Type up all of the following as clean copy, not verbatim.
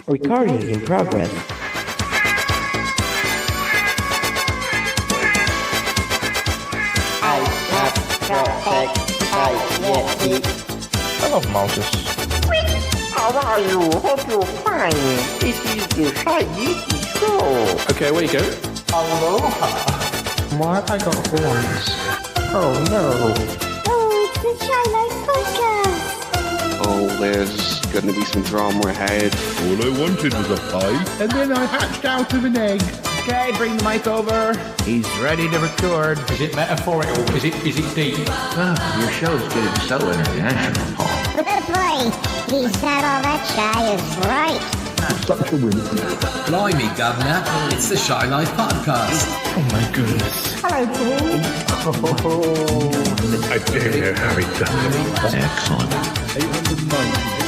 Recording in progress. Hello, Moses. How are you? Hope you're fine. This is the Shy Yeti Show. Okay, where you go? Aloha. Why have I got horns? Oh no. Oh, it's the Shy Life Podcast. Oh, there's going to be some drama ahead. All I wanted was a pie, and then I hatched out of an egg. Okay, bring the mic over. He's ready to record. Is it metaphorical? Is it deep? Your show's getting so international, Paul. Boy, he's not all that shy, is right. Such a win. Blimey, Governor. It's the Shy Life Podcast. Oh my goodness. Hello, Paul. I don't know how he does it. Excellent. 819.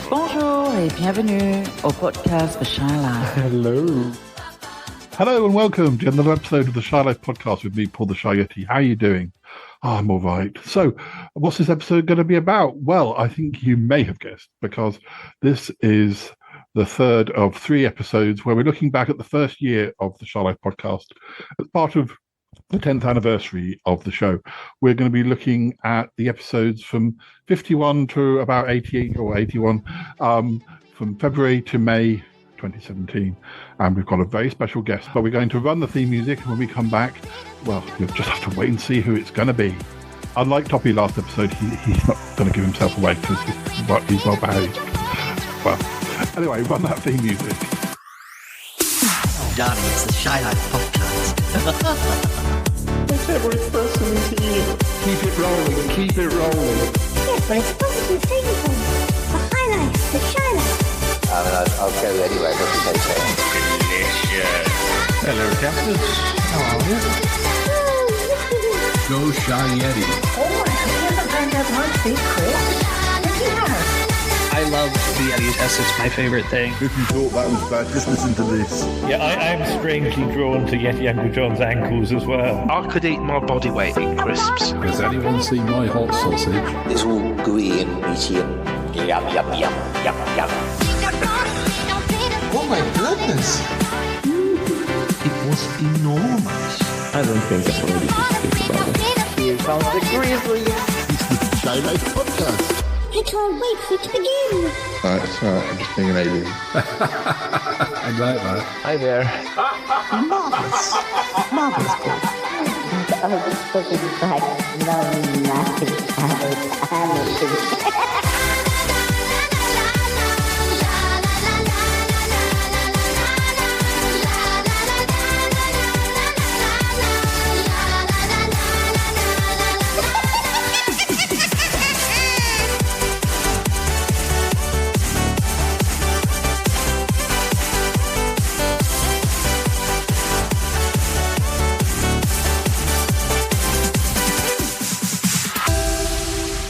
Bonjour et bienvenue au podcast for Shy Life. Hello and welcome to another episode of the Shy Life Podcast with me, Paul the Shy Yeti. How are you doing? I'm all right. So, what's this episode going to be about? Well, I think you may have guessed, because this is the third of 3 episodes where we're looking back at the first year of the Shy Life Podcast as part of the 10th anniversary of the show. We're going to be looking at the episodes from 51 to about 88 or 81, from February to May 2017. And we've got a very special guest, but we're going to run the theme music, and when we come back, well, you'll just have to wait and see who it's going to be. Unlike Toppy last episode, he's not going to give himself away because he's well behaved. Well, anyway, run that theme music. Darling, it's the Shy Life Podcast. My favorite person is here. Keep it rolling, keep it rolling. Yes, but it's supposed to be taken from the highlights, the Shy Life. I'll go anyway, what did they say? Delicious. Hello, Captain. How are you? Go Shy Yeti. Oh, I haven't found out my secret. Yes, you have. I love the Yeti test. It's my favorite thing. If you thought that was bad, just listen to this. Yeah, I'm strangely drawn to Yeti Uncle John's ankles as well. I could eat my body weight in crisps. Has anyone seen my hot sausage? It's all gooey and meaty and yum, yum, yum, yum, yum. Oh my goodness. It was enormous. I don't think I'm ready to speak about it. Here comes the grizzly. It's the Shy Life Podcast. I can't wait for it to begin. I'm just being an alien. I like that. Hi there. Marvelous. Marvelous, Paul. Oh, this book is like nothing.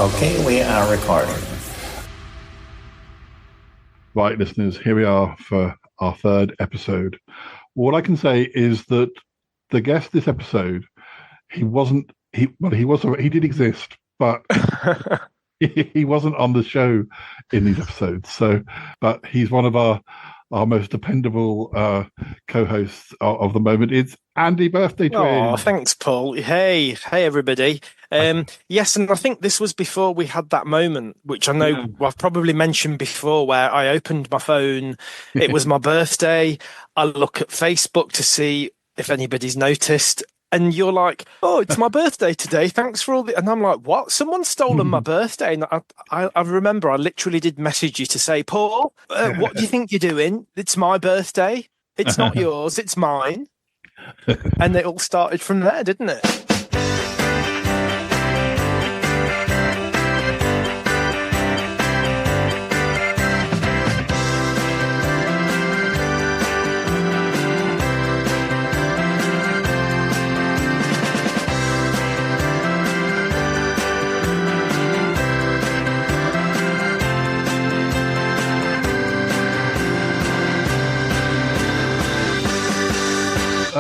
Okay, we are recording. Right, listeners, here we are for our 3rd episode. All I can say is that the guest this episode, he did exist, but he wasn't on the show in these episodes. So, but he's one of our most dependable co-hosts of the moment. It's Andy Birthday Twin. Oh, thanks, Paul. Hey, everybody. Yes, and I think this was before we had that moment, which I know I've probably mentioned before, where I opened my phone. It was my birthday. I look at Facebook to see if anybody's noticed. And you're like, oh, it's my birthday today. Thanks for all the... And I'm like, what? Someone's stolen my birthday. And I remember I literally did message you to say, Paul, what do you think you're doing? It's my birthday. It's not yours. It's mine. And it all started from there, didn't it?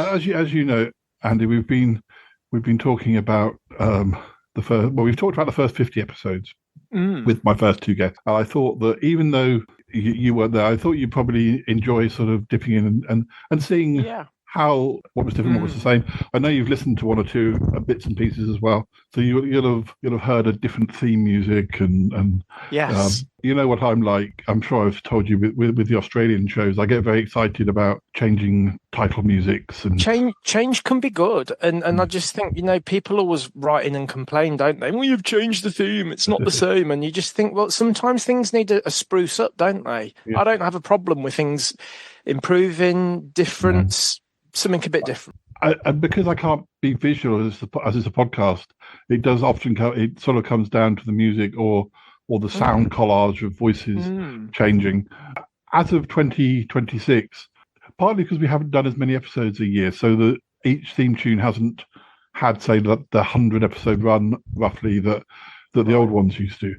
as you know, Andy, we've been talking about the first. Well, we've talked about the first 50 episodes with my first two guests. And I thought that even though you weren't there, I thought you'd probably enjoy sort of dipping in and seeing how what was different, what was the same. I know you've listened to one or two bits and pieces as well, so you'll have heard a different theme music and yes. You know what I'm like. I'm sure I've told you with the Australian shows. I get very excited about changing title musics and change can be good. And I just think, you know, people always write in and complain, don't they? Well, you've changed the theme. It's not the same. And you just think, well, sometimes things need a spruce up, don't they? Yeah. I don't have a problem with things improving, different, something a bit different. And because I can't be visual as it's a podcast, it does often it sort of comes down to the music or the sound collage of voices changing. As of 2026, partly because we haven't done as many episodes a year, so that each theme tune hasn't had, say, the 100-episode run roughly that the old ones used to.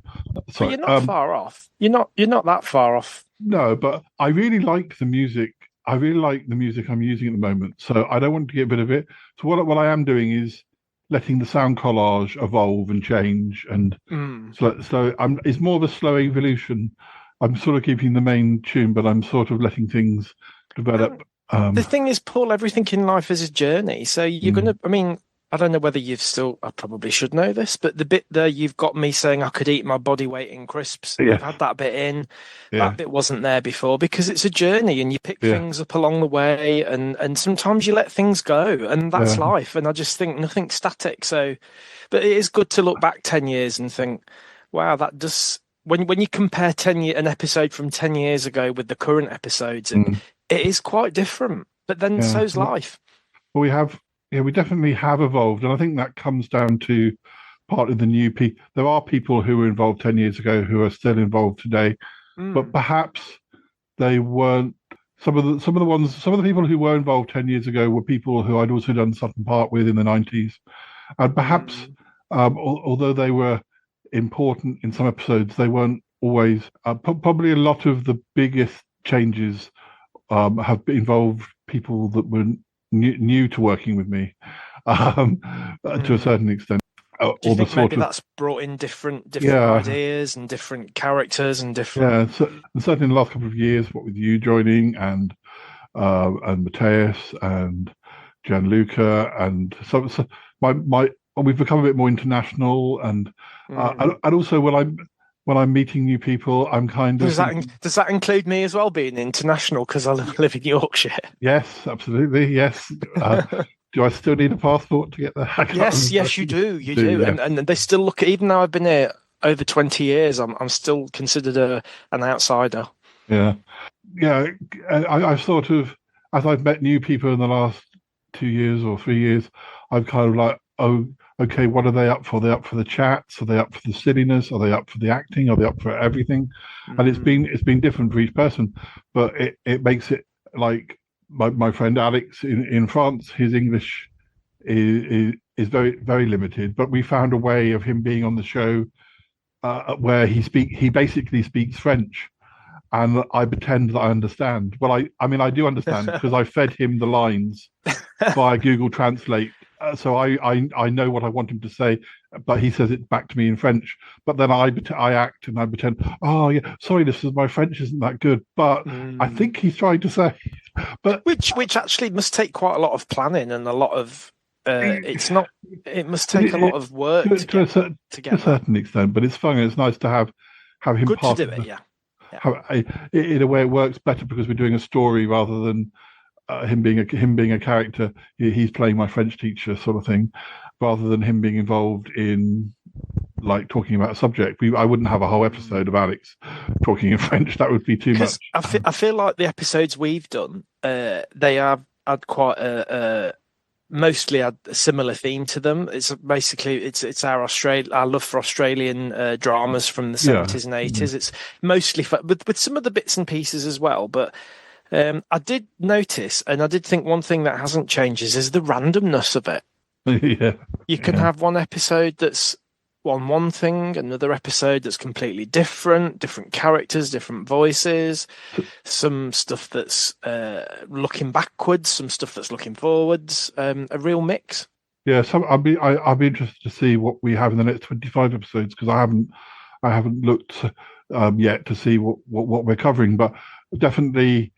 So but you're not far off. You're not that far off. No, but I really like the music. I really like the music I'm using at the moment, so I don't want to get rid of it. So what I am doing is letting the sound collage evolve and change, and so it's more of a slow evolution. I'm sort of keeping the main tune, but I'm sort of letting things develop. The thing is, Paul, everything in life is a journey. So you're going to, I mean, I don't know whether I probably should know this, but the bit there you've got me saying I could eat my body weight in crisps. Yeah. I've had that bit in. Yeah. That bit wasn't there before because it's a journey and you pick things up along the way and sometimes you let things go and that's life. And I just think nothing's static. So, but it is good to look back 10 years and think, wow, that does, when you compare an episode from 10 years ago with the current episodes, it is quite different, but then so's life. Well, we definitely have evolved, and I think that comes down to partly the new people. There are people who were involved 10 years ago who are still involved today, but perhaps they weren't. Some of the people who were involved 10 years ago were people who I'd also done Sutton Park with in the 90s, and perhaps although they were important in some episodes, they weren't always. Probably a lot of the biggest changes have involved people that were new to working with me to a certain extent. Do you think maybe that's brought in different ideas and different characters and different? Yeah, and certainly in the last couple of years, what with you joining and Matthias and Gianluca, and so we've become a bit more international, and also when I'm meeting new people, I'm kind of... Does that include me as well, being international, because I live in Yorkshire? Yes, absolutely, yes. Do I still need a passport to get there? Yes, you do. You do. Yeah. And they still look... Even though I've been here over 20 years, I'm still considered an outsider. Yeah. Yeah, I've sort of... As I've met new people in the last 2 years or 3 years, I've kind of like, okay, what are they up for? Are they up for the chats? Are they up for the silliness? Are they up for the acting? Are they up for everything? And it's been different for each person, but it makes it like my friend Alex in France. His English is very, very limited, but we found a way of him being on the show where he basically speaks French, and I pretend that I understand. Well, I mean I do understand because I fed him the lines via Google Translate. So I know what I want him to say, but he says it back to me in French. But then I act and I pretend, oh yeah, sorry, my French isn't that good, but I think he's trying to say. But which actually must take quite a lot of planning and a lot of. It must take a lot of work to get a certain extent, but it's fun and it's nice to have him good part to do of it. Yeah. In a way, it works better because we're doing a story rather than. Him being a character, he's playing my French teacher sort of thing, rather than him being involved in like talking about a subject. I wouldn't have a whole episode of Alex talking in French. That would be too much. I feel like the episodes we've done, they have had quite mostly had a similar theme to them. It's basically it's our love for Australian dramas from the 70s and 80s. It's mostly with some of the bits and pieces as well, but. I did notice, and I did think one thing that hasn't changed is the randomness of it. Yeah, you can have one episode that's on one thing, another episode that's completely different characters, different voices, some stuff that's looking backwards, some stuff that's looking forwards, a real mix. Yeah, so I'll be interested to see what we have in the next 25 episodes, because I haven't looked yet to see what we're covering, but definitely.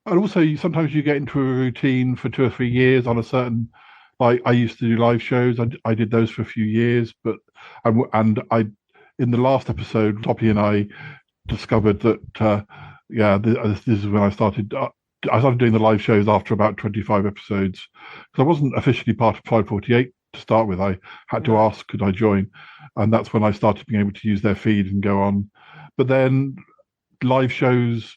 And also, sometimes you get into a routine for 2 or 3 years on a certain. Like I used to do live shows. I did those for a few years, but in the last episode, Toppie and I discovered that this is when I started. I started doing the live shows after about 25 episodes, because I wasn't officially part of 548 to start with. I had to ask, could I join? And that's when I started being able to use their feed and go on. But then live shows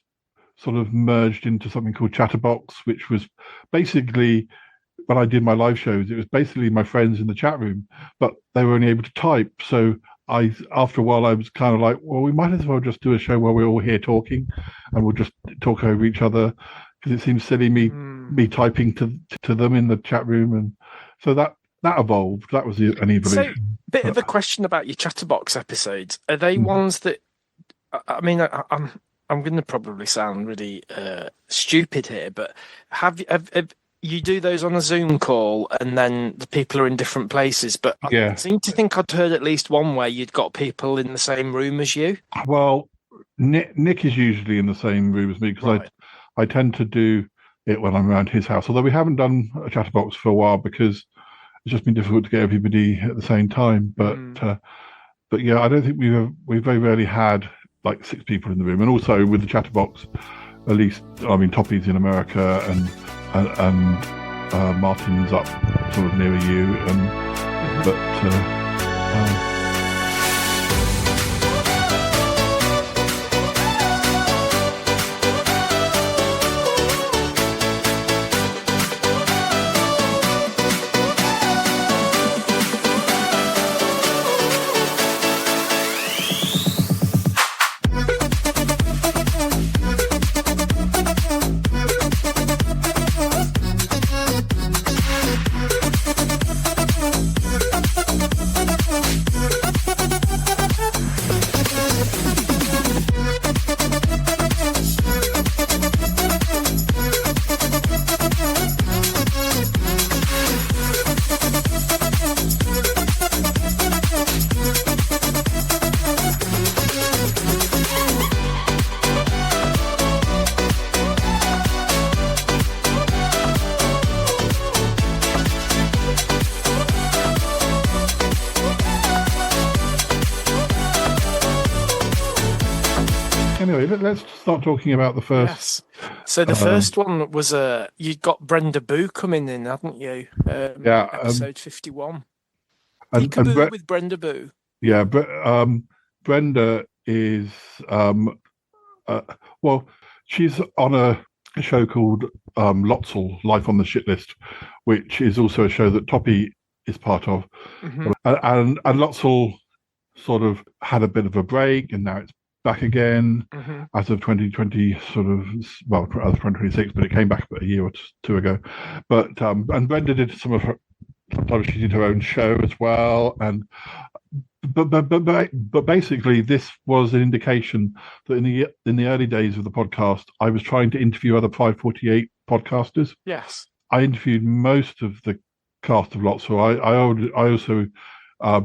sort of merged into something called Chatterbox, which was basically, when I did my live shows, it was basically my friends in the chat room, but they were only able to type. So after a while, I was kind of like, well, we might as well just do a show where we're all here talking, and we'll just talk over each other, because it seems silly me typing to them in the chat room. And so that evolved. That was an evolution. So, bit of a question about your Chatterbox episodes. Are they ones that, I mean, I'm going to probably sound really stupid here, but have you do those on a Zoom call and then the people are in different places? But I seem to think I'd heard at least one where you'd got people in the same room as you. Well, Nick is usually in the same room as me, because I tend to do it when I'm around his house. Although we haven't done a Chatterbox for a while because it's just been difficult to get everybody at the same time. But yeah, I don't think we've very rarely had like 6 people in the room. And also with the Chatterbox, at least, I mean, Toppie's in America and Martin's up sort of near you, Anyway, let's start talking about the first. Yes. So the first one was you got Brenda Boo coming in, hadn't you? Episode 51. Peekaboo with Brenda Boo. Yeah, but Brenda is she's on a show called Lotzel, Life on the Shit List, which is also a show that Toppie is part of. Mm-hmm. And Lotzel sort of had a bit of a break, and now it's back again as of 2020, as of 2026, but it came back about a year or 2 ago. But and Brenda did sometimes she did her own show as well, and but basically this was an indication that in the early days of the podcast, I was trying to interview other 548 podcasters. Yes, I interviewed most of the cast of Lotzel. I also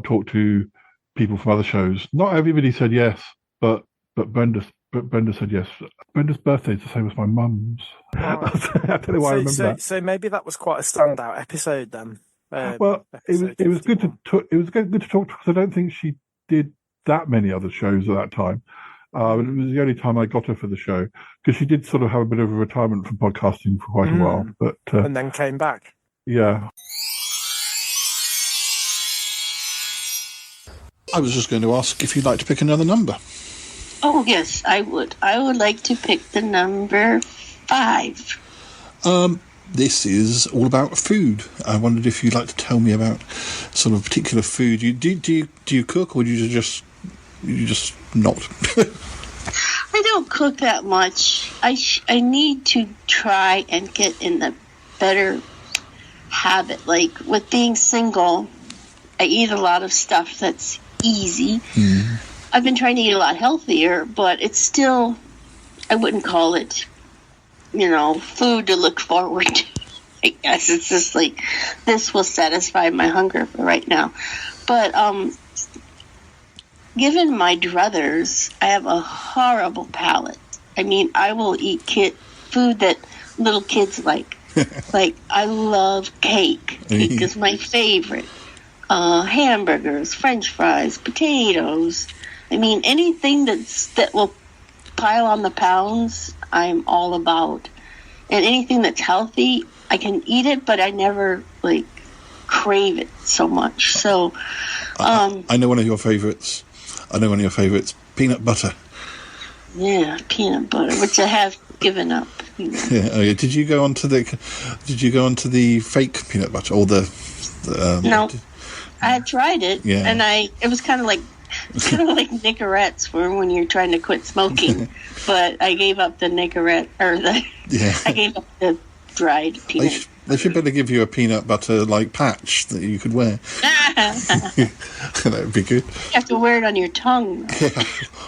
talked to people from other shows. Not everybody said yes, but Brenda said yes. Brenda's birthday is the same as my mum's. I don't know why I remember that. So maybe that was quite a standout episode then. It was good to talk because I don't think she did that many other shows at that time. It was the only time I got her for the show, because she did sort of have a bit of a retirement from podcasting for quite a while, but and then came back. Yeah. I was just going to ask if you'd like to pick another number. Oh, yes, I would. I would like to pick the number 5. This is all about food. I wondered if you'd like to tell me about sort of particular food. Do you cook, or do you just not? I don't cook that much. I need to try and get in the better habit. Like with being single, I eat a lot of stuff that's easy. I've been trying to eat a lot healthier, but it's still, I wouldn't call it, food to look forward to. I guess it's just like, this will satisfy my hunger for right now. But given my druthers, I have a horrible palate. I mean, I will eat food that little kids like. Like, I love cake. Cake is my favorite. Hamburgers, French fries, potatoes. I mean, anything that will pile on the pounds, I'm all about. And anything that's healthy, I can eat it, but I never, crave it so much. So, I know one of your favorites. Peanut butter. Yeah, peanut butter, which I have given up. Yeah. Oh, yeah. Did you go onto the fake peanut butter or the no? I had tried it, yeah. And it was kind of like Nicorettes for when you're trying to quit smoking. But I gave up the Nicorette I gave up the dried peanut. They should better give you a peanut butter patch that you could wear. That would be good. You have to wear it on your tongue. Yeah.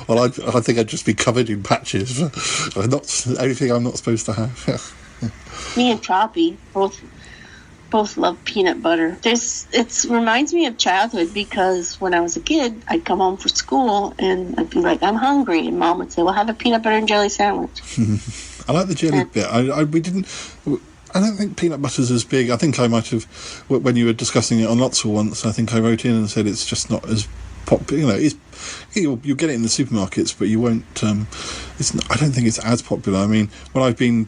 Well, I think I'd just be covered in patches. Not anything I'm not supposed to have. Me and Choppy both love peanut butter. It reminds me of childhood because when I was a kid, I'd come home from school and I'd be like, I'm hungry, and Mom would say, well, have a peanut butter and jelly sandwich. I like the jelly bit. I don't think peanut butter's as big. I think I might have, when you were discussing it on Lotso once, I think I wrote in and said it's just not as popular. You'll get it in the supermarkets, but you won't. I don't think it's as popular. I mean, when I've been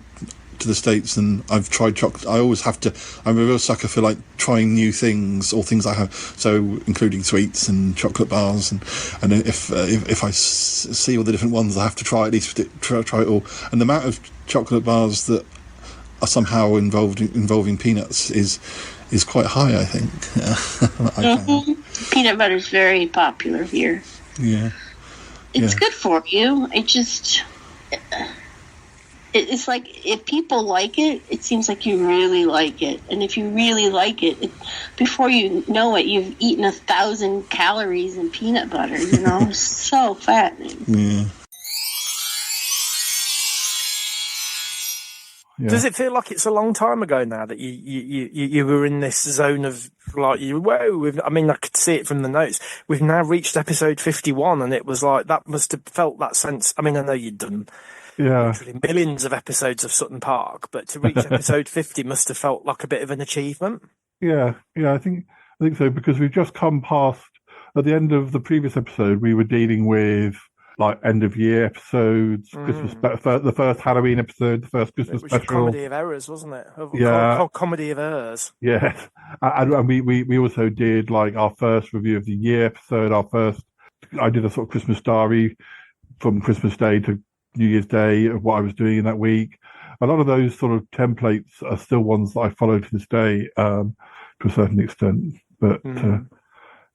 to the States and I've tried chocolate, I always have to. I'm a real sucker for trying new things or things I have. So including sweets and chocolate bars, and if I see all the different ones, I have to try at least try it all. And the amount of chocolate bars that are somehow involving peanuts is quite high, I think. Peanut butter is very popular here. Yeah, it's good for you. It's like if people like it, it seems like you really like it, and if you really like it, before you know it, you've eaten 1,000 calories in peanut butter. So fattening. Yeah. Yeah. Does it feel like it's a long time ago now that you were in this zone of I could see it from the notes. We've now reached episode 51, and it was like that must have felt that sense. I mean, I know you'd done literally millions of episodes of Sutton Park, but to reach episode 50 must have felt like a bit of an achievement. Yeah, I think so, because we've just come past. At the end of the previous episode, we were dealing with end of year episodes, Christmas, the first Halloween episode, the first Christmas special. Comedy of Errors, wasn't it? Comedy of Errors. Yes, and we also did our first review of the year episode. I did a sort of Christmas diary from Christmas Day to New Year's Day of what I was doing in that week. A lot of those sort of templates are still ones that I follow to this day, to a certain extent. But anyway.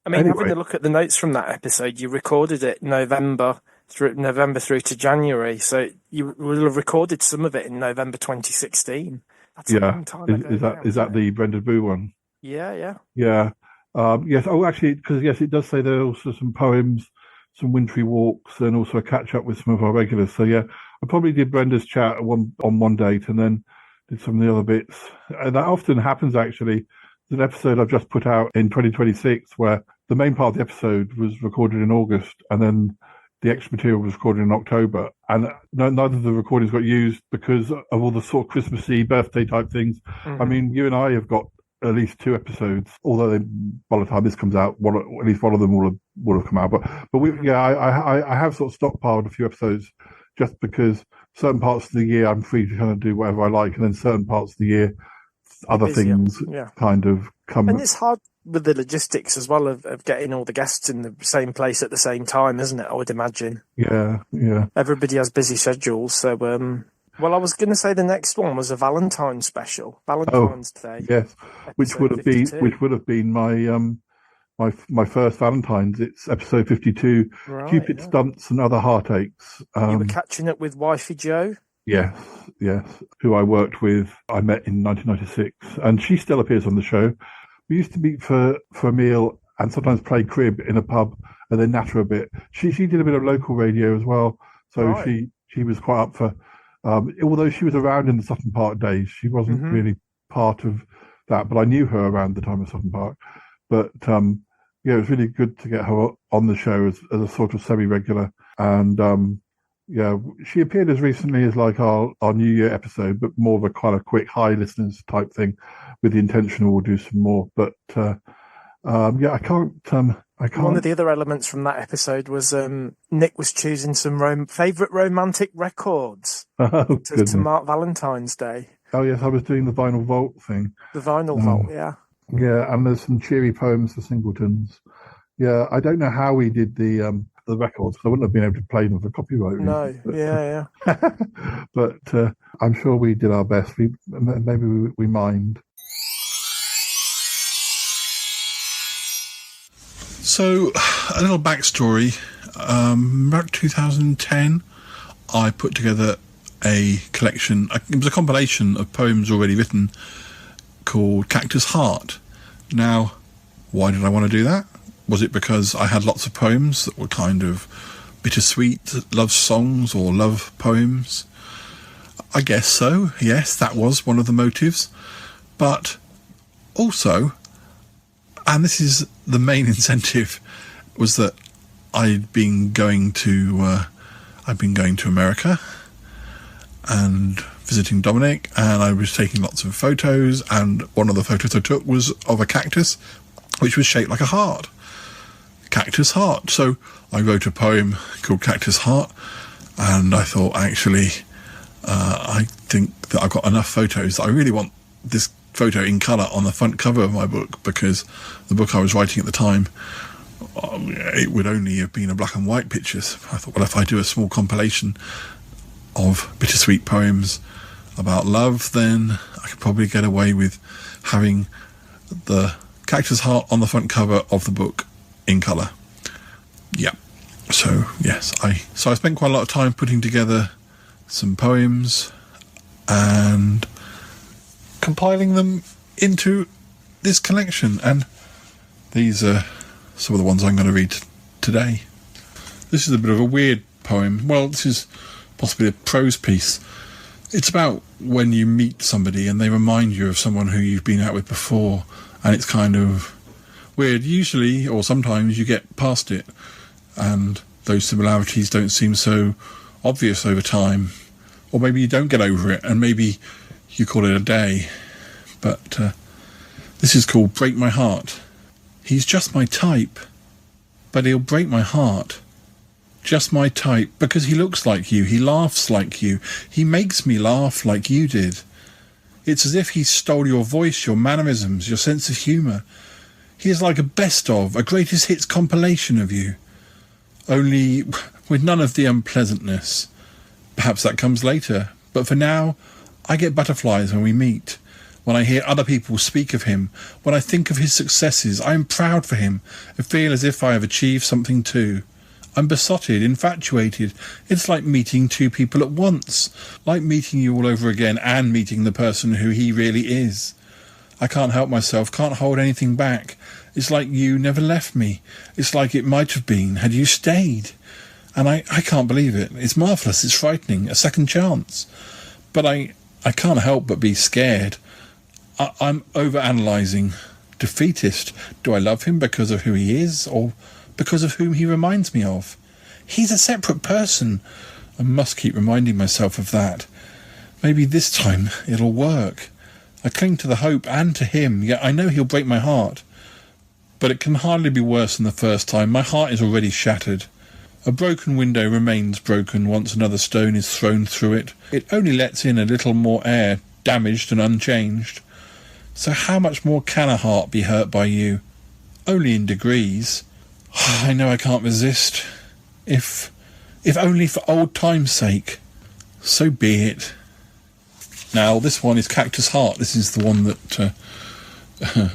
Having a look at the notes from that episode, you recorded it November through to January, so you will have recorded some of it in November 2016. That's a long time ago. Is that the Brendan Boo one? Yeah. Yes. Oh, actually, because it does say there are also some poems, some wintry walks, and also a catch up with some of our regulars. So yeah, I probably did Brenda's chat on one date, and then did some of the other bits. And that often happens actually. There's an episode I've just put out in 2026 where the main part of the episode was recorded in August, and then the extra material was recorded in October, and neither of the recordings got used because of all the sort of Christmassy birthday type things. I mean, you and I have got at least 2 episodes, although by the time this comes out, at least one of them will have come out. But I have sort of stockpiled a few episodes just because certain parts of the year I'm free to kind of do whatever I like, and then certain parts of the year other things kind of come. And it's hard with the logistics as well of getting all the guests in the same place at the same time, isn't it? I would imagine. Yeah. Everybody has busy schedules, so well, I was going to say the next one was a Valentine's special, Valentine's Day. Yes, which would have been my my first Valentine's. It's episode 52, Cupid Stunts and Other Heartaches. You were catching up with Wifey Joe. Yes, who I worked with. I met in 1996, and she still appears on the show. We used to meet for a meal and sometimes play crib in a pub and then natter a bit. She did a bit of local radio as well, so Right. she was quite up for. Although she was around in the Sutton Park days, she wasn't really part of that. But I knew her around the time of Sutton Park. But yeah, it was really good to get her on the show as a sort of semi-regular. And yeah, she appeared as recently as like our New Year episode, but more of a kind of quick hi listeners type thing, with the intention we'll do some more. But yeah, I can't. One of the other elements from that episode was Nick was choosing some favourite romantic records to mark Valentine's Day. Oh yes, I was doing the vinyl vault thing. The vinyl vault, yeah. Yeah, and there's some cheery poems for singletons. Yeah, I don't know how we did the records, because I wouldn't have been able to play them for copyright reasons. No, but, yeah. But I'm sure we did our best. Maybe we mind. So, a little backstory. About 2010, I put together a collection. It was a compilation of poems already written called Cactus Heart. Now, why did I want to do that? Was it because I had lots of poems that were kind of bittersweet love songs or love poems? I guess so. Yes, that was one of the motives. But also, and this is the main incentive, was that I'd been going to America and visiting Dominic, and I was taking lots of photos, and one of the photos I took was of a cactus which was shaped like a heart. Cactus Heart. So I wrote a poem called Cactus Heart, and I thought, actually, I think that I've got enough photos that I really want this photo in colour on the front cover of my book, because the book I was writing at the time, it would only have been a black and white pictures. I thought, well, if I do a small compilation of bittersweet poems about love, then I could probably get away with having the Cactus Heart on the front cover of the book in colour. Yeah. So, yes, I spent quite a lot of time putting together some poems and compiling them into this collection, and these are some of the ones I'm going to read today. This is a bit of a weird poem. Well, this is possibly a prose piece. It's about when you meet somebody and they remind you of someone who you've been out with before, and it's kind of weird. Usually, or sometimes, you get past it, and those similarities don't seem so obvious over time. Or maybe you don't get over it, and maybe you call it a day. But this is called Break My Heart. He's just my type, but he'll break my heart. Just my type, because he looks like you, he laughs like you, he makes me laugh like you did. It's as if he stole your voice, your mannerisms, your sense of humour. He is like a best of, a greatest hits compilation of you, only with none of the unpleasantness. Perhaps that comes later, but for now, I get butterflies when we meet. When I hear other people speak of him, when I think of his successes, I am proud for him. I feel as if I have achieved something too. I'm besotted, infatuated. It's like meeting two people at once, like meeting you all over again and meeting the person who he really is. I can't help myself, can't hold anything back. It's like you never left me. It's like it might have been had you stayed. And I can't believe it. It's marvellous, it's frightening, a second chance. But I can't help but be scared. I'm overanalyzing, defeatist. Do I love him because of who he is, or because of whom he reminds me of? He's a separate person. I must keep reminding myself of that. Maybe this time it'll work. I cling to the hope and to him, yet I know he'll break my heart. But it can hardly be worse than the first time. My heart is already shattered. A broken window remains broken once another stone is thrown through it. It only lets in a little more air, damaged and unchanged. So how much more can a heart be hurt by you? Only in degrees. I know I can't resist. If only for old time's sake. So be it. Now, this one is Cactus Heart. This is the one that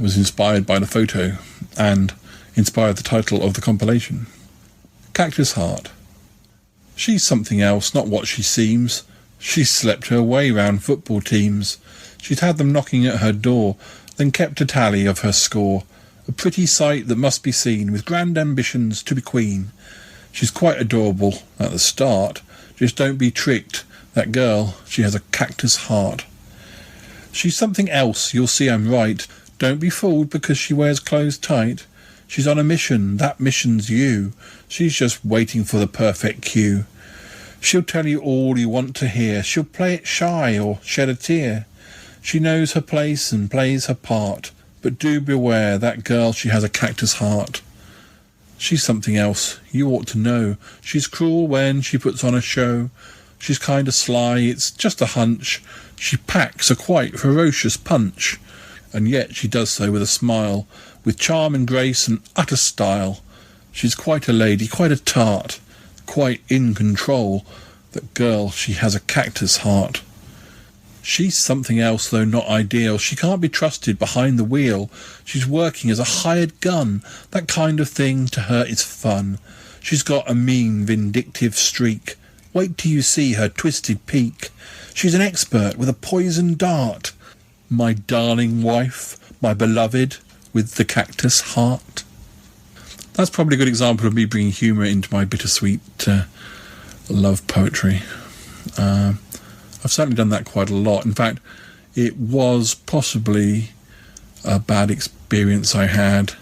was inspired by the photo and inspired the title of the compilation. Cactus Heart. She's something else, not what she seems. She's slept her way round football teams. She's had them knocking at her door, then kept a tally of her score, a pretty sight that must be seen, with grand ambitions to be queen. She's quite adorable at the start, just don't be tricked, that girl, she has a cactus heart. She's something else, you'll see I'm right, don't be fooled because she wears clothes tight. She's on a mission, that mission's you, she's just waiting for the perfect cue. She'll tell you all you want to hear, she'll play it shy or shed a tear. She knows her place and plays her part, but do beware, that girl, she has a cactus heart. She's something else, you ought to know. She's cruel when she puts on a show. She's kind of sly, it's just a hunch. She packs a quite ferocious punch. And yet she does so with a smile, with charm and grace and utter style. She's quite a lady, quite a tart, quite in control. That girl, she has a cactus heart. She's something else, though not ideal. She can't be trusted behind the wheel. She's working as a hired gun. That kind of thing to her is fun. She's got a mean, vindictive streak. Wait till you see her twisted peak. She's an expert with a poison dart. My darling wife, my beloved, with the cactus heart. That's probably a good example of me bringing humour into my bittersweet love poetry. I've certainly done that quite a lot. In fact, it was possibly a bad experience I had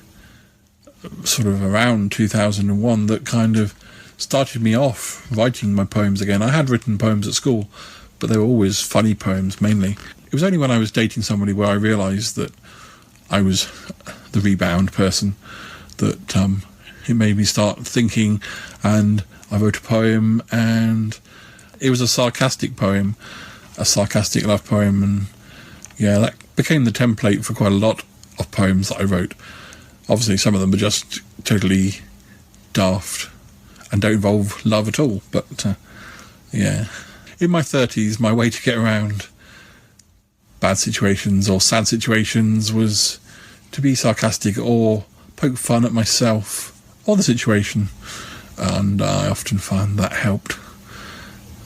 sort of around 2001 that kind of started me off writing my poems again. I had written poems at school, but they were always funny poems, mainly. It was only when I was dating somebody where I realised that I was the rebound person that it made me start thinking, and I wrote a poem, and it was a sarcastic poem, a sarcastic love poem, and yeah, that became the template for quite a lot of poems that I wrote. Obviously, some of them are just totally daft and don't involve love at all, but yeah. In my 30s, my way to get around bad situations or sad situations was to be sarcastic or poke fun at myself or the situation, and I often found that helped.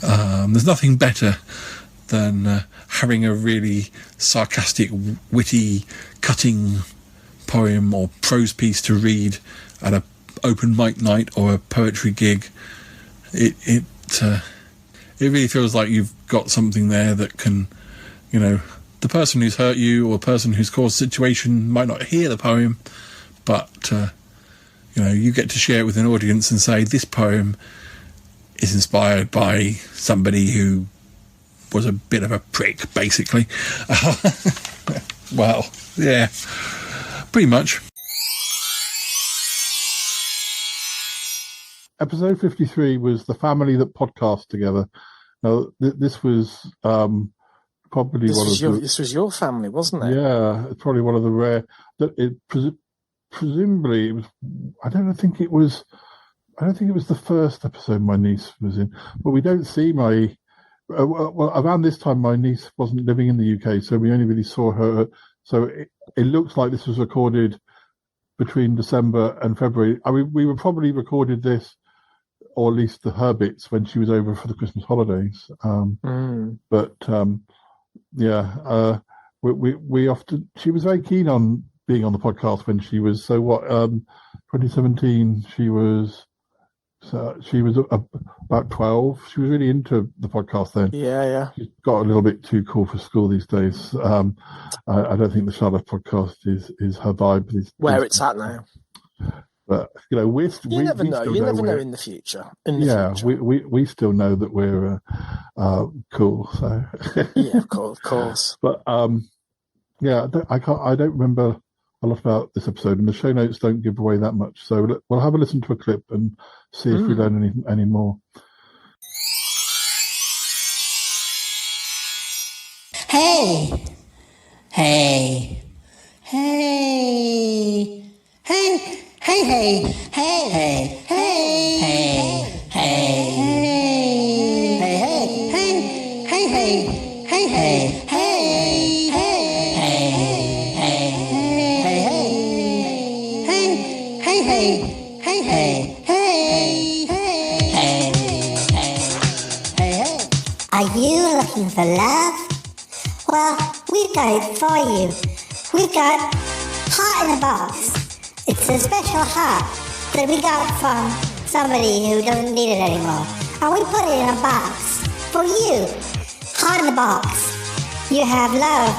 There's nothing better than having a really sarcastic, witty, cutting poem or prose piece to read at a open mic night or a poetry gig. It really feels like you've got something there that can, you know, the person who's hurt you or the person who's caused the situation might not hear the poem, but you know, you get to share it with an audience and say, this poem is inspired by somebody who was a bit of a prick, basically. Well, yeah, pretty much. Episode 53 was the family that podcast together. Now, this was probably this was your family, wasn't it? Yeah, it's probably one of the rare that presumably it was. I don't think it was the first episode my niece was in, but we don't see my. Well, around this time, my niece wasn't living in the UK, so we only really saw her. So it looks like this was recorded between December and February. I mean, we were probably recorded this, or at least her bits, when she was over for the Christmas holidays. But yeah, we often. She was very keen on being on the podcast when she was 2017. She was about 12. She was really into the podcast then. Yeah. She got a little bit too cool for school these days. I don't think the Charlotte podcast is her vibe. Where it's at now. But you know, you never know. You never know in the future. We still know that we're cool. So yeah, of course. But yeah, I don't remember a lot about this episode, and the show notes don't give away that much. So we'll have a listen to a clip and see if we learn any more. Hey, hey, hey, hey, hey, hey, hey, hey, hey, hey, hey, hey, hey, hey, Are you looking for love? Well, we've got it for you. We've got Heart in a Box, It's a special heart that we got from somebody who doesn't need it anymore. And we put it in a box for you. Heart in the box. You have love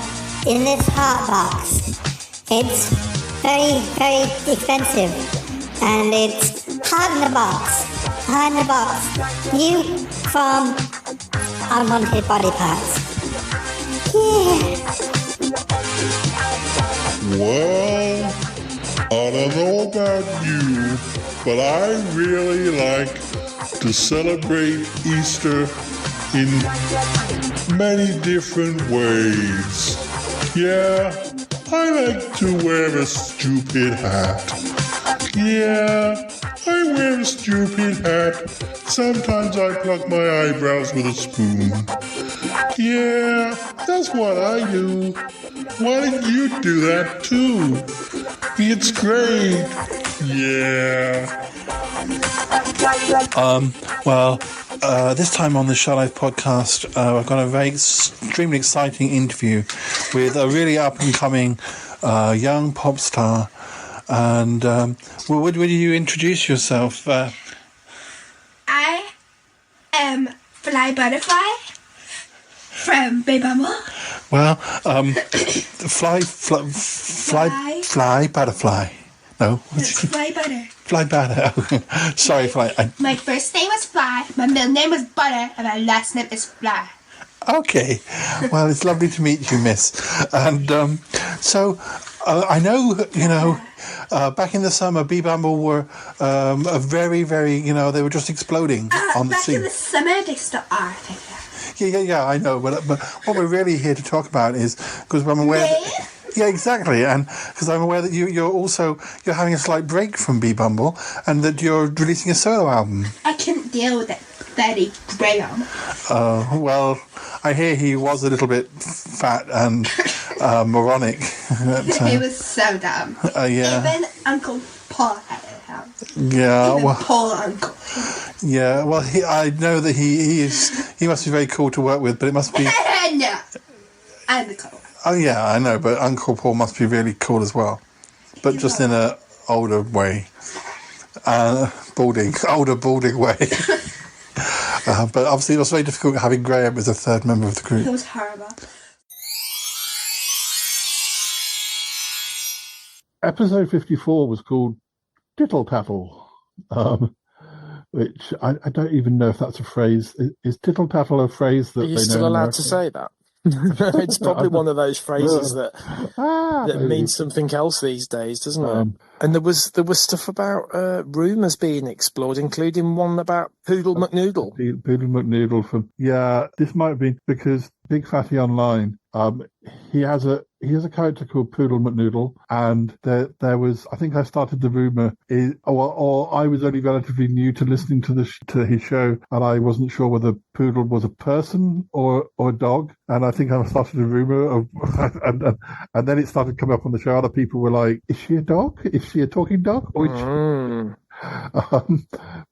in this heart box. It's very, very expensive. And it's heart in the box. Heart in the box. You from Unwanted Body Parts. Yeah. Well, I don't know about you, but I really like to celebrate Easter in many different ways. Yeah, I like to wear a stupid hat. Yeah, I wear a stupid hat. Sometimes I pluck my eyebrows with a spoon. Yeah, that's what I do. Why don't you do that too? It's great. Yeah. This time on the Shy Life podcast, I've got a very extremely exciting interview with a really up-and-coming young pop star. And would you introduce yourself? I am Fly Butterfly from Baby Bumble. Well, fly butterfly. No, it's Fly Butter. Fly Butter. Sorry, Fly. My first name was Fly, my middle name was Butter, and my last name is Fly. Okay. Well, it's lovely to meet you, miss. And I know, back in the summer, Bee Bumble were a very, very, they were just exploding on the scene. Back in the summer, they still are. Yeah, I know. But what we're really here to talk about is, because I'm aware that... Yeah, exactly, and because I'm aware that you're having a slight break from Bee Bumble, and that you're releasing a solo album. I couldn't deal with that Betty Graham. Well, I hear he was a little bit fat and moronic. He was so dumb. Yeah. Even Uncle Paul had it out. Yeah. Even Paul Uncle. Yeah. Well, I know that he must be very cool to work with, but it must be. No, I'm the cool. Oh yeah, I know, but Uncle Paul must be really cool as well, but just in a older way, balding way. But obviously, it was very difficult having Graham as a third member of the group. It was horrible. Episode 54 was called Tittle Tattle, which I don't even know if that's a phrase. Is tittle tattle a phrase that Are you still allowed to say that? It's probably one of those phrases that means something else these days, doesn't it? And there was stuff about rumours being explored, including one about Poodle McNoodle. Poodle McNoodle from this might have been because Big Fatty Online. He has a character called Poodle McNoodle, and there was, I think I started the rumour, or I was only relatively new to listening to his show, and I wasn't sure whether Poodle was a person or a dog, and I think I started a rumour of, and then it started coming up on the show. Other people were like, "Is she a dog? Is she a talking dog?"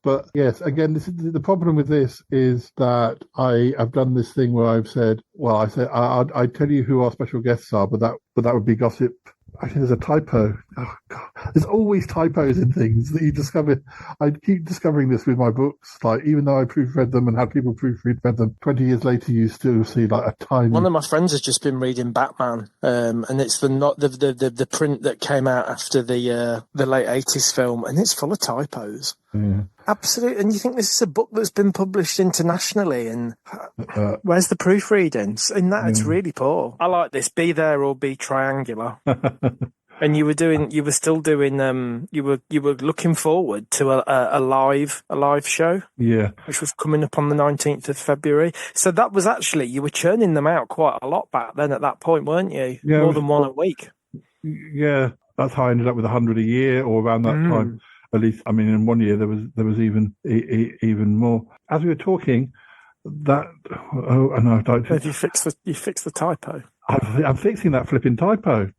But yes, again, this is the problem with this is that I've done this thing where I've said, I tell you who our special guests are, but that would be gossip. Actually, there's a typo. Oh God, there's always typos in things that you discover. I keep discovering this with my books. Like, even though I proofread them and had people proofread them, 20 years later, you still see like a tiny. One of my friends has just been reading Batman, and it's the print that came out after the late 80s film, and it's full of typos. Yeah. Absolutely, and you think this is a book that's been published internationally, and where's the proofreading? In that, it's really poor. I like this. Be there or be triangular. And you were still doing. You were looking forward to a live show. Yeah, which was coming up on the 19th of February. So that was actually, you were churning them out quite a lot back then. At that point, weren't you? Yeah, more than one a week. Yeah, that's how I ended up with 100 a year, or around that time. At least, I mean, in 1 year there was even more. As we were talking, you fixed the typo. I'm fixing that flipping typo.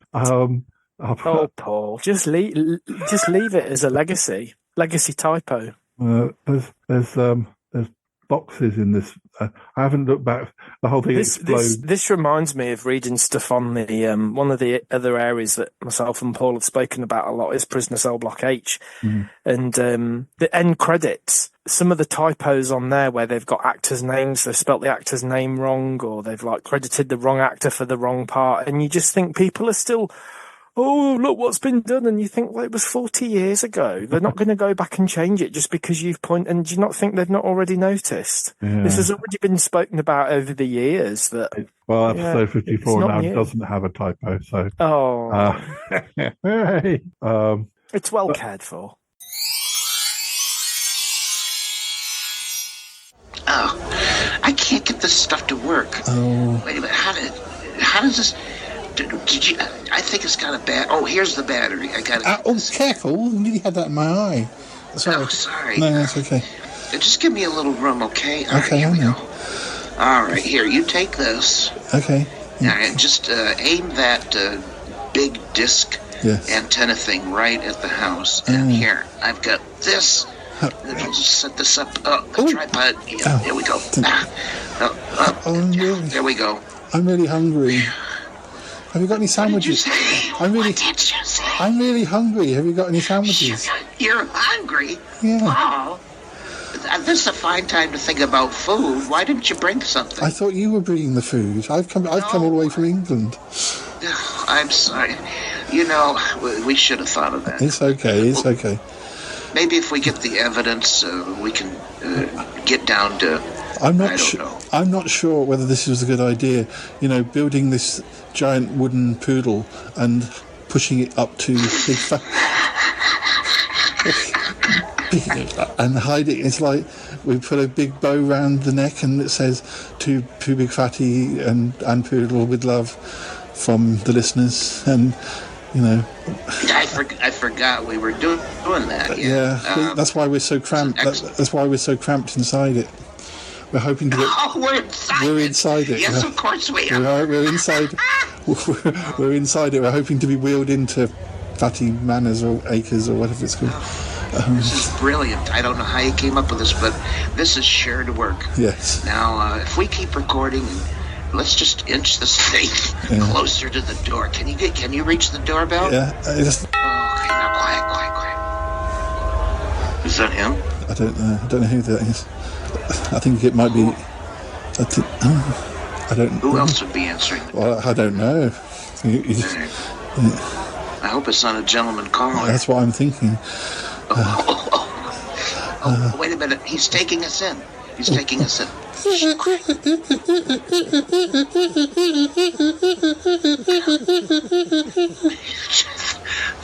Paul, just leave it as a legacy typo. There's boxes in this. I haven't looked back. The whole thing explodes. This reminds me of reading stuff on the one of the other areas that myself and Paul have spoken about a lot is Prisoner Cell Block H, and the end credits. Some of the typos on there where they've got actors' names, they've spelt the actor's name wrong, or they've like credited the wrong actor for the wrong part, and you just think people are still. Oh, look what's been done. And you think, well, it was 40 years ago. They're not going to go back and change it just because you've pointed. And do you not think they've not already noticed? Yeah. This has already been spoken about over the years. Episode 54 now doesn't have a typo. So, hey, it's well cared for. Oh, I can't get this stuff to work. Oh. Wait a minute. How does this... Did you? I think it's got a bad. Oh, here's the battery. I got it. Careful! I nearly had that in my eye. Sorry. Oh, sorry. No, that's okay. Just give me a little room, okay? Okay, here we go. All right, here. You take this. Okay. All right, just aim that big disc antenna thing right at the house. And here, I've got this. I'll just set this up. The tripod. Yeah, here we go. There we go. I'm really hungry. Have you got any sandwiches? I'm really hungry. Have you got any sandwiches? You're hungry? Yeah. Oh, this is a fine time to think about food. Why didn't you bring something? I thought you were bringing the food. I've come all the way from England. I'm sorry. You know, we should have thought of that. It's okay. Maybe if we get the evidence, we can get down to... I'm not sure whether this was a good idea. You know, building this giant wooden poodle and pushing it up to big fat and hiding. It's like we put a big bow round the neck and it says to Big Fatty and Poodle with love from the listeners. And you know, I forgot we were doing that. Yeah, that's why we're so cramped. That's why we're so cramped inside it. We're hoping to get. Oh, we're inside it. Yes, of course we are. We're inside. We're inside it. We're hoping to be wheeled into Fatty Manors or Acres or whatever it's called. This is brilliant. I don't know how you came up with this, but this is sure to work. Yes. Now, if we keep recording, let's just inch the snake closer to the door. Can you reach the doorbell? Yeah. Okay, now quiet. Is that him? I don't know. I don't know who that is. I think it might be. I don't. Who else would be answering? Well, I don't know. I hope it's not a gentleman caller. That's what I'm thinking. Wait a minute. He's taking us in.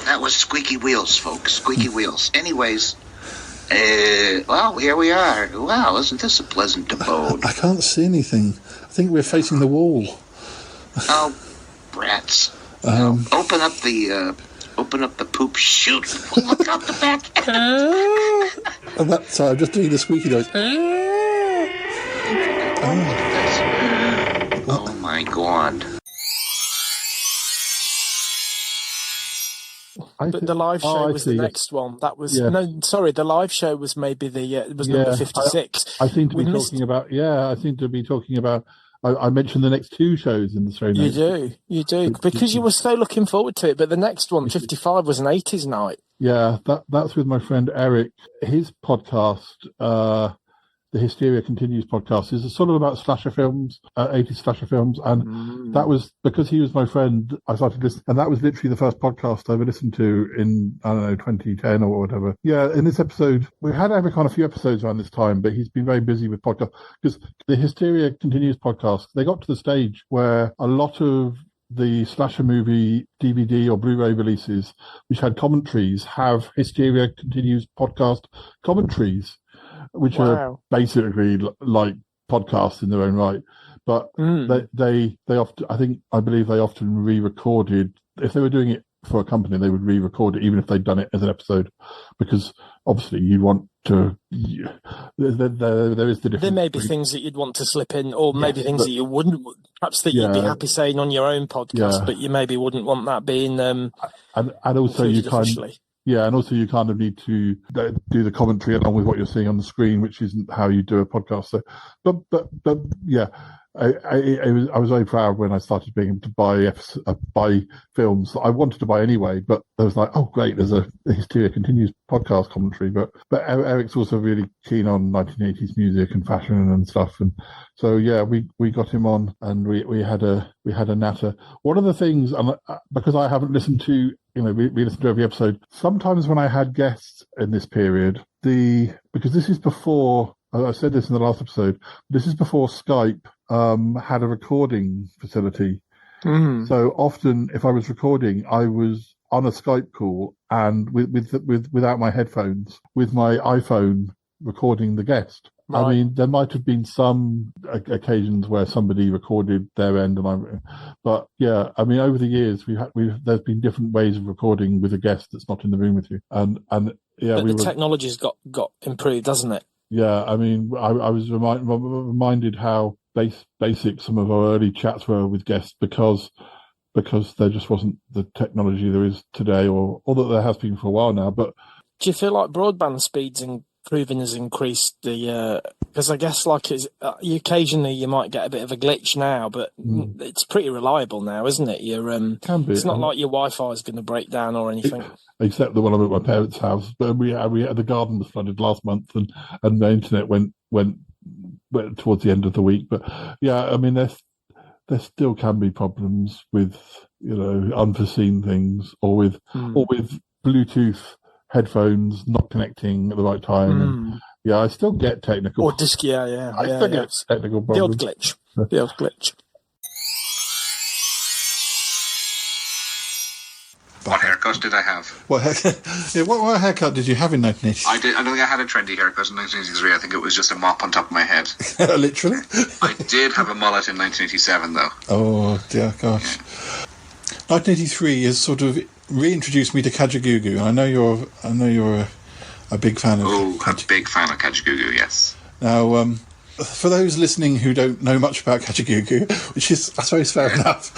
That was Squeaky Wheels, folks. Squeaky Wheels. Anyways. Well, here we are. Wow, isn't this a pleasant abode? I can't see anything. I think we're facing the wall. Oh, brats! Open up the poop chute. Look out the back. Sorry, I'm just doing the squeaky noise. Oh my God. But the live show was the next one. That was the live show was maybe number 56. I seem to be talking about. Yeah, I seem to be talking about. I mentioned the next two shows in the show notes. You do, because you were so looking forward to it. But the next one, 55, was an 80s night. Yeah, that's with my friend Eric. His podcast, the Hysteria Continues podcast, is sort of about slasher films, 80s slasher films, and that was because he was my friend. I started listening, and that was literally the first podcast I ever listened to in 2010 or whatever. Yeah, in this episode, we had Eric on a few episodes around this time, but he's been very busy with podcasts because the Hysteria Continues podcast. They got to the stage where a lot of the slasher movie DVD or Blu-ray releases, which had commentaries, have Hysteria Continues podcast commentaries, which are basically like podcasts in their own right. But they often, I believe they often re-recorded. If they were doing it for a company, they would re-record it, even if they'd done it as an episode, because obviously you want to. There is the difference. There may be things that you'd want to slip in, or maybe things that you wouldn't. Perhaps that you'd be happy saying on your own podcast, but you maybe wouldn't want that being. And also you kind. Yeah, and also you kind of need to do the commentary along with what you're seeing on the screen, which isn't how you do a podcast. So, but yeah, I was very proud when I started being able to buy films that I wanted to buy anyway. But I was like, oh great, there's a Hysteria Continues podcast commentary. But Eric's also really keen on 1980s music and fashion and stuff, and so yeah, we got him on, and we had a natter. One of the things, because I haven't listened to, we listen to every episode. Sometimes when I had guests in this period, because this is before, I said this in the last episode, this is before Skype had a recording facility. Mm. So often, if I was recording, I was on a Skype call and without my headphones, with my iPhone recording the guest. Right. I mean, there might have been some occasions where somebody recorded their end, but yeah, I mean, over the years there's been different ways of recording with a guest that's not in the room with you, and yeah, but the technology's got improved, hasn't it? Yeah, I mean, I was reminded how basic some of our early chats were with guests because there just wasn't the technology there is today, or that there has been for a while now. But do you feel like broadband speeds improving has increased because I guess like occasionally you might get a bit of a glitch now, but it's pretty reliable now, isn't it? Can be. It's not like your Wi-Fi is going to break down or anything. Except the one I'm at my parents' house, but we had the garden was flooded last month, and the internet went towards the end of the week. But yeah, I mean there still can be problems with unforeseen things, or with Bluetooth headphones not connecting at the right time. And yeah, I still get technical. Or disc, yeah. I still get technical problems. The old glitch. What haircut did I have? What haircut did you have in 1980? I don't think I had a trendy haircut in 1983. I think it was just a mop on top of my head. Literally? I did have a mullet in 1987, though. Oh, dear gosh. Yeah. 1983 has sort of reintroduced me to Kajagoogoo. I know you're a big fan of. Oh, a big fan of Kajagoogoo, yes. Now, for those listening who don't know much about Kajagoogoo, which is, I suppose, fair enough,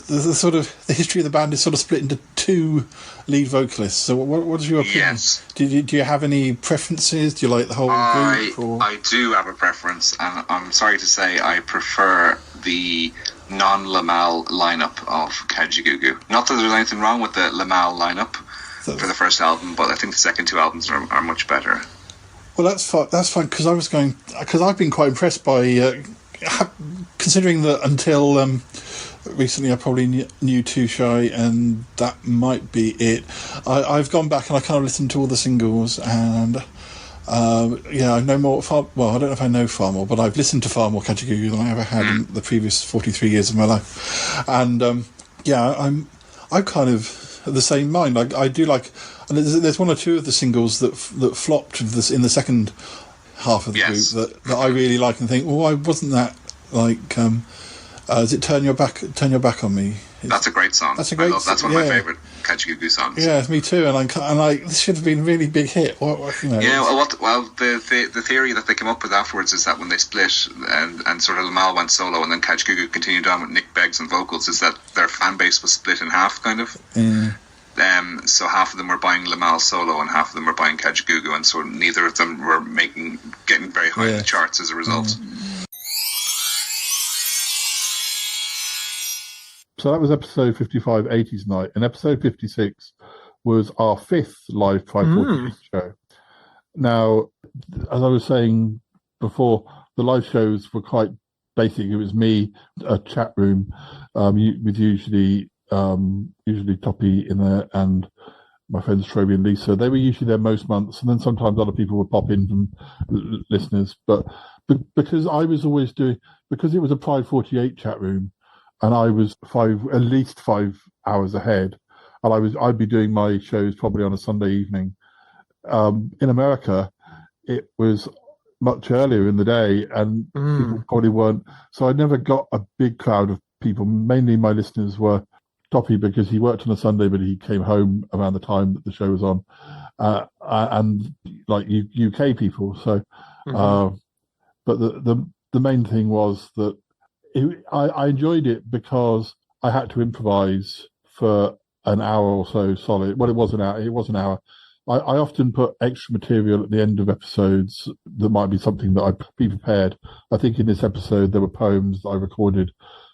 the history of the band is sort of split into two lead vocalists. So, what is your opinion? Yes. Do you have any preferences? Do you like the whole group? Or? I do have a preference, and I'm sorry to say I prefer the non-Lamal lineup of Kajagoogoo. Not that there's anything wrong with the Lamal lineup for the first album, but I think the second two albums are much better. Well, that's fine because I've been quite impressed by considering that until recently I probably knew Too Shy, and that might be it. I've gone back and I kind of listened to all the singles, and I know more. I don't know if I know far more, but I've listened to far more Kajagoogoo than I ever had in the previous 43 years of my life. And I'm kind of the same mind. I do like, and there's one or two of the singles that flopped in the second half of the group that I really like and think, why wasn't that like? Is it Turn Your Back on Me? That's a great song. That's one of my favourite Kajagoogoo songs. Yeah, me too. And this should have been a really big hit. The theory that they came up with afterwards is that when they split and sort of Lamal went solo and then Kajagoogoo continued on with Nick Beggs on vocals, is that their fan base was split in half, kind of. Yeah. So half of them were buying Lamal solo and half of them were buying Kajagoogoo, and so neither of them were getting very high in the charts as a result. So that was episode 55, 80s Night, and episode 56 was our fifth live 540 show. Now, as I was saying before, the live shows were quite basic. It was me, a chat room, with usually Toppy in there, and my friends Troby and Lisa. They were usually there most months, and then sometimes other people would pop in from listeners. But because I was always because it was a Pride 48 chat room, and I was at least 5 hours ahead, and I'd be doing my shows probably on a Sunday evening. In America, it was much earlier in the day, and people probably weren't. So I never got a big crowd of people. Mainly my listeners were Toppy, because he worked on a Sunday, but he came home around the time that the show was on, and like UK people. So, but the main thing was that I enjoyed it because I had to improvise for an hour or so solid. Well, it was an hour. It was an hour. I often put extra material at the end of episodes that might be something that I'd be prepared. I think in this episode there were poems that I recorded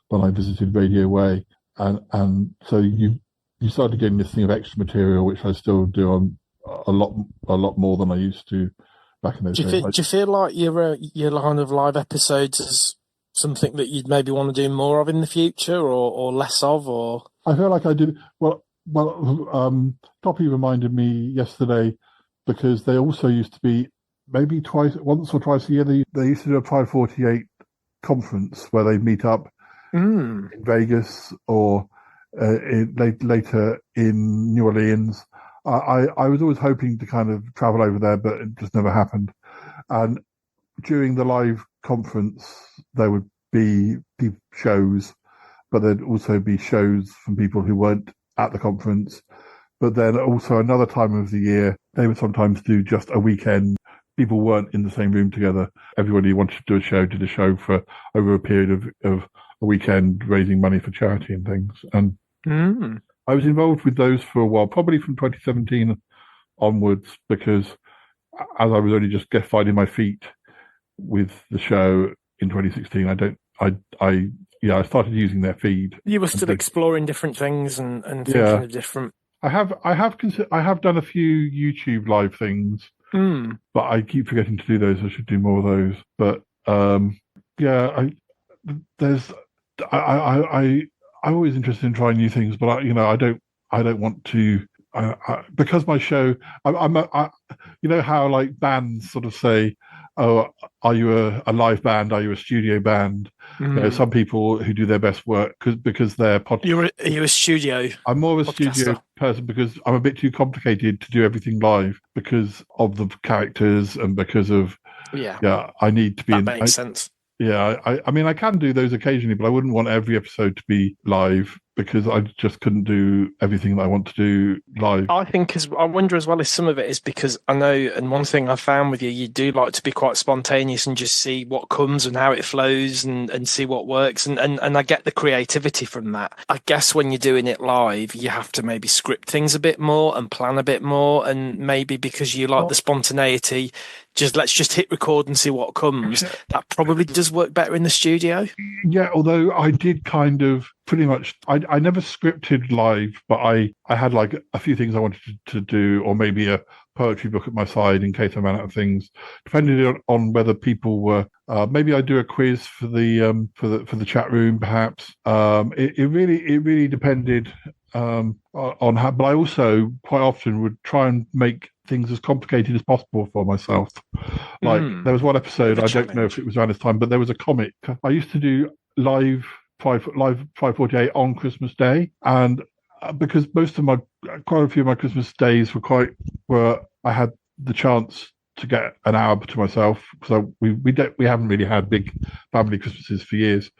when I visited Radio Way, and so you started getting this thing of extra material, which I still do on a lot more than I used to back in those days. Do you feel like your line of live episodes is something that you'd maybe want to do more of in the future, or less of, or? I feel like I did. Well, Toppy reminded me yesterday, because they also used to be maybe once or twice a year. They used to do a 548 conference where they meet up in Vegas or later in New Orleans. I was always hoping to kind of travel over there, but it just never happened. And during the live conference, there would be shows, but there'd also be shows from people who weren't at the conference. But then also another time of the year, they would sometimes do just a weekend. People weren't in the same room together. Everybody wanted to do a show, did a show for over a period of a weekend, raising money for charity and things. And I was involved with those for a while, probably from 2017 onwards, because as I was only just finding my feet with the show in 2016, I started using their feed. You were still exploring different things and thinking of different. I have done a few YouTube live things, but I keep forgetting to do those. I should do more of those. But I'm always interested in trying new things, but I don't want to. Because my show, you know how like bands sort of say, "Oh, are you a live band? Are you a studio band?" Some people who do their best work because they're podcast. Are you a studio? I'm more of a podcaster? Studio person because I'm a bit too complicated to do everything live because of the characters and because of I need to be. That makes sense. Yeah, I mean, I can do those occasionally, but I wouldn't want every episode to be live because I just couldn't do everything that I want to do live. I wonder as well if some of it is because I know, and one thing I found with you do like to be quite spontaneous and just see what comes and how it flows and see what works. And I get the creativity from that. I guess when you're doing it live, you have to maybe script things a bit more and plan a bit more. And maybe because you like the spontaneity, let's just hit record and see what comes. That probably does work better in the studio. Yeah, although I did kind of pretty much, I never scripted live, but I had like a few things I wanted to do, or maybe a poetry book at my side in case I ran out of things, depending on whether people were. Maybe I do a quiz for the chat room, perhaps. It really depended on how. But I also quite often would try and make things as complicated as possible for myself. Like there was one episode, I don't know if it was around this time, but there was a comic. I used to do live 548 on Christmas Day, and because quite a few of my Christmas days were I had the chance to get an hour to myself, because we haven't really had big family Christmases for years.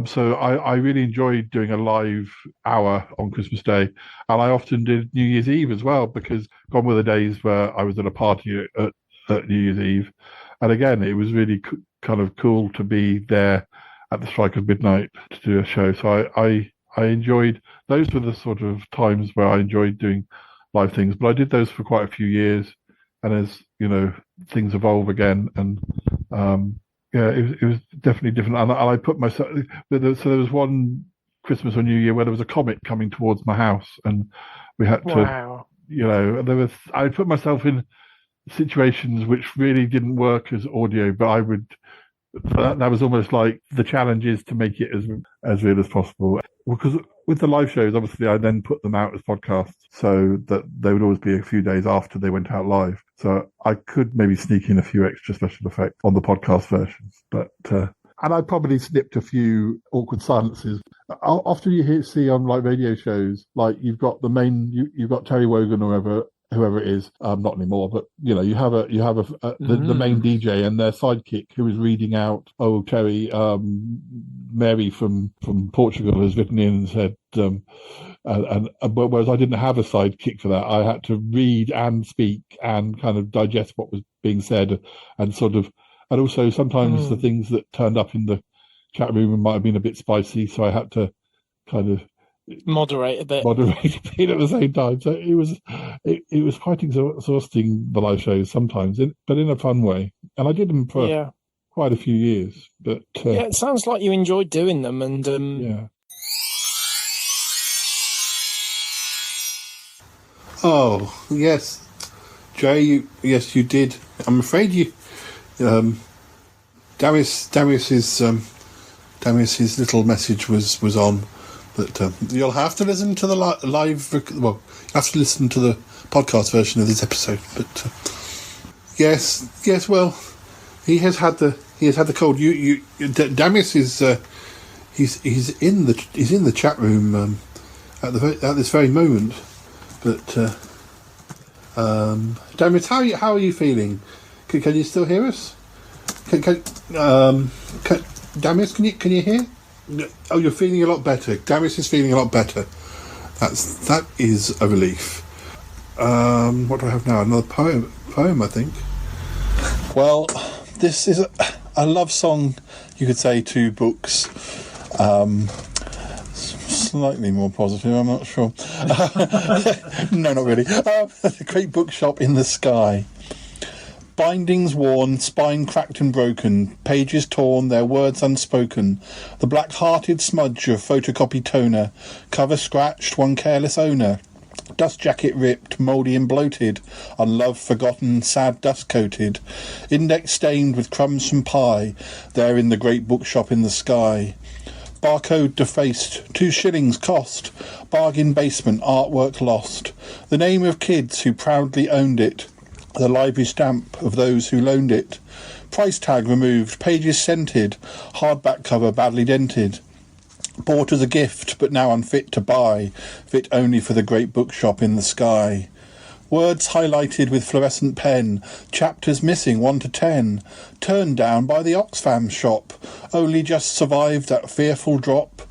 So I really enjoyed doing a live hour on Christmas Day, and I often did New Year's Eve as well, because gone were the days where I was at a party at New Year's Eve, and again it was really kind of cool to be there at the strike of midnight to do a show. So I enjoyed those. Were the sort of times where I enjoyed doing live things, but I did those for quite a few years, and as you know, things evolve again, and it was definitely different. And I put myself. So there was one Christmas or New Year where there was a comet coming towards my house, and we had to, I put myself in situations which really didn't work as audio, but I would. That was almost like the challenge is to make it as real as possible. Because with the live shows, obviously, I then put them out as podcasts so that they would always be a few days after they went out live. So I could maybe sneak in a few extra special effects on the podcast versions. But and I probably snipped a few awkward silences. Often you see on like radio shows, like you've got you've got Terry Wogan or whoever it is, not anymore, but you have the main DJ and their sidekick who is reading out. Oh, Terry, Mary from Portugal has written in and said, and whereas I didn't have a sidekick for that, I had to read and speak and kind of digest what was being said, and also sometimes the things that turned up in the chat room might have been a bit spicy, so I had to kind of moderate a bit at the same time. So it was quite exhausting, the live shows sometimes, but in a fun way. And I did them for quite a few years. But it sounds like you enjoyed doing them, and yeah. Oh yes, Jay. You did. I'm afraid you. Darius's little message was on, but you'll have to listen to the live. Well, you have to listen to the podcast version of this episode. But yes. Well, he has had the cold. Darius is he's in the chat room at this very moment. But Darius, how are you feeling? Can you still hear us? Darius, can you hear? Oh, you're feeling a lot better. Darius is feeling a lot better. That is a relief. What do I have now? Another poem, I think. Well, this is a love song, you could say, to books. Slightly more positive, I'm not sure. No, not really. The Great Bookshop in the Sky. Bindings worn, spine cracked and broken, pages torn, their words unspoken, the black-hearted smudge of photocopy toner, cover scratched, one careless owner, dust jacket ripped, mouldy and bloated, on love forgotten, sad dust-coated, index stained with crumbs from pie, there in the Great Bookshop in the Sky. Barcode defaced, 2 shillings cost, bargain basement, artwork lost, the name of kids who proudly owned it, the library stamp of those who loaned it, price tag removed, pages scented, hardback cover badly dented, bought as a gift but now unfit to buy, fit only for the Great Bookshop in the Sky. Words highlighted with fluorescent pen, chapters missing 1 to 10, turned down by the Oxfam shop, only just survived that fearful drop,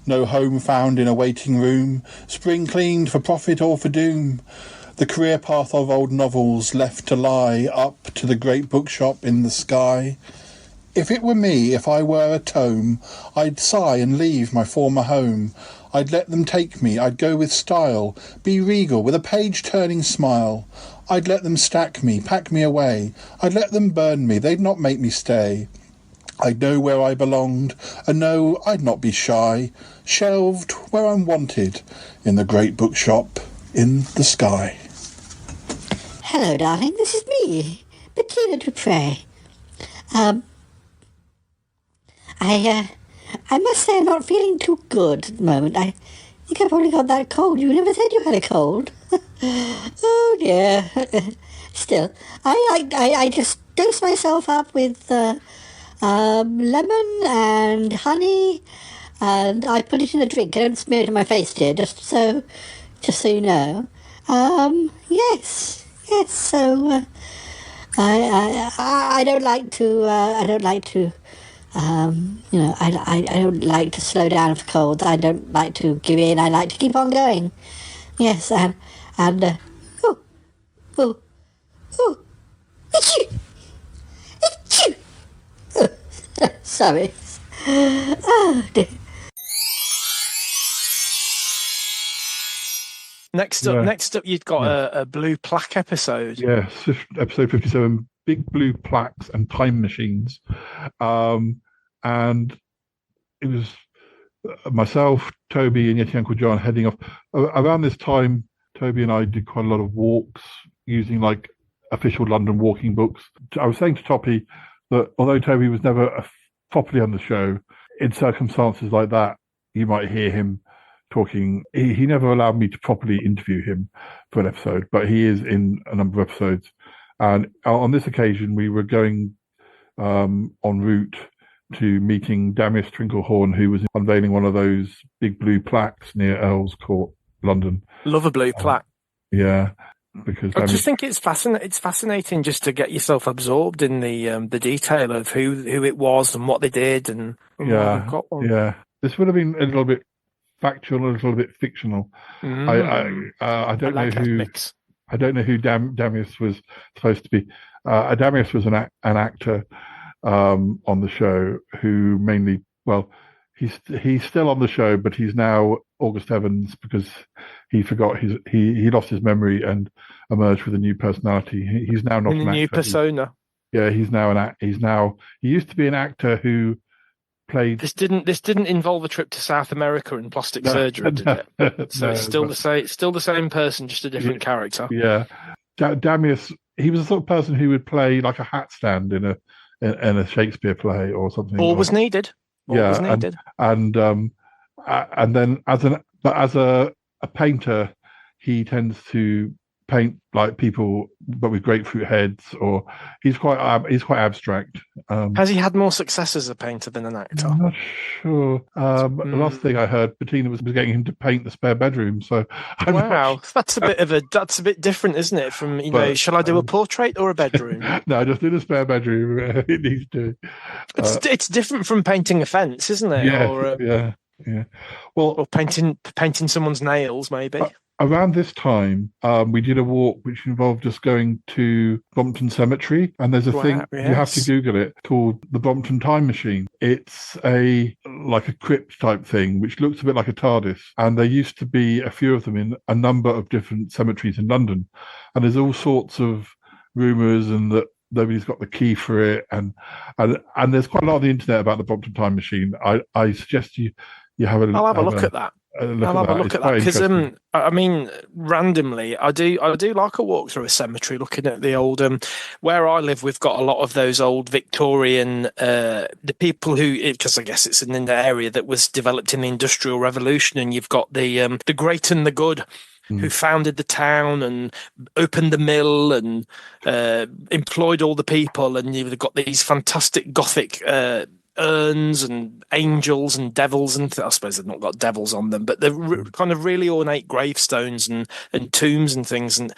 no home found in a waiting room, spring cleaned for profit or for doom, the career path of old novels left to lie up to the Great Bookshop in the Sky. If it were me, if I were a tome, I'd sigh and leave my former home. I'd let them take me, I'd go with style, be regal with a page-turning smile. I'd let them stack me, pack me away, I'd let them burn me, they'd not make me stay. I'd know where I belonged, and no, I'd not be shy, shelved where I'm wanted, in the Great Bookshop in the Sky. Hello, darling, this is me, Bettina Dupre. I must say I'm not feeling too good at the moment. I think I've probably got that cold. You never said you had a cold. Oh, dear. Still, I just dose myself up with lemon and honey, and I put it in a drink. I don't smear it on my face, dear, just so you know. Yes. So I don't like to. I don't like to slow down for colds. I don't like to give in. I like to keep on going. Yes, and sorry. Oh, dear. Next up, you've got a blue plaque episode. Yes, episode 57, Big Blue Plaques and Time Machines. And it was myself, Toby, and Yeti Uncle John heading off. Around this time, Toby and I did quite a lot of walks using like official London walking books. I was saying to Toppy that although Toby was never properly on the show, in circumstances like that, you might hear him talking. He never allowed me to properly interview him for an episode, but he is in a number of episodes. And on this occasion, we were going en route to meeting Darius Trinklehorn, who was unveiling one of those big blue plaques near Earl's Court, London. Love a blue plaque. Yeah, because I just think it's fascinating just to get yourself absorbed in the detail of who it was and what they did, and yeah. This would have been a little bit factual, a little bit fictional. I don't know who. Mix. I don't know who Darius was supposed to be. Darius was an actor on the show who mainly, he's still on the show, but he's now August Evans because he forgot he lost his memory and emerged with a new personality. He's now not an actor. New persona. He's now he used to be an actor who played. This didn't involve a trip to South America and plastic surgery, did it? So it's still the same person, just a different character. Yeah, Damius. He was the sort of person who would play like a hat stand in a Shakespeare play or something. All was needed. And then as a painter, he tends to paint like people, but with grapefruit heads, or he's quite abstract. Has he had more success as a painter than an actor? I'm not sure. The last thing I heard, Bettina was getting him to paint the spare bedroom. So that's a bit different, isn't it? From shall I do a portrait or a bedroom? No, just do the spare bedroom. It needs to. It's different from painting a fence, isn't it? Yeah, yeah. Well, or painting someone's nails, maybe. Around this time, we did a walk which involved just going to Brompton Cemetery, and there's a thing you have to Google it called the Brompton Time Machine. It's like a crypt type thing, which looks a bit like a TARDIS, and there used to be a few of them in a number of different cemeteries in London, and there's all sorts of rumours and that nobody's got the key for it, and there's quite a lot on the internet about the Brompton Time Machine. I suggest you have a. I'll have a look at that. I'll have a look at that because I mean, randomly, I do like a walk through a cemetery, looking at the old. Where I live, we've got a lot of those old Victorian, the people who, because I guess it's in the area that was developed in the Industrial Revolution, and you've got the great and the good, who founded the town and opened the mill and employed all the people, and you've got these fantastic Gothic. Urns and angels and devils, and I suppose they've not got devils on them, but they're kind of really ornate gravestones and tombs and things. And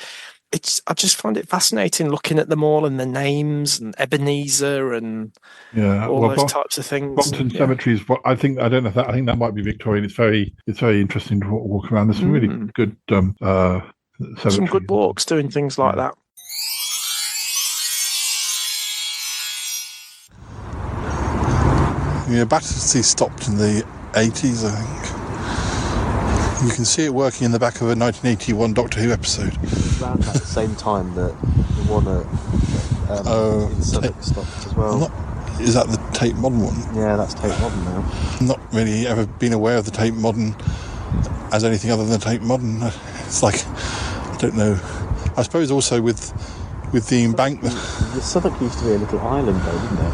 I just find it fascinating looking at them all and the names and Ebenezer and all those types of things. Brompton Cemetery is what I think. I don't know if that. I think that might be Victorian. It's very interesting to walk around. There's some really good cemeteries. Some good walks doing things like that. Yeah, Battersea stopped in the 80s, I think. You can see it working in the back of a 1981 Doctor Who episode. Around at the same time that the one in Southwark stopped as well. Is that the Tate Modern one? Yeah, that's Tate Modern now. Not really ever been aware of the Tate Modern as anything other than Tate Modern. It's like, I don't know. I suppose also with the embankment. The Southwark used to be a little island though, didn't it?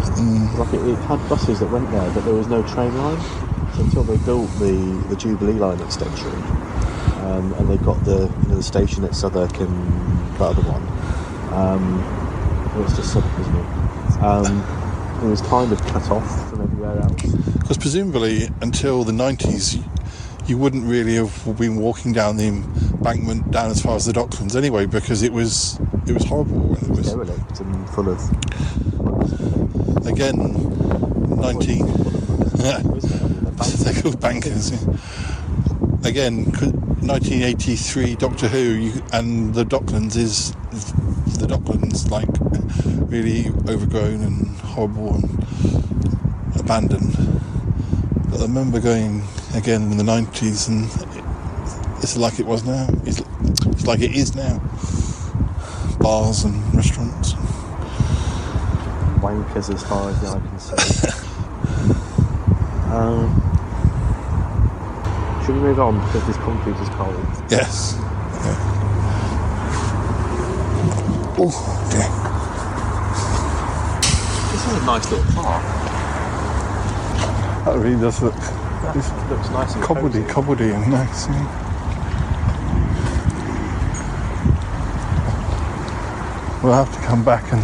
Like it had buses that went there, but there was no train line. So until they built the Jubilee line extension, and they got the station at Southwark and the other one. It's just Southwark, isn't it? It was kind of cut off from everywhere else. Because presumably until the 90s, you wouldn't really have been walking down the embankment down as far as the Docklands anyway, because it was horrible when it was derelict and full of. Again, they're called bankers. Yeah. Again, 1983 Doctor Who, and the Docklands is the Docklands, like really overgrown and horrible and abandoned. But I remember going again in the 90s, and it's like it was now. It's like it is now. Bars and restaurants. Wankers as far as the eye can see. Should we move on because this concrete is cold? Yes. Yeah. Oh, dear. This is a nice little park. That really does look. This looks nice and cobbledy and nice. Yeah. We'll have to come back and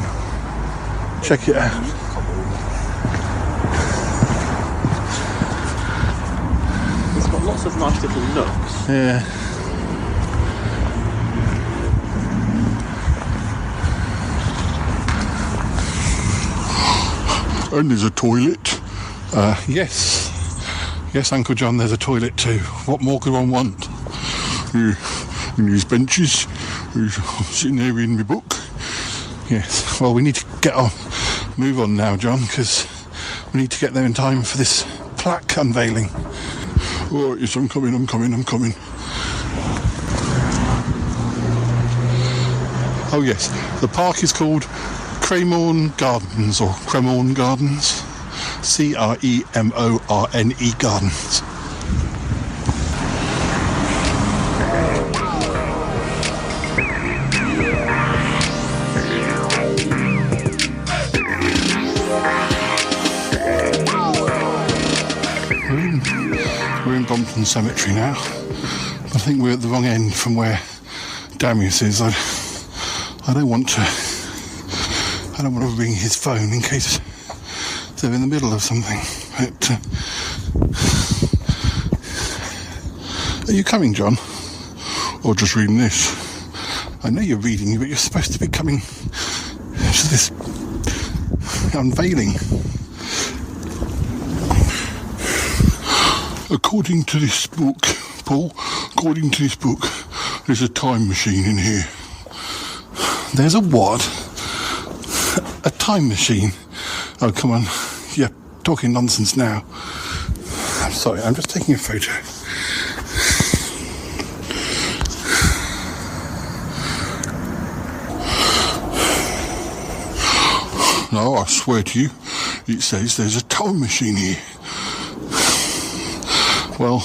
check it out. It's got lots of nice little nooks. Yeah. And there's a toilet. Yes. Yes, Uncle John, there's a toilet too. What more could one want? And these benches. I'm sitting there reading my book. Yes. Well, we need to move on now, John, because we need to get there in time for this plaque unveiling. Oh, yes, I'm coming. Oh, yes. The park is called Cremorne Gardens, or Cremorne Gardens. Cremorne Gardens. We're in Brompton Cemetery now. I think we're at the wrong end from where Damius is. I don't want to ring his phone in case they're in the middle of something. But, are you coming, John? Or just reading this? I know you're reading, but you're supposed to be coming to this unveiling. According to this book, Paul, there's a time machine in here. There's a what? A time machine? Oh, come on. You're talking nonsense now. I'm sorry, I'm just taking a photo. No, I swear to you, it says there's a time machine here. Well,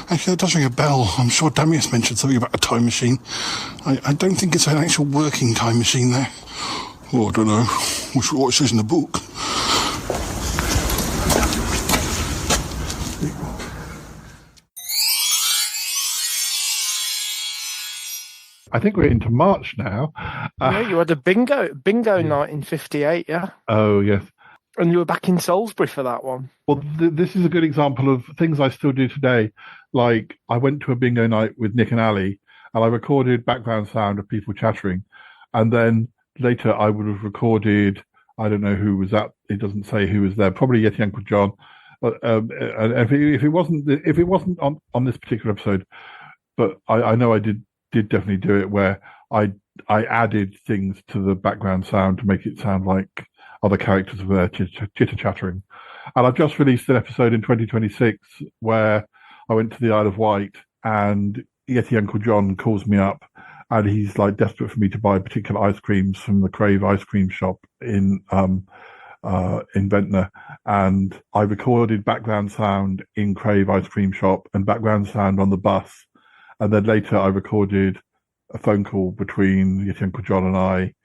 actually, that does ring a bell. I'm sure Damius mentioned something about a time machine. I don't think it's an actual working time machine there. Oh, I don't know. What it says in the book. I think we're into March now. Yeah, you had a bingo night in 58, yeah? Oh, yes. And you were back in Salisbury for that one. Well, this is a good example of things I still do today. Like, I went to a bingo night with Nick and Ali, and I recorded background sound of people chattering. And then later I would have recorded, I don't know who was at, it doesn't say who was there, probably Yeti Uncle John. And if it wasn't on this particular episode, but I know I did definitely do it where I added things to the background sound to make it sound like other characters were there chitter-chattering. And I've just released an episode in 2026 where I went to the Isle of Wight and Yeti Uncle John calls me up and he's like desperate for me to buy particular ice creams from the Crave ice cream shop in Ventnor. And I recorded background sound in Crave ice cream shop and background sound on the bus. And then later I recorded a phone call between Yeti Uncle John and I,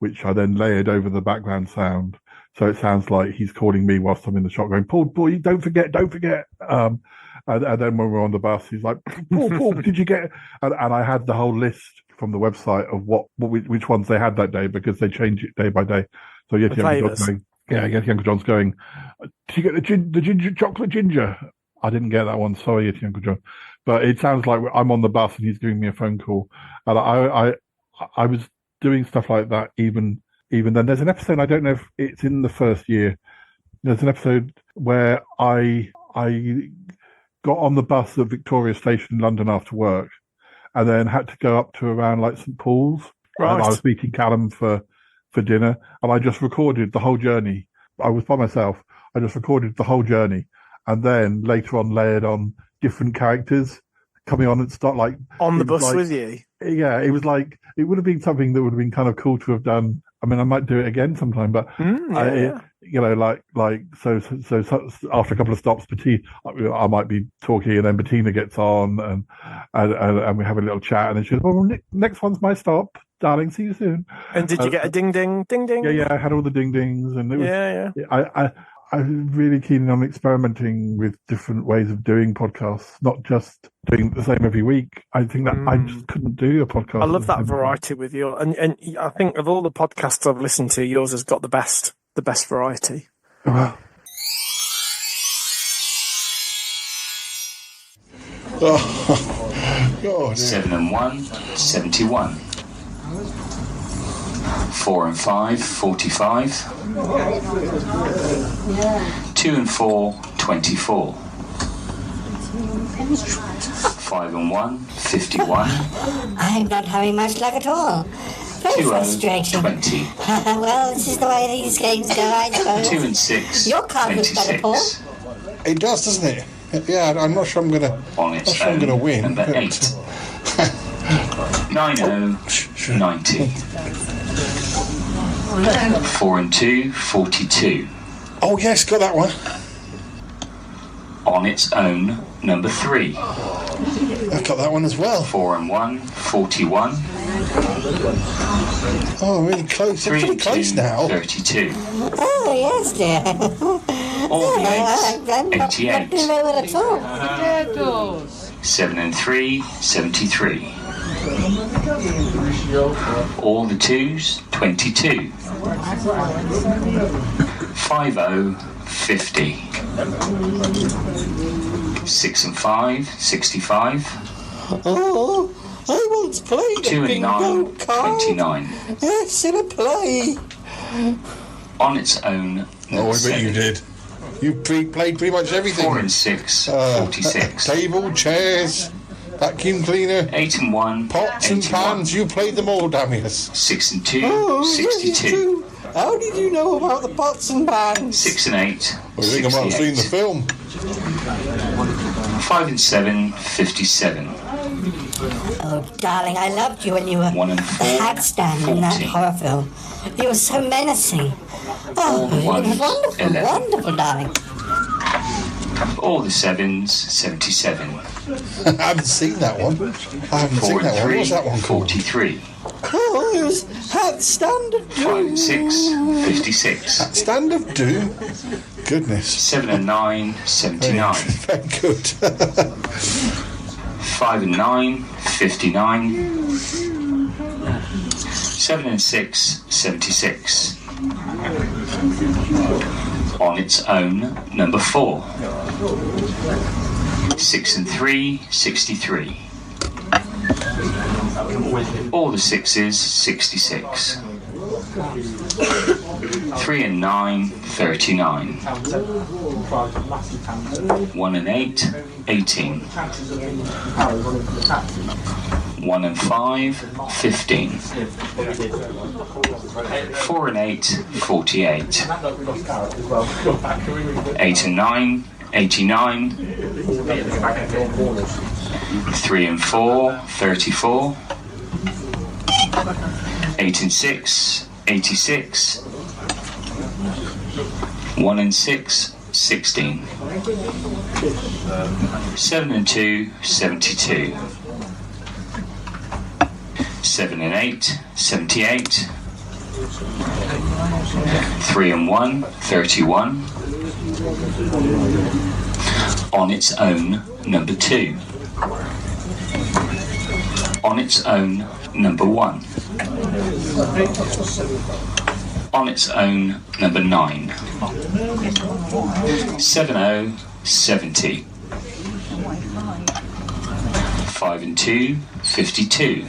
which I then layered over the background sound. So it sounds like he's calling me whilst I'm in the shop going, Paul, don't forget. And then when we're on the bus, he's like, Paul, did you get... And I had the whole list from the website of which ones they had that day because they change it day by day. So Yeti Uncle John's going, did you get the chocolate ginger? I didn't get that one. Sorry, Yeti Uncle John. But it sounds like I'm on the bus and he's giving me a phone call. And I was doing stuff like that even then. There's an episode, I don't know if it's in the first year, there's an episode where I got on the bus at Victoria Station in London after work and then had to go up to around like St Paul's. Right. And I was meeting Callum for dinner and I just recorded the whole journey. I was by myself. I just recorded the whole journey and then later on layered on different characters coming on and start like... On the bus with you? Yeah, it was like, it would have been something that would have been kind of cool to have done. I mean, I might do it again sometime, but so after a couple of stops, I might be talking, and then Bettina gets on, and we have a little chat, and then she goes, "Well, next one's my stop, darling. See you soon." And did you get a ding ding? Yeah, I had all the ding dings, and it was, I'm really keen on experimenting with different ways of doing podcasts, not just doing the same every week. I think that I just couldn't do a podcast. I love that variety with you. And I think of all the podcasts I've listened to, yours has got the best variety. Well. Oh, 7 and 1, 71. 4 and 5, 45. 2 and 4, 24. 5 and 1, 51. I'm not having much luck at all. Very frustrating. 20. Well, this is the way these games go, I suppose. 2 and 6, Your card was better, Paul. It does, doesn't it? Yeah, I'm not sure I'm going to win. Number 8. 90. 4 and 2, 42. Oh yes, got that one. On its own, number 3. I've got that one as well. 4 and 1, 41. Oh, really close. 3 pretty and close 2, now. 32. Oh, yes, dear. All the 8s, 88. Not doing very well at all. 7 and 3, 73. All the 2s, 22. 50, 50. 6 and 5, 65. Oh, I once played 2 a and bingo 9, card. 29. Yes, in a play. On its own, Oh, I bet you did. You played pretty much everything. 4 and 6, 46. Table, chairs, vacuum cleaner, 8 and 1, pots and pans. You played them all, Damius. 6 and 2, Oh, 62. How did you know about the pots and pans? 6 and 8, I think I might have seen the 68. film. 5 and 7, 57. Oh, darling, I loved you when you were 1 and the 4, hat stand in that 40. horror film. You were so menacing. All Oh, the it was 1s, wonderful, 11. wonderful, darling. All the 7s, 77. I haven't seen that one. 4 What's and 3, that one called? 43. Oh, it was hat stand of 5 and 6, 56. Stand of Doom. Goodness. 7 and 9, 79. Very good. 5 and 9, 59. 7 and 6, 76. On its own, number 4. 6 and 3, 63. All the 6s, 66. 3 and 9, 39. 1 and 8, 18. 1 and 5, 15. 4 and 8, 48. 8 and 9, 89. 3 and 4, 34. 8 and 6, 86. 1 and 6, 16. 7 and 2, 72. 7 and 8, 78. 3 and 1, 31. On its own, number 2. On its own, number 1. On its own, number 9. 70, 70. 5 and 2, 52.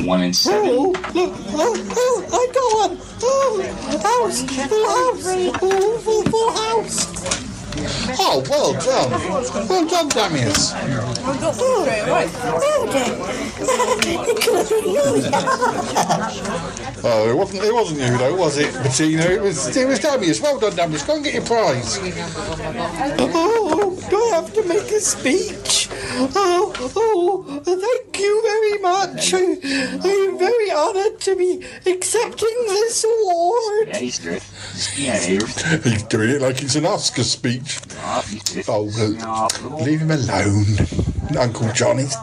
1 and 7. Oh, I got one. Oh, house, full house, full house. Oh, well done. Well done, Damius. It could have been you. Oh, it wasn't you though, was it, Bettina? It was Damius. Well done, Damius. Go and get your prize. Oh, do I have to make a speech? Oh, thank you very much. I'm very honoured to be accepting this award. Yeah, he's good. He's doing it like it's an Oscar speech. Oh, leave him alone. Uncle John, he's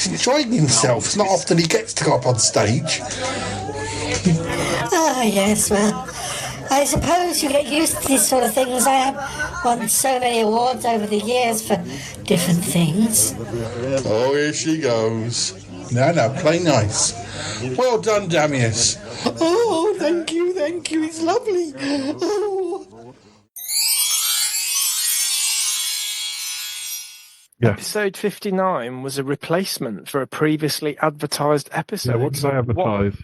enjoying himself. It's not often he gets to go up on stage. Ah, yes, well, I suppose you get used to these sort of things. I have won so many awards over the years for different things. Oh, here she goes. No, play nice. Well done, Damius. Oh, thank you, it's lovely. Oh. Yeah. Episode 59 was a replacement for a previously advertised episode. Yeah, what did I advertise?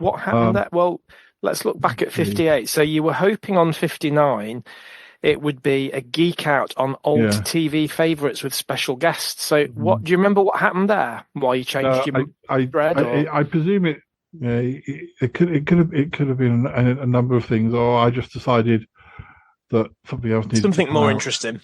What happened there? Well, let's look back at 58. So you were hoping on 59 it would be a geek out on old TV favourites with special guests. So what do you remember what happened there? Why you changed your thread? I presume it could have been a number of things, or I just decided that something else needs something to come more out. interesting.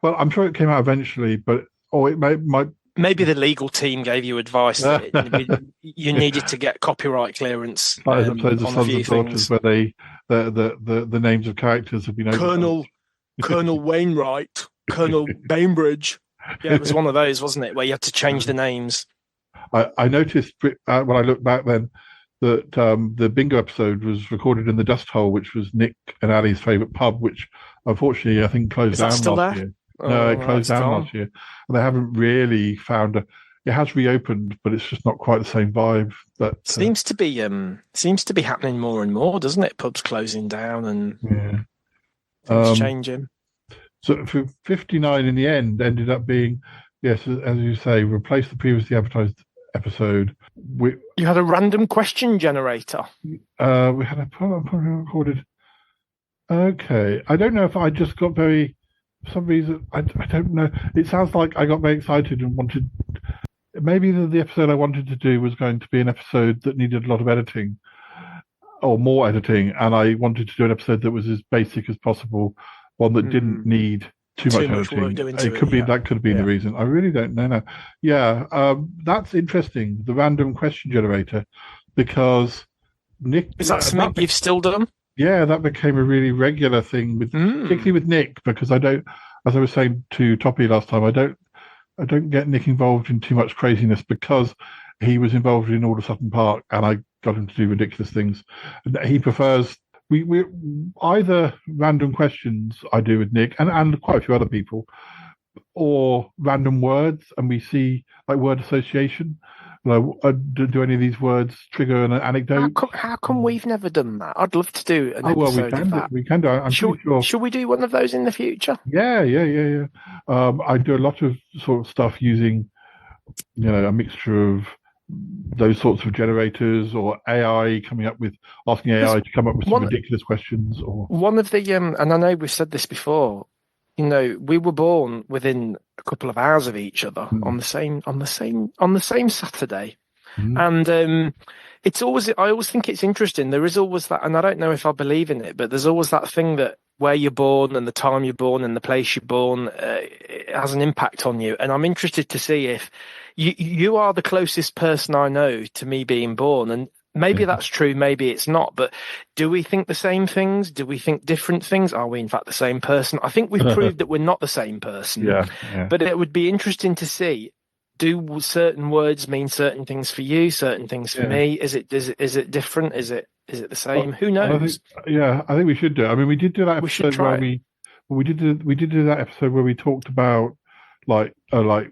Well, I'm sure it came out eventually, but it might. Maybe the legal team gave you advice that you needed to get copyright clearance. Like episodes of on a Sons few and Daughters things. where the names of characters have been Colonel Wainwright, Colonel Bainbridge. Yeah, it was one of those, wasn't it, where you had to change the names. I noticed when I looked back then that the bingo episode was recorded in the Dust Hole, which was Nick and Ali's favourite pub, which unfortunately I think closed down last year. No, it closed down last year, and they haven't really found it has reopened, but it's just not quite the same vibe. That seems to be happening more and more, doesn't it? Pubs closing down and things changing. So for 59 in the end ended up being, yes, as you say, replace the previously advertised episode. You had a random question generator. We had a probably recorded. Okay, I don't know if I just got very. For some reason, I don't know. It sounds like I got very excited and wanted. Maybe the episode I wanted to do was going to be an episode that needed a lot of editing, or more editing, and I wanted to do an episode that was as basic as possible, one that didn't need too much editing. That could have been the reason. I really don't know now. Yeah, that's interesting. The random question generator, because Nick. Is that something you've still done? Yeah, that became a really regular thing, particularly with Nick, because I don't, as I was saying to Toppy last time, I don't get Nick involved in too much craziness because he was involved in All of Sutton Park, and I got him to do ridiculous things. And he prefers we either random questions I do with Nick and quite a few other people, or random words, and we see like word association. Do any of these words trigger an anecdote? How come we've never done that? I'd love to do an episode of that. We can do. I'm sure. Should we do one of those in the future? Yeah. I do a lot of sort of stuff using, a mixture of those sorts of generators or AI asking AI to come up with some ridiculous questions. Or one of the and I know we've said this before. We were born within a couple of hours of each other on the same Saturday, and it's always. I always think it's interesting. There is always that, and I don't know if I believe in it, but there's always that thing that where you're born and the time you're born and the place you're born it has an impact on you. And I'm interested to see if you are the closest person I know to me being born, and maybe that's true, maybe it's not, but do we think the same things? Do we think different things? Are we in fact the same person? I think we've proved that we're not the same person. Yeah. But it would be interesting to see, do certain words mean certain things for you, certain things for me? Is it different? Is it the same? Who knows? I think we should do it. I mean, we did do that episode we did do that episode where we talked about like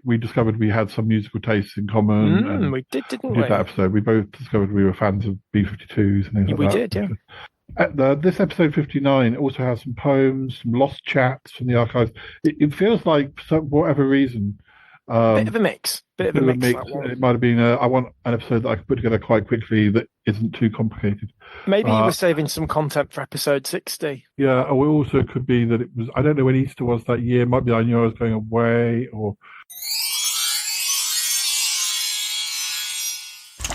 we discovered we had some musical tastes in common. And we did, didn't we? We did that episode. We both discovered we were fans of B-52s and things like that. We did, yeah. This episode 59 also has some poems, some lost chats from the archives. It feels like, for whatever reason, bit of a mix. It might have been. I want an episode that I can put together quite quickly that isn't too complicated. Maybe you were saving some content for episode 60. Yeah, or it also could be that it was. I don't know when Easter was that year. It might be I knew I was going away, or.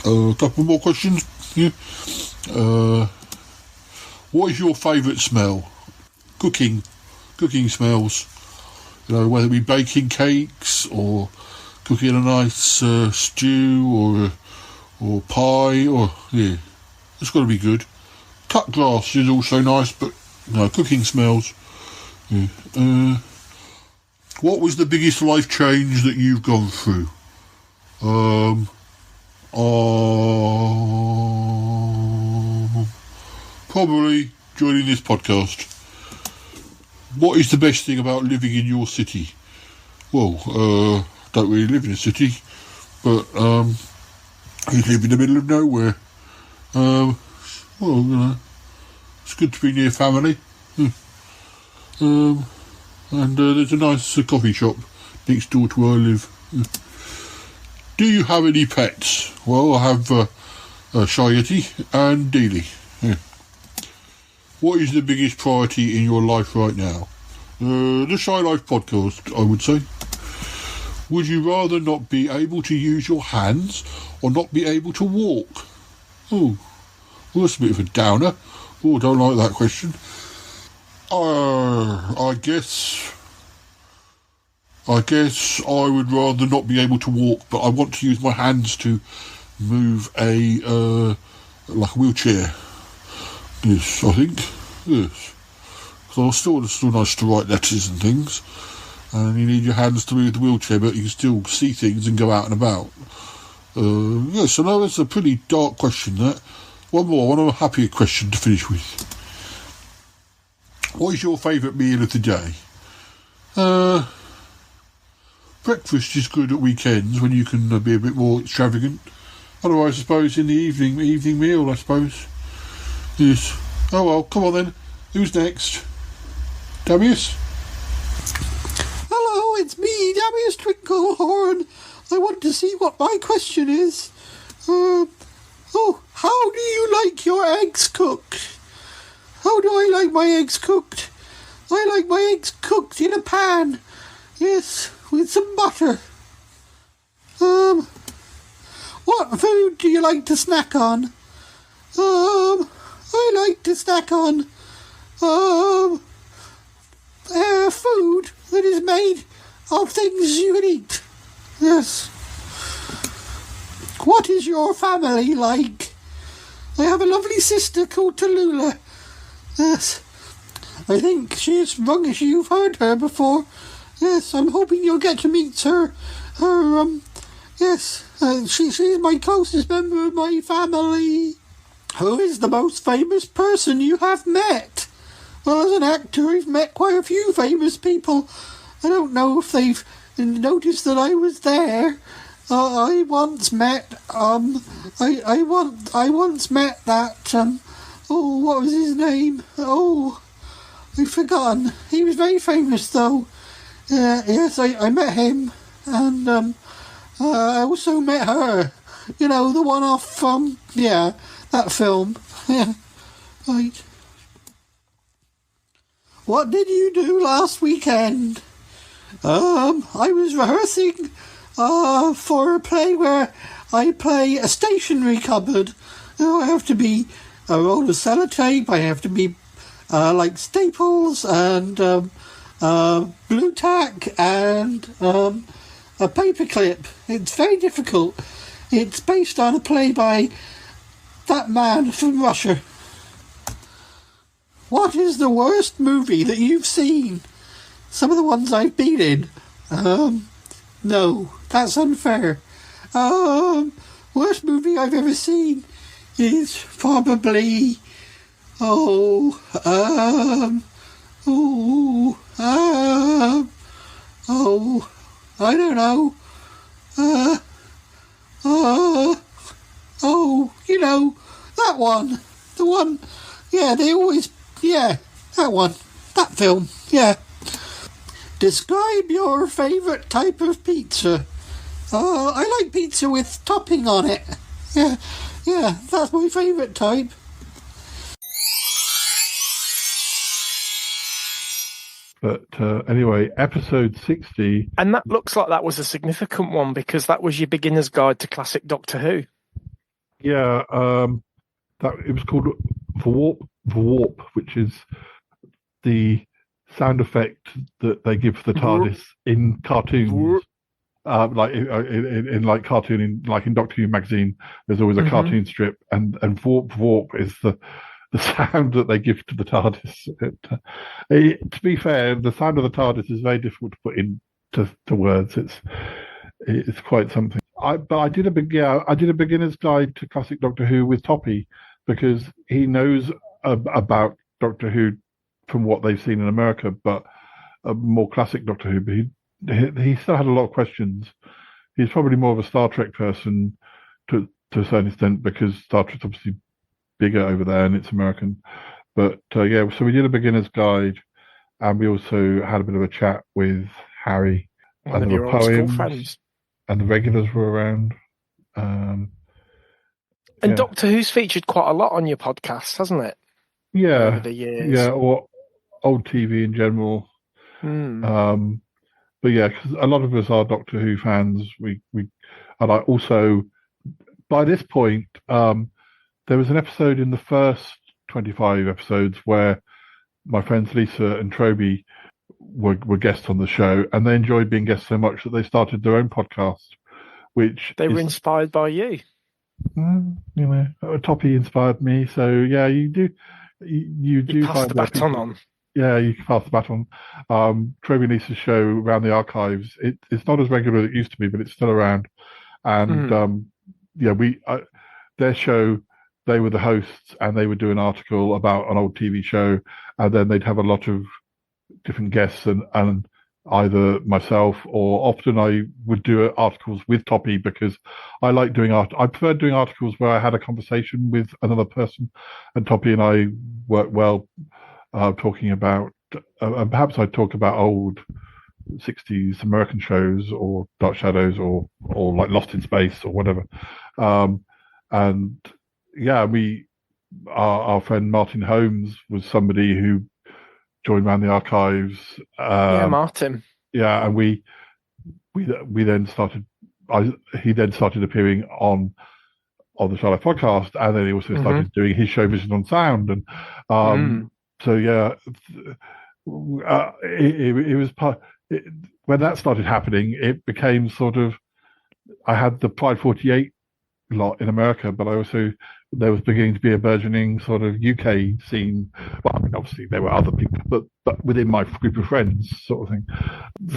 A couple more questions. Yeah. What is your favourite smell? Cooking smells. Whether it be baking cakes or cooking a nice stew or pie, or it's got to be good. Cut glass is also nice, but cooking smells. Yeah. What was the biggest life change that you've gone through? Probably joining this podcast. What is the best thing about living in your city? Well, don't really live in a city, but you live in the middle of nowhere. It's good to be near family. And there's a nice coffee shop next door to where I live. Do you have any pets? Well, I have Shy Yeti and Dealey. Yeah. What is the biggest priority in your life right now? The Shy Life podcast, I would say. Would you rather not be able to use your hands or not be able to walk? Oh, well, that's a bit of a downer. Oh, don't like that question. I guess I would rather not be able to walk, but I want to use my hands to move a wheelchair. Yes, I think. Yes. So it's still nice to write letters and things. And you need your hands to move the wheelchair, but you can still see things and go out and about. Yes, I know it's a pretty dark question, that. One more, a happier question to finish with. What is your favourite meal of the day? Breakfast is good at weekends when you can be a bit more extravagant. Otherwise, I suppose in the evening meal, I suppose. Yes. Oh well, come on then. Who's next? Damius? Hello, it's me, Damius Twinklehorn. I want to see what my question is. How do you like your eggs cooked? How do I like my eggs cooked? I like my eggs cooked in a pan. Yes, with some butter. What food do you like to snack on? I like to snack on food that is made of things you can eat. Yes. What is your family like? I have a lovely sister called Tallulah. Yes. I think she's youngish. You've heard her before. Yes, I'm hoping you'll get to meet her. Yes, she's my closest member of my family. Who is the most famous person you have met? Well, as an actor, I've met quite a few famous people. I don't know if they've noticed that I was there. I once met, I once met that, what was his name? Oh, I've forgotten. He was very famous, though. Yes, I met him, and, I also met her. You know, the one off, that film. Yeah, right. What did you do last weekend? I was rehearsing for a play where I play a stationery cupboard. You know, I have to be a roll of sellotape, I have to be like staples and blue tack and a paperclip. It's very difficult. It's based on a play by that man from Russia. What is the worst movie that you've seen? Some of the ones I've been in. No, that's unfair. Worst movie I've ever seen is probably, I don't know. You know, that one. The one, that one. That film, yeah. Describe your favourite type of pizza. I like pizza with topping on it. Yeah, that's my favourite type. But anyway, episode 60. And that looks like that was a significant one because that was your beginner's guide to classic Doctor Who. Yeah, that it was called Varwarp, which is the sound effect that they give the TARDIS in cartoons. Like in cartoon, like in Doctor Who magazine, there's always a cartoon strip, and Varwarp is the sound that they give to the TARDIS. To be fair, the sound of the TARDIS is very difficult to put into words. It's quite something. I did a beginner's guide to classic Doctor Who with Toppy because he knows about Doctor Who from what they've seen in America, but a more classic Doctor Who. But he still had a lot of questions. He's probably more of a Star Trek person to a certain extent because Star Trek's obviously bigger over there and it's American. But so we did a beginner's guide, and we also had a bit of a chat with Harry and the poems, and the regulars were around. And Doctor Who's featured quite a lot on your podcast, hasn't it? Yeah, over the years. Yeah, or old TV in general. But yeah, because a lot of us are Doctor Who fans. And I also, by this point, there was an episode in the first 25 episodes where my friends Lisa and Troby were guests on the show, and they enjoyed being guests so much that they started their own podcast, which they were inspired by you. Toppy inspired me. So yeah, you do pass the baton on. Yeah, you can pass the baton. Troby and Lisa's show Around the Archives. It's not as regular as it used to be, but it's still around. And their show, they were the hosts, and they would do an article about an old TV show, and then they'd have a lot of different guests, and either myself or often I would do articles with Toppy, because I like doing I prefer doing articles where I had a conversation with another person, and Toppy and I work well talking about, and perhaps I'd talk about old 60s American shows or Dark Shadows or like Lost in Space or whatever. And yeah, our friend Martin Holmes was somebody who joined Around the Archives. Martin. Yeah, and we then started. He then started appearing on the Shy Life podcast, and then he also started doing his show Vision on Sound, and so yeah, it was part. When that started happening, it became sort of. I had the Pride 48 lot in America, but there was beginning to be a burgeoning sort of UK scene. Well, I mean, obviously there were other people, but within my group of friends, sort of thing.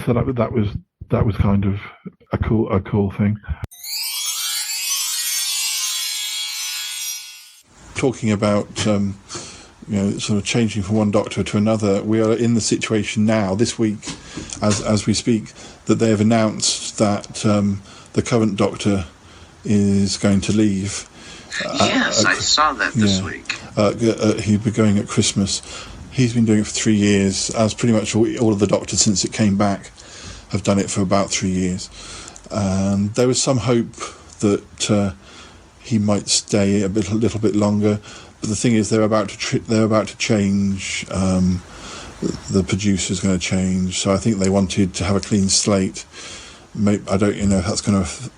So that was kind of a cool thing. Talking about sort of changing from one doctor to another, we are in the situation now this week, as we speak, that they have announced that the current doctor is going to leave. Yes, I saw that this week. He'd be going at Christmas. He's been doing it for 3 years, as pretty much all of the doctors since it came back have done it for about 3 years. And there was some hope that he might stay a little bit longer, but the thing is, they're about to change. The producer's going to change, so I think they wanted to have a clean slate. I don't know if that's going to.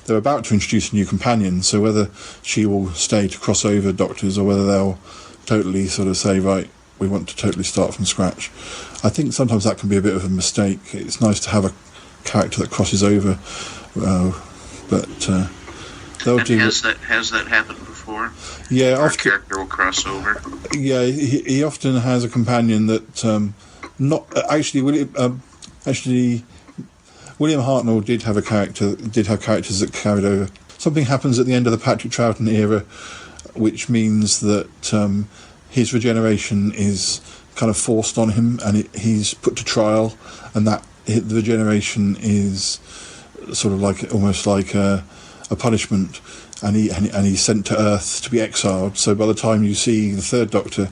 They're about to introduce a new companion, so whether she will stay to cross over doctors or whether they'll totally sort of say, right, we want to totally start from scratch. I think sometimes that can be a bit of a mistake. It's nice to have a character that crosses over, but they'll do. Has that happened before? Yeah, our character will cross over. Yeah, he often has a companion that William Hartnell did have characters that carried over. Something happens at the end of the Patrick Troughton era, which means that his regeneration is kind of forced on him, and he's put to trial, and that the regeneration is sort of almost like a punishment, and he's sent to Earth to be exiled. So by the time you see the third Doctor,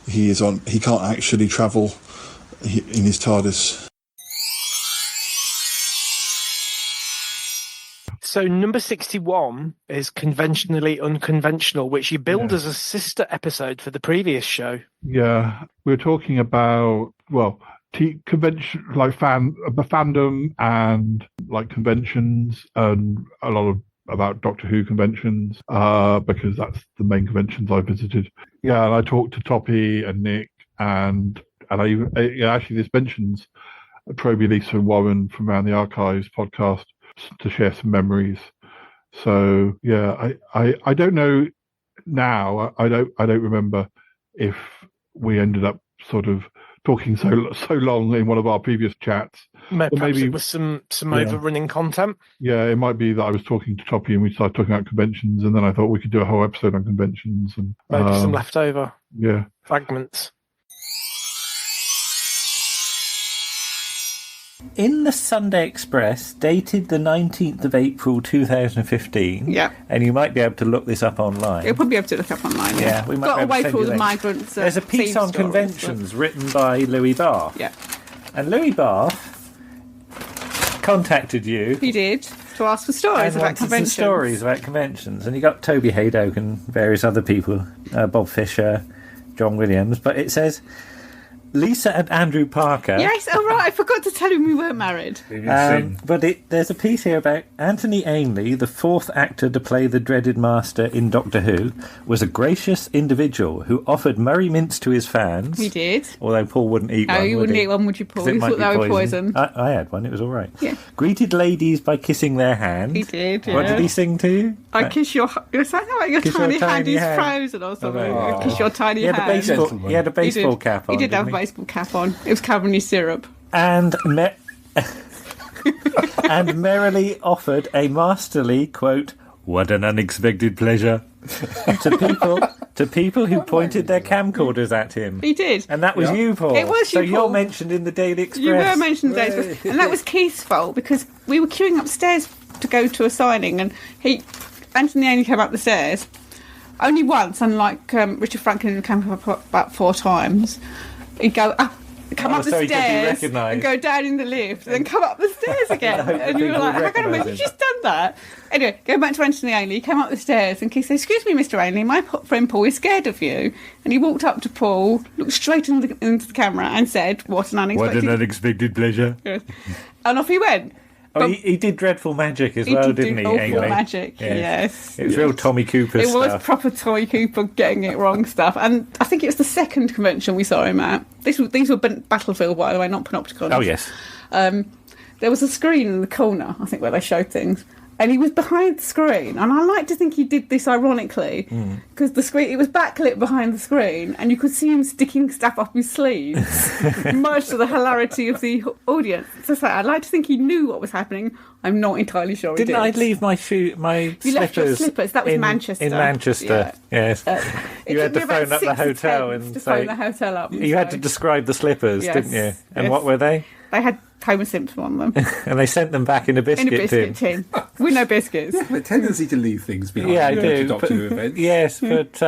he can't actually travel in his TARDIS. So number 61 is Conventionally Unconventional, which you billed as a sister episode for the previous show. Yeah, we're talking about, convention, like fandom and like conventions, and a lot about Doctor Who conventions, because that's the main conventions I visited. Yeah, and I talked to Toppy and Nick, and actually this mentions Troby, Lisa and Warren from Around the Archives podcast to share some memories. So yeah, I don't know now. I don't remember if we ended up sort of talking so long in one of our previous chats. Maybe it was some overrunning content. Yeah, it might be that I was talking to Toppy and we started talking about conventions, and then I thought we could do a whole episode on conventions, and maybe some leftover fragments. In the Sunday Express, dated the 19th of April 2015. Yeah. And you might be able to look this up online. You'll probably be able to look up online. Yeah, we might got be able away to from all the links. migrants. There's a piece on conventions written by Louis Barth. Yeah. And Louis Barth contacted you. He did, to ask for stories about conventions. Some stories about conventions. And you got Toby Haydock and various other people, Bob Fisher, John Williams. But it says, Lisa and Andrew Parker. Yes, all right. I forgot to tell him we weren't married. But there's a piece here about Anthony Ainley, the fourth actor to play the dreaded master in Doctor Who, was a gracious individual who offered Murray mints to his fans. He did. Although Paul wouldn't eat one. No, you wouldn't eat one, would you, Paul? You thought they were poison. I had one. It was all right. Yeah. Greeted ladies by kissing their hand. He did, What did he sing to you? I kiss your... It's something like your Kiss tiny your hand tiny is hand. frozen or something. Oh. Kiss your tiny He had hand. he had a baseball cap on. He did have a didn't baseball cap on. It was Cabernet syrup. And and merrily offered a masterly quote, "What an unexpected pleasure," to people who pointed their camcorders at him. He did. And that was you, Paul. It was you, So you're Paul. mentioned in the Daily Express. You were mentioned in the Daily Express. And that was Keith's fault because we were queuing upstairs to go to a signing and Anthony Ainley came up the stairs only once, unlike Richard Franklin, who came up about 4 times. He'd go up. Come up the stairs and go down in the lift, then come up the stairs again. And you were like, hang on a minute, you've just done that. Anyway, going back to Anthony Ainley, he came up the stairs and he said, "Excuse me, Mr. Ainley, my friend Paul is scared of you." And he walked up to Paul, looked straight into the camera and said, "What an unexpected pleasure." Yes. And off he went. Oh, he did dreadful magic as well, didn't he? Awful Ainley? magic, yes. It was real Tommy Cooper It stuff. was proper Tommy Cooper getting it wrong stuff. And I think it was the second convention we saw him at. These were Battlefield, by the way, not Panopticon. Oh, yes. There was a screen in the corner, I think, where they showed things. And he was behind the screen. And I like to think he did this ironically, because the screen, it was backlit behind the screen, and you could see him sticking stuff up his sleeves, much to the hilarity of the audience. So I'd like to think he knew what was happening. I'm not entirely sure he did. Didn't I leave my You slippers? left your slippers. That was in Manchester. In Manchester, yes. It You had took to me about phone up the 6 hotel attempts and to say... phone the hotel up. You had to describe the slippers, Yes, didn't you? And yes. what were they? They had Homer Simpson on them. And they sent them back in a biscuit In a biscuit tin. With no biscuits. A tendency to leave things behind. Yeah, I to do. Doctor Who events. Yes, but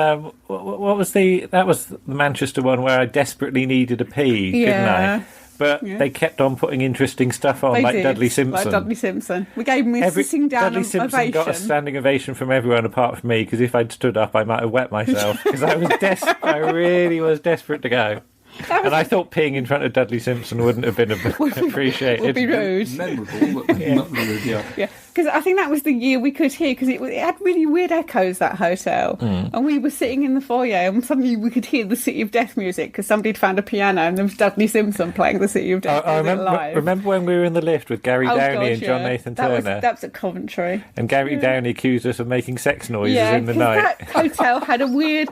what was that was the Manchester one where I desperately needed a pee, didn't I? But they kept on putting interesting stuff on, They like did, Dudley Simpson. Like Dudley Simpson. We gave him a sitting down Dudley Simpson ovation. got a standing ovation from everyone apart from me, because if I'd stood up, I might have wet myself, because I was I really was desperate to go. And I thought peeing in front of Dudley Simpson wouldn't have been appreciated. Would be rude. Memorable, but not rude, yeah. Because I think that was the year we could hear, because it had really weird echoes, that hotel. And we were sitting in the foyer and suddenly we could hear the City of Death music because somebody had found a piano and there was Dudley Simpson playing the City of Death music live. Remember when we were in the lift with Gary Downey and John Nathan Turner? That was at Coventry. And Gary Downey accused us of making sex noises in the night. That hotel had a weird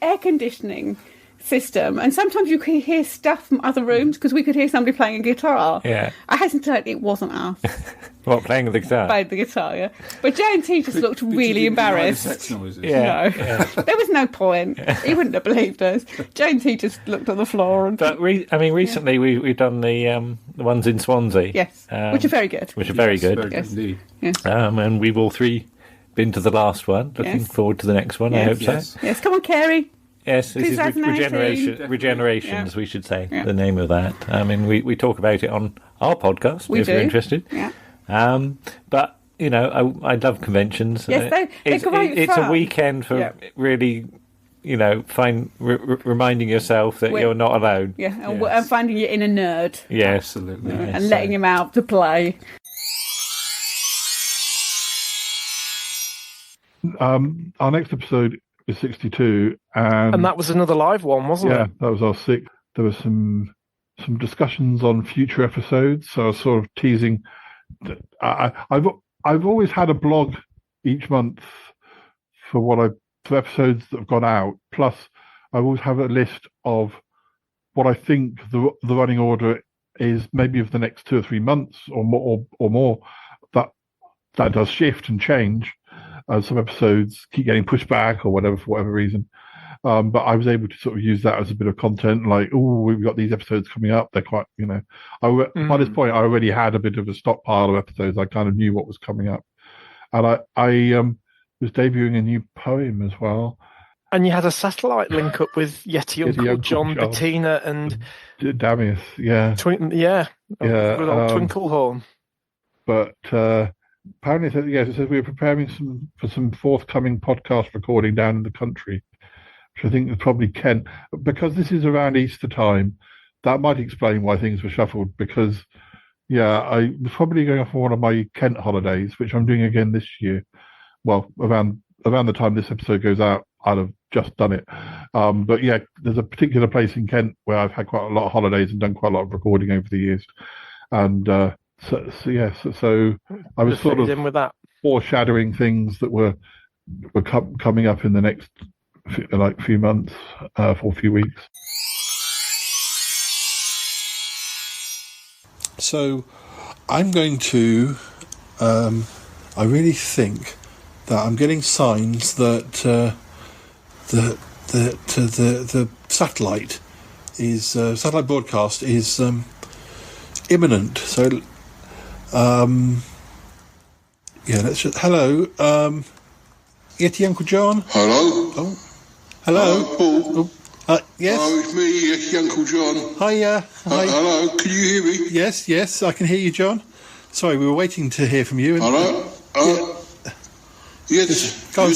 air conditioning system, and sometimes you could hear stuff from other rooms because we could hear somebody playing a guitar. Yeah. I hasten to say it wasn't us. What, playing the guitar? Played the guitar, yeah. But J&T just looked really embarrassed. Sex noises. Yeah. No. Yeah. There was no point. He wouldn't have believed us. J&T just looked on the floor and... But recently we've done the ones in Swansea. Yes, which are very good. Which are very good. Very good indeed. Yes. And we've all three been to the last one. Looking forward to the next one, I hope so. Yes, come on, Kerry. Yes, this is 2018. Regenerations, we should say, the name of that. I mean, we talk about it on our podcast, if you're interested. Yeah. But, you know, I love conventions. Yes, they're great It's fun. a weekend for really, you know, reminding yourself that you're not alone. Yeah, and finding your inner nerd. Yes. Absolutely. And letting him out to play. Our next episode is 62, and that was another live one, wasn't it? Yeah, that was our 6th. There was some discussions on future episodes, so I was sort of teasing. I've always had a blog each month for episodes that have gone out. Plus, I always have a list of what I think the running order is, maybe of the next 2 or 3 months or more. That does shift and change. Some episodes keep getting pushed back or whatever for whatever reason. But I was able to sort of use that as a bit of content, like, oh, we've got these episodes coming up. They're quite, you know, by this point, I already had a bit of a stockpile of episodes. I kind of knew what was coming up. And I was debuting a new poem as well. And you had a satellite link up with Yeti Uncle John, Bettina, and Damius, yeah. Good old Twinklehorn. But apparently, it says we were preparing for some forthcoming podcast recording down in the country. which I think is probably Kent. Because this is around Easter time, that might explain why things were shuffled. Because, yeah, I was probably going off on one of my Kent holidays, which I'm doing again this year. Well, around the time this episode goes out, I'd have just done it. But yeah, there's a particular place in Kent where I've had quite a lot of holidays and done quite a lot of recording over the years. And so I was sort of in with that, foreshadowing things that were coming up in the next few months for a few weeks. So I'm going to. I really think that I'm getting signs that the satellite satellite broadcast is imminent. So let's just hello, Yeti Uncle John. Hello. Oh, hello, Paul. Yes. Oh, it's me, Yeti Uncle John. Hiya. Hi. Hello. Can you hear me? Yes, I can hear you, John. Sorry, we were waiting to hear from you. Hello. Yes, I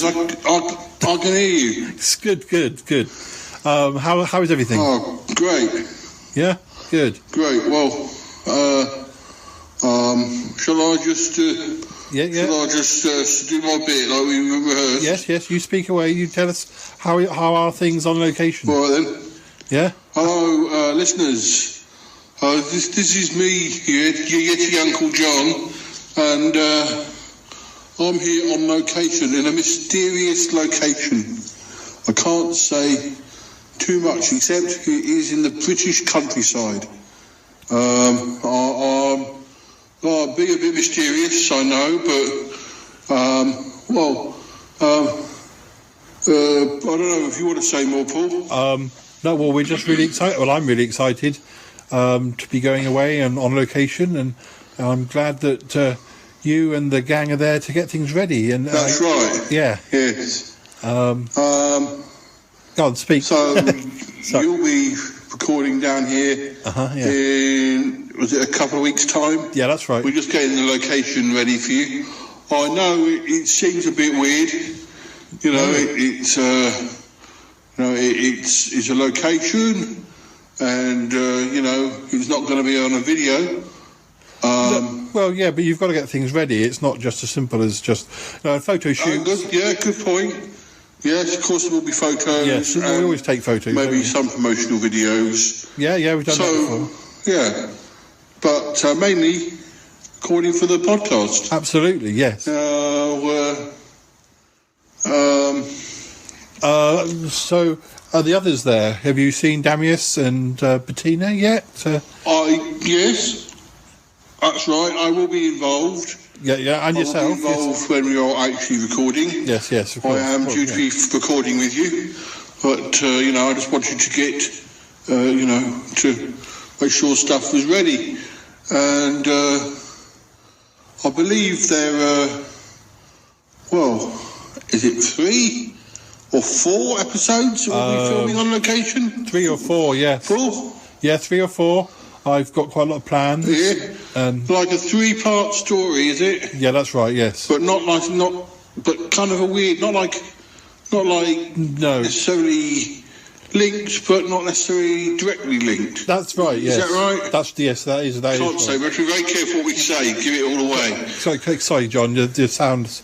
can hear you. It's good. How is everything? Oh, great. Yeah, good. Great. Well, shall I just? Shall I just do my bit like we rehearsed? Yes. You speak away. You tell us how are things on location. All right then. Yeah. Hello, listeners. This is me here, your Yeti Uncle John, and I'm here on location, in a mysterious location. I can't say too much, except it is in the British countryside. I'll be a bit mysterious, I know, but, I don't know if you want to say more, Paul. No, well, we're just really excited. Well, I'm really excited to be going away and on location, and I'm glad that you and the gang are there to get things ready. And that's right. Yeah. Yes. Go on, speak. So you'll be recording down here in, was it a couple of weeks' time? Yeah, that's right. We're just getting the location ready for you. I know it seems a bit weird. You know, it's a location, and it's not going to be on a video. Well, yeah, but you've got to get things ready. It's not just as simple as just photo shoots. Good point. Yes, of course there will be photos. Yes, we always take photos. Maybe some promotional videos. Yeah, we've done that before. Yeah, but mainly recording for the podcast. Absolutely, yes. So are the others there? Have you seen Damius and Bettina yet? Yes. That's right, I will be involved. Yeah, and yourself. I will be involved when we are actually recording. Yes, of course. I am due to be recording with you, but, I just want you to get, to make sure stuff was ready. And I believe there are, is it 3 or 4 episodes that we'll be filming on location? 3 or 4, yeah. 4? Yeah, 3 or 4. I've got quite a lot of plans. Yeah, like a 3-part story, is it? Yeah, that's right. Yes, but but kind of a weird, not like necessarily linked, but not necessarily directly linked. That's right. Yes, is that right? That is. Can't say. We have to be very careful what we say. Give it all away. Sorry, John. Your sound's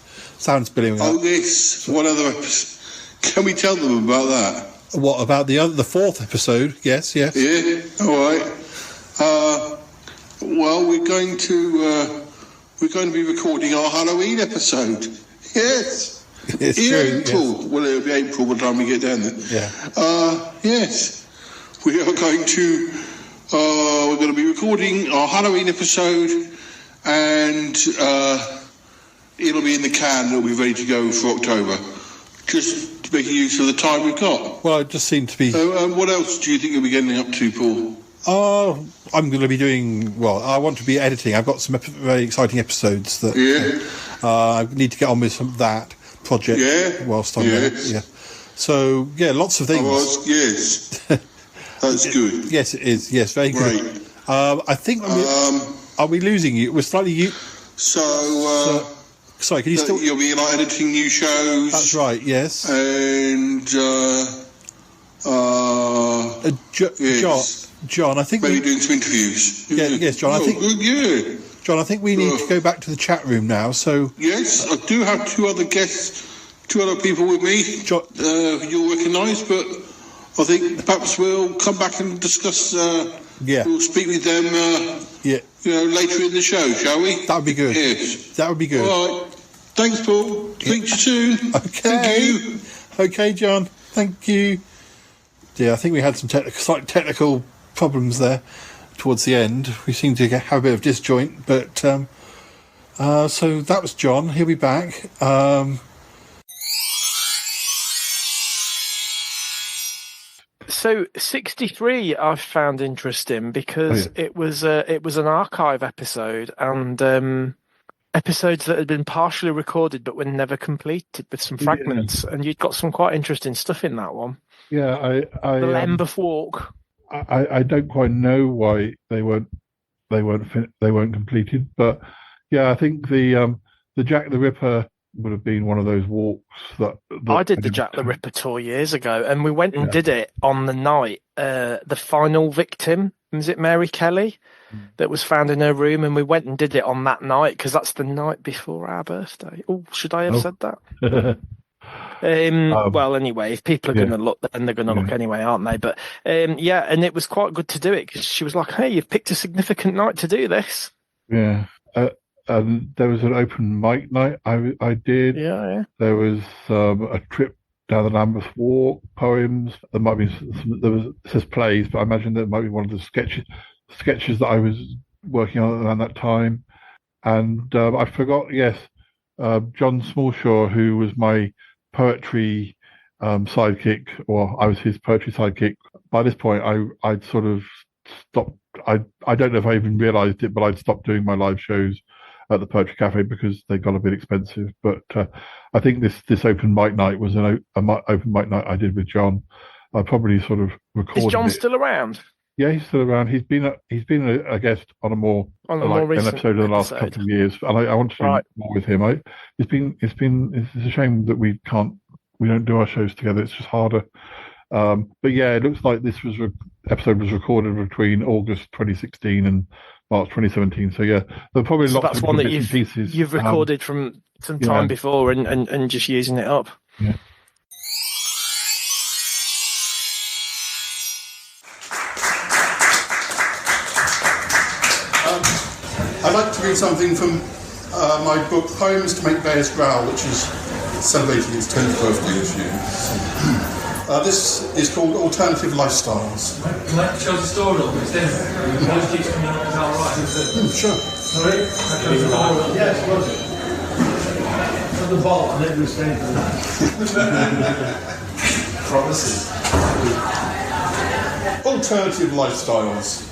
billowing up. Oh, yes. What other? Can we tell them about that? What about the 4th episode? Yes. Yeah. All right. Well, we're going to be recording our Halloween episode. Yes. It's in true, April. Yes. Well, it'll be April by the time we get down there. Yeah. Yes. We are going to. We're going to be recording our Halloween episode, and it'll be in the can. It'll be ready to go for October. Just making use of the time we've got. Well, it just seemed to be. What else do you think you'll be getting up to, Paul? I'm going to be doing. Well, I want to be editing. I've got some very exciting episodes that. I need to get on with that project. Yeah. Whilst I'm there. Yeah. So lots of things. Yes. That's good. Yes, it is. Yes, very good. I think. Are we losing you? We're slightly you. So sorry, can you still? You'll be editing new shows. That's right. Yes. And John, I think maybe doing some interviews. Yes, John. John, I think we need to go back to the chat room now. So yes, I do have two other people with me. You'll recognise, but I think perhaps we'll come back and discuss. We'll speak with them. Later in the show, shall we? That would be good. Yes, that would be good. All right. Thanks, Paul. Speak to you soon. Okay. Thank you. Okay, John. Thank you. Yeah, I think we had some slight technical problems there towards the end. We seem to have a bit of disjoint, but so that was John. He'll be back. So 63 I found interesting because it was an archive episode, and episodes that had been partially recorded but were never completed with some fragments, and you'd got some quite interesting stuff in that one. Yeah, the Lambeth Walk. I don't quite know why they weren't completed, but yeah, I think the Jack the Ripper would have been one of those walks that I did the Jack the Ripper tour years ago, and we went and did it on the night the final victim, was it Mary Kelly, that was found in her room, and we went and did it on that night because that's the night before our birthday. Oh, should I have said that? Well, anyway, if people are going to look, then they're going to look anyway, aren't they? But and it was quite good to do it because she was like, "Hey, you've picked a significant night to do this." Yeah, and there was an open mic night I did. Yeah. There was a trip down the Lambeth Walk, poems. There might be it says plays, but I imagine that might be one of the sketches that I was working on around that time. And I forgot, John Smallshaw, who was my poetry sidekick, or I was his poetry sidekick. By this point, I'd sort of stopped. I don't know if I even realised it, but I'd stopped doing my live shows at the Poetry Cafe because they got a bit expensive. But I think this open mic night was an open mic night I did with John. I probably sort of recorded. Is John it. Still around? Yeah, he's still around. He's been a guest on a more recent episode in the last couple of years, and I want to do more with him. It's a shame that we don't do our shows together. It's just harder. But yeah, it looks like this episode was recorded between August 2016 and March 2017. So yeah, there are probably lots that's of one that pieces. You've recorded from some time before and just using it up. Yeah. I'd like to read something from my book, Poems to Make Bears Growl, which is celebrating its 10th birthday this year. This is called Alternative Lifestyles. Can I show the story a little bit? The voice keeps coming up, is that alright? Sure. Sorry? Yes, was it? The ball, and then we're staying for that. Promises. Alternative Lifestyles.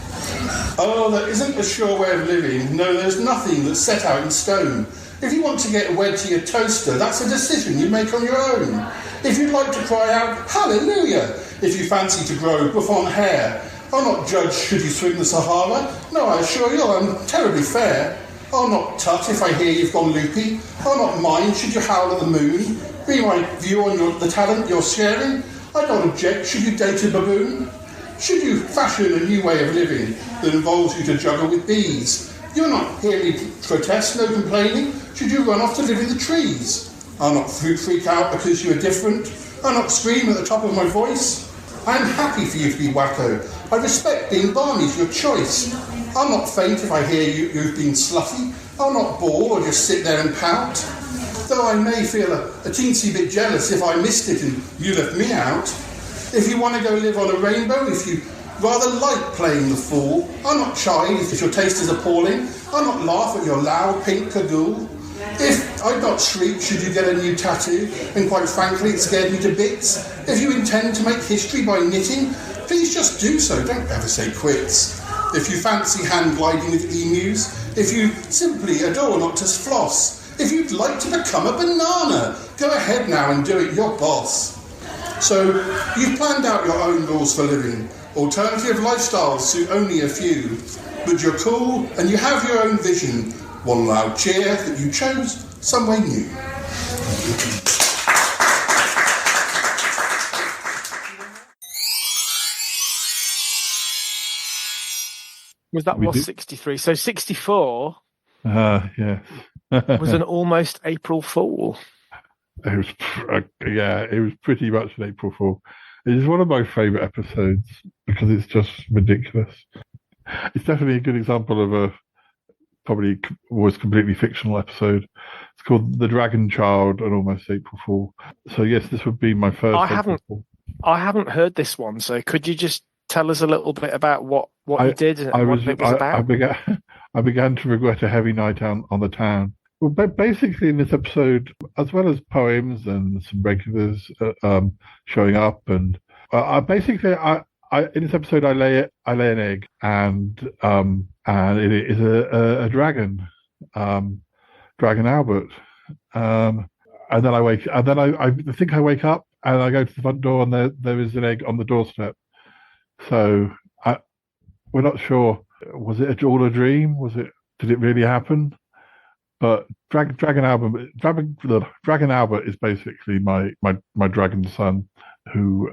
Oh, there isn't a sure way of living. No, there's nothing that's set out in stone. If you want to get wed to your toaster, that's a decision you make on your own. If you'd like to cry out, hallelujah, if you fancy to grow bouffant hair, I'll not judge should you swim the Sahara. No, I assure you I'm terribly fair. I'll not tut if I hear you've gone loopy. I'll not mind should you howl at the moon. Be my view on the talent you're sharing. I don't object should you date a baboon. Should you fashion a new way of living that involves you to juggle with bees? You're not here to protest, no complaining. Should you run off to live in the trees? I'll not freak out because you are different. I'll not scream at the top of my voice. I'm happy for you to be wacko. I respect being Barney's your choice. I'll not faint if I hear you've been slutty. I'll not bawl or just sit there and pout. Though I may feel a teensy bit jealous if I missed it and you left me out. If you want to go live on a rainbow, if you rather like playing the fool, I'll not chide if your taste is appalling. I'll not laugh at your loud pink cagoule. If I'd not shriek should you get a new tattoo, and quite frankly it scared me to bits. If you intend to make history by knitting, please just do so, don't ever say quits. If you fancy hand gliding with emus, if you simply adore not to floss, if you'd like to become a banana, go ahead now and do it, you're boss. So, you've planned out your own rules for living. Alternative lifestyles suit only a few. But you're cool and you have your own vision. One loud cheer that you chose some way new. was 63. So 64 yeah. was an almost April Fool. It was, it was pretty much an April Fool. It is one of my favourite episodes because it's just ridiculous. It's definitely a good example of a probably was completely fictional episode. It's called The Dragon Child, an almost April Fool. So yes, this would be my first. I haven't heard this one. So could you just tell us a little bit about what you did and what it was about? I began to regret a heavy night on the town. Well, basically in this episode, as well as poems and some regulars showing up, and in this episode I lay an egg, and it is a dragon, Dragon Albert, and then I think I wake up and I go to the front door and there is an egg on the doorstep. So we're not sure. Was it all a dream? Did it really happen? But Dragon Albert is basically my dragon son who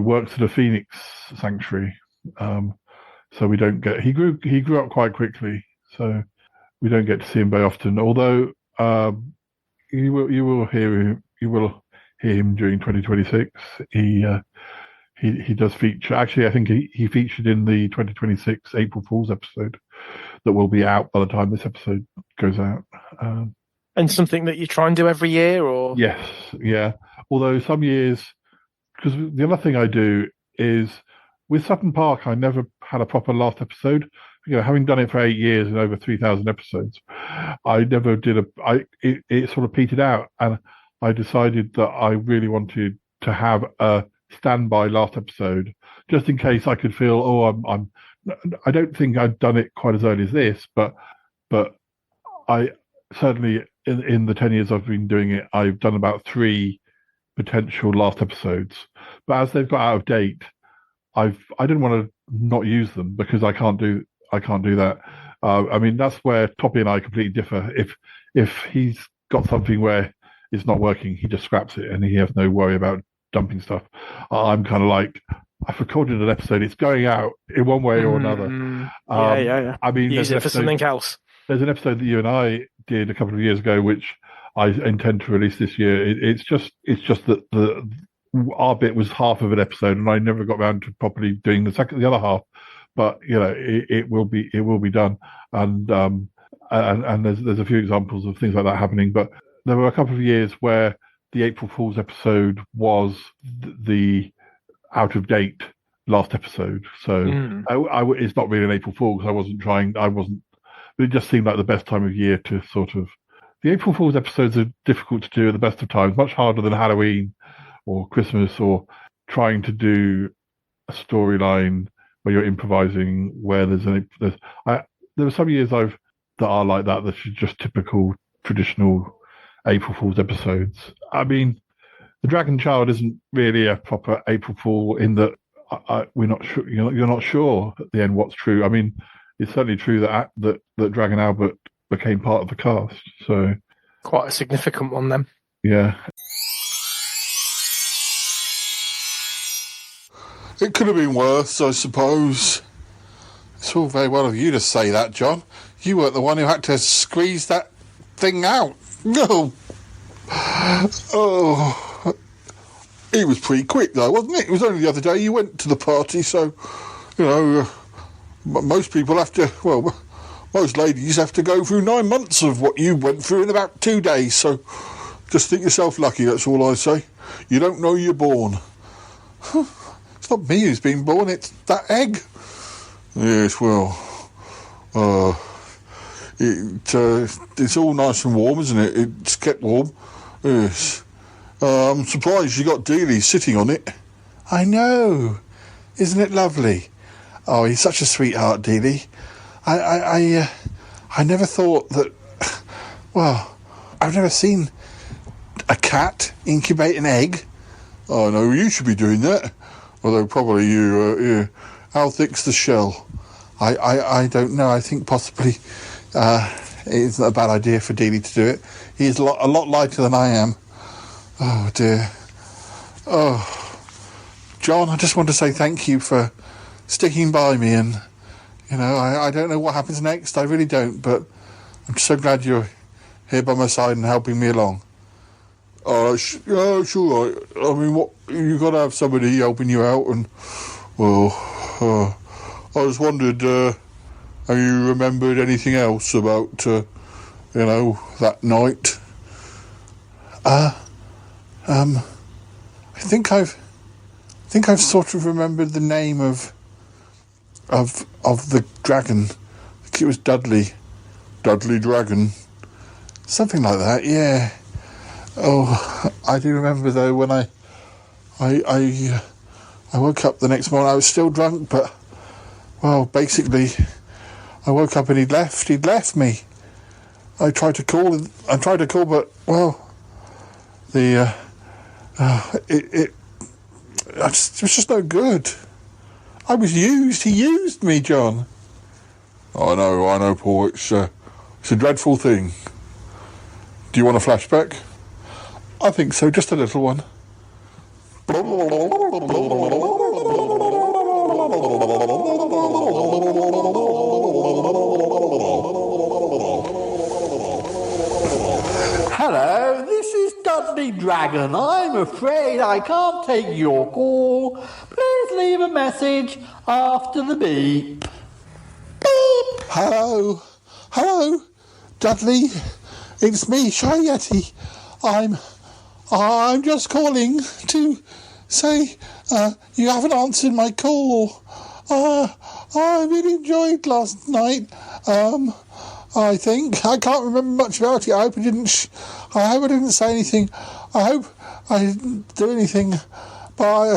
works at a phoenix sanctuary. So we don't get he grew up quite quickly, so we don't get to see him very often. Although you will hear him during 2026. He does feature. Actually, I think he featured in the 2026 April Fool's episode that will be out by the time this episode goes out. And something that you try and do every year, or? Yes, yeah. Although some years, because the other thing I do is with Sutton Park, I never had a proper last episode. Having done it for 8 years and over 3,000 episodes, I never did it sort of petered out, and I decided that I really wanted to have a standby last episode, just in case I could feel, I don't think I've done it quite as early as this, but I certainly in the 10 years I've been doing it, I've done about 3 potential last episodes. But as they've got out of date, I didn't want to not use them because I can't do that. I mean, that's where Toppy and I completely differ. If he's got something where it's not working, he just scraps it and he has no worry about dumping stuff. I'm kind of like, I've recorded an episode, it's going out in one way or another. Yeah. I mean, use it for something else. There's an episode that you and I did a couple of years ago, which I intend to release this year. It's just that our bit was half of an episode, and I never got around to properly doing the other half. But it will be done, and there's a few examples of things like that happening. But there were a couple of years where the April Fool's episode was the out of date last episode. So it's not really an April Fool because I wasn't. But it just seemed like the best time of year to sort of. The April Fool's episodes are difficult to do at the best of times, much harder than Halloween or Christmas or trying to do a storyline where you're improvising. Where there were some years that are like that. That's just typical traditional April Fool's episodes. I mean, The Dragon Child isn't really a proper April Fool in that we're not sure. You're not sure at the end what's true. I mean, it's certainly true that Dragon Albert became part of the cast. So quite a significant one then. Yeah. It could have been worse, I suppose. It's all very well of you to say that, John. You weren't the one who had to squeeze that thing out. No. Oh. It was pretty quick, though, wasn't it? It was only the other day you went to the party, so, most people have to, most ladies have to go through 9 months of what you went through in about 2 days, so just think yourself lucky, that's all I say. You don't know you're born. It's not me who's been born, it's that egg. Yes, well, it's all nice and warm, isn't it? It's kept warm. Yes. I'm surprised you got Dealey sitting on it. I know. Isn't it lovely? Oh, he's such a sweetheart, Dealey. I never thought that... Well, I've never seen a cat incubate an egg. Oh, no, you should be doing that. Although probably you... How thick's the shell? I don't know. I think possibly it's not a bad idea for Dealey to do it. He's a lot lighter than I am. Oh, dear. Oh, John, I just want to say thank you for sticking by me and I don't know what happens next. I really don't. But I'm so glad you're here by my side and helping me along. Sure. I mean, what you got to have somebody helping you out, and I just wondered, have you remembered anything else about, that night? I think I've sort of remembered the name of the dragon. I think it was Dudley Dragon, something like that. Yeah. Oh, I do remember though when I woke up the next morning. I was still drunk, but basically, I woke up and he'd left me. I tried to call, but it was just no good. I was used. He used me, John. I know, Paul. It's a dreadful thing. Do you want a flashback? I think so, just a little one. Hello, this is Dudley Dragon. I'm afraid I can't take your call. Please leave a message after the beep. Beep. Hello, Dudley. It's me, Shy Yeti. I'm just calling to say you haven't answered my call. I really enjoyed last night. I think I can't remember much about it. I hope I didn't say anything. I hope I didn't do anything. But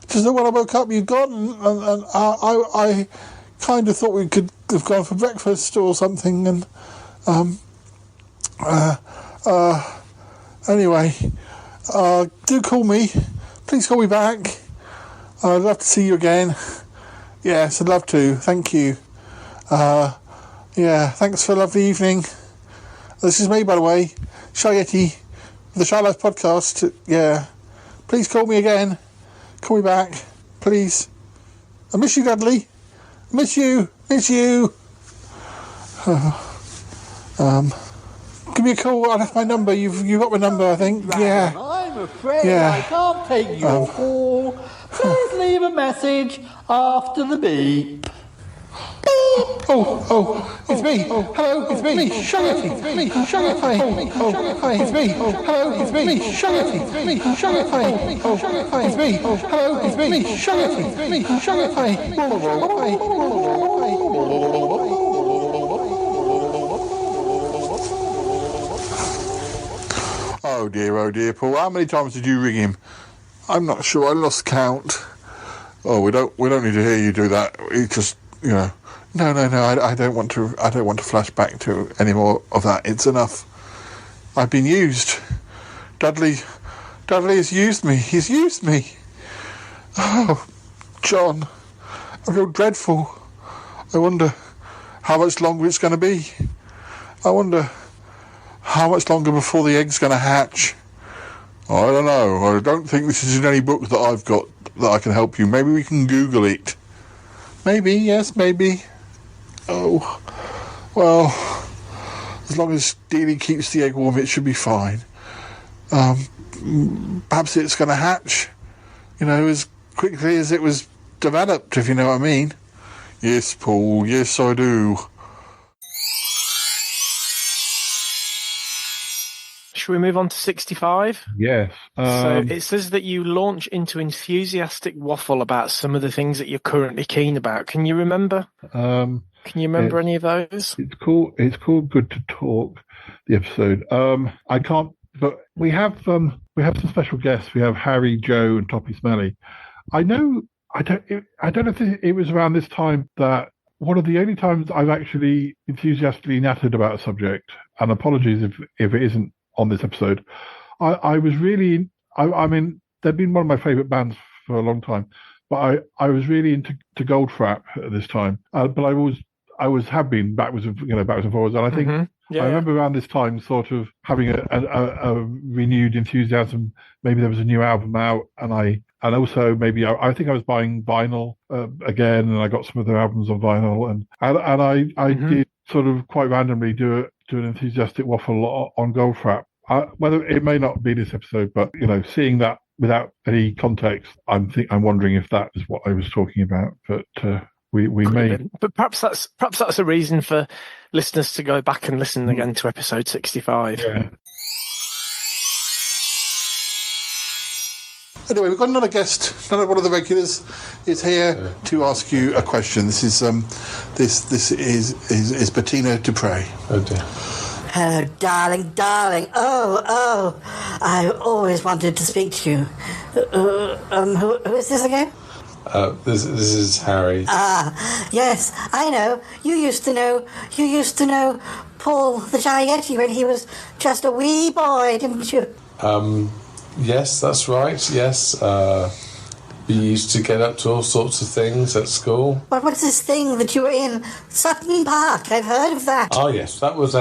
just when I woke up, you'd gone, and I kind of thought we could have gone for breakfast or something. And anyway, do call me. Please call me back. I'd love to see you again. Yes, I'd love to. Thank you. Thanks for a lovely evening. This is me, by the way, Shy Yeti, the Shy Life Podcast. Yeah. Please call me again. Call me back, please. I miss you, Dudley. I miss you. Give me a call. I left my number. You've got my number, I think. Yeah. I'm afraid I can't take your call. Please leave a message after the beep. Oh, it's me. Hello, it's me. Shy Yeti. It's me. Shy Yeti. Hi, it's me. Hello, it's me. Shy Yeti. It's me. Shy Yeti. Hi, it's me. Hello, it's me. Shy Yeti. It's me. Shy Yeti. Oh dear, Paul. How many times did you ring him? I'm not sure. I lost count. Oh, we don't need to hear you do that. It just, No. I don't want to flash back to any more of that. It's enough. I've been used. Dudley has used me. He's used me. Oh, John, I feel dreadful. I wonder how much longer it's going to be. I wonder how much longer before the egg's going to hatch. I don't know. I don't think this is in any book that I've got that I can help you. Maybe we can Google it. Maybe, yes, maybe. Oh, well, as long as Dealey keeps the egg warm, it should be fine. Perhaps it's going to hatch, as quickly as it was developed, if you know what I mean. Yes, Paul, yes, I do. Should we move on to 65? Yes. So it says that you launch into enthusiastic waffle about some of the things that you're currently keen about. Can you remember? Can you remember any of those? It's called Good to Talk, the episode. I can't, but we have some special guests. We have Harry, Joe, and Toppy Smelly. I don't know if it was around this time that one of the only times I've actually enthusiastically nattered about a subject, and apologies if it isn't on this episode. I was really, I mean, they've been one of my favourite bands for a long time, but I was really into Goldfrapp at this time. But I have been backwards and forwards, and I think I remember around this time sort of having a renewed enthusiasm. Maybe there was a new album out, and I And also maybe I think I was buying vinyl again, and I got some of their albums on vinyl, and I did sort of quite randomly do an enthusiastic waffle on Goldfrapp. Whether it may not be this episode, but seeing that without any context, I'm wondering if that is what I was talking about. But we may. But perhaps that's a reason for listeners to go back and listen again to episode 65. Yeah. Anyway, we've got another guest. Another one of the regulars is here to ask you a question. This is this is Bettina Dupre. Oh dear. Hello, darling. Oh, I always wanted to speak to you. Who is this again? This is Harry. Yes, I know. You used to know Paul the Giannetti when he was just a wee boy, didn't you? Yes, that's right. Yes. We used to get up to all sorts of things at school. What's this thing that you were in? Sutton Park. I've heard of that. Oh yes, that was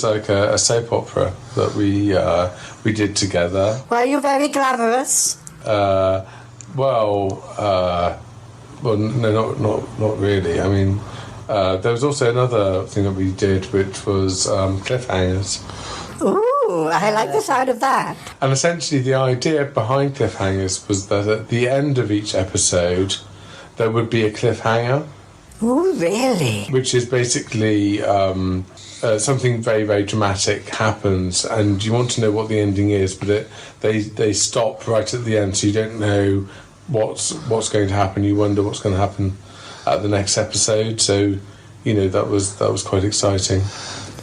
like a soap opera that we did together. Were you very glamorous? Well, no, not really. I mean, there was also another thing that we did, which was cliffhangers. Ooh, I like the sound of that. And essentially the idea behind cliffhangers was that at the end of each episode there would be a cliffhanger. Ooh, really? Which is basically something very, very dramatic happens and you want to know what the ending is, but they stop right at the end, so you don't know what's going to happen. You wonder what's going to happen at the next episode. So, that was quite exciting.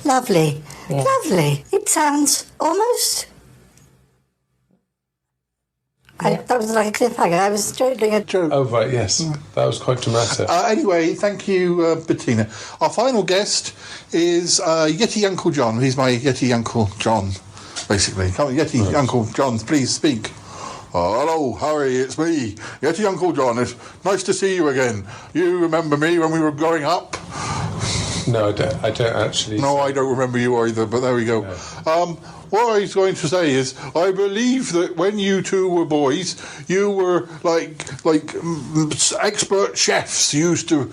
Lovely. Yeah. Lovely. It sounds almost... that was like a cliffhanger. I was doing a joke. Oh, right, yes. That was quite dramatic. Anyway, thank you, Bettina. Our final guest is Yeti Uncle John. He's my Yeti Uncle John, basically. Come on, Yeti Uncle John, please speak. Hello, Harry, it's me, Yeti Uncle John. It's nice to see you again. You remember me when we were growing up? No, I don't actually. No, I don't remember you either, but there we go. No. What I was going to say is, I believe that when you two were boys, you were like expert chefs. You used to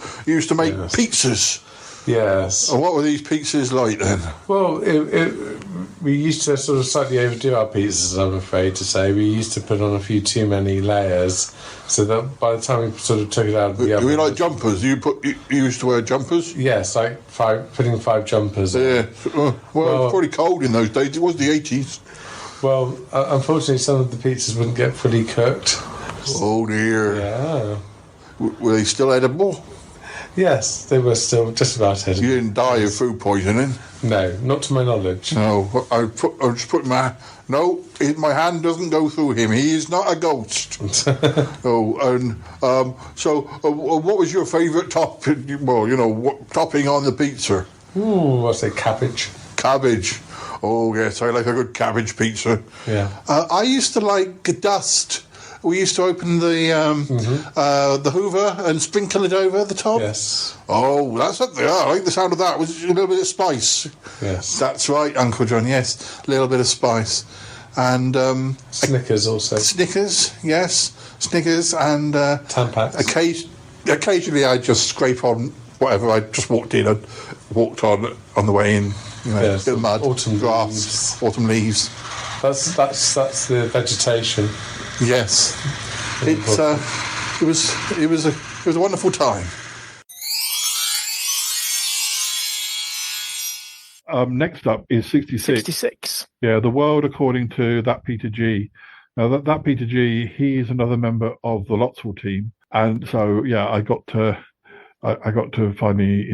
make pizzas. Yes. And what were these pizzas like then? Well, we used to sort of slightly overdo our pizzas, I'm afraid to say. We used to put on a few too many layers, so that by the time we sort of took it out of the oven... You mean like jumpers? You used to wear jumpers? Yes, like putting 5 jumpers on. Yeah. Well, it was pretty cold in those days. It was the 80s. Well, unfortunately, some of the pizzas wouldn't get fully cooked. Oh, dear. Yeah. Were they still edible? Yes, they were still just about edible. You didn't die of food poisoning? No, not to my knowledge. No, I just put my... No, my hand doesn't go through him. He is not a ghost. What was your favourite topping? Well, topping on the pizza? Ooh, I'd say cabbage. Cabbage. Oh, yes, I like a good cabbage pizza. Yeah. I used to like dust. We used to open the Hoover and sprinkle it over the top. Yes. Oh, that's up there. I like the sound of that. With a little bit of spice. Yes. That's right, Uncle John. Yes, a little bit of spice. And Snickers also. Snickers, yes. Snickers and Tampax. Occasionally I just scrape on whatever. I just walked in and walked on the way in. Yes, the mud, autumn grass, autumn leaves. That's the vegetation. Yes, it was a wonderful time. Next up is 66. 66. Yeah, The World According to That Peter G. Now that Peter G, he is another member of the Lotswell team, and so yeah, I got to finally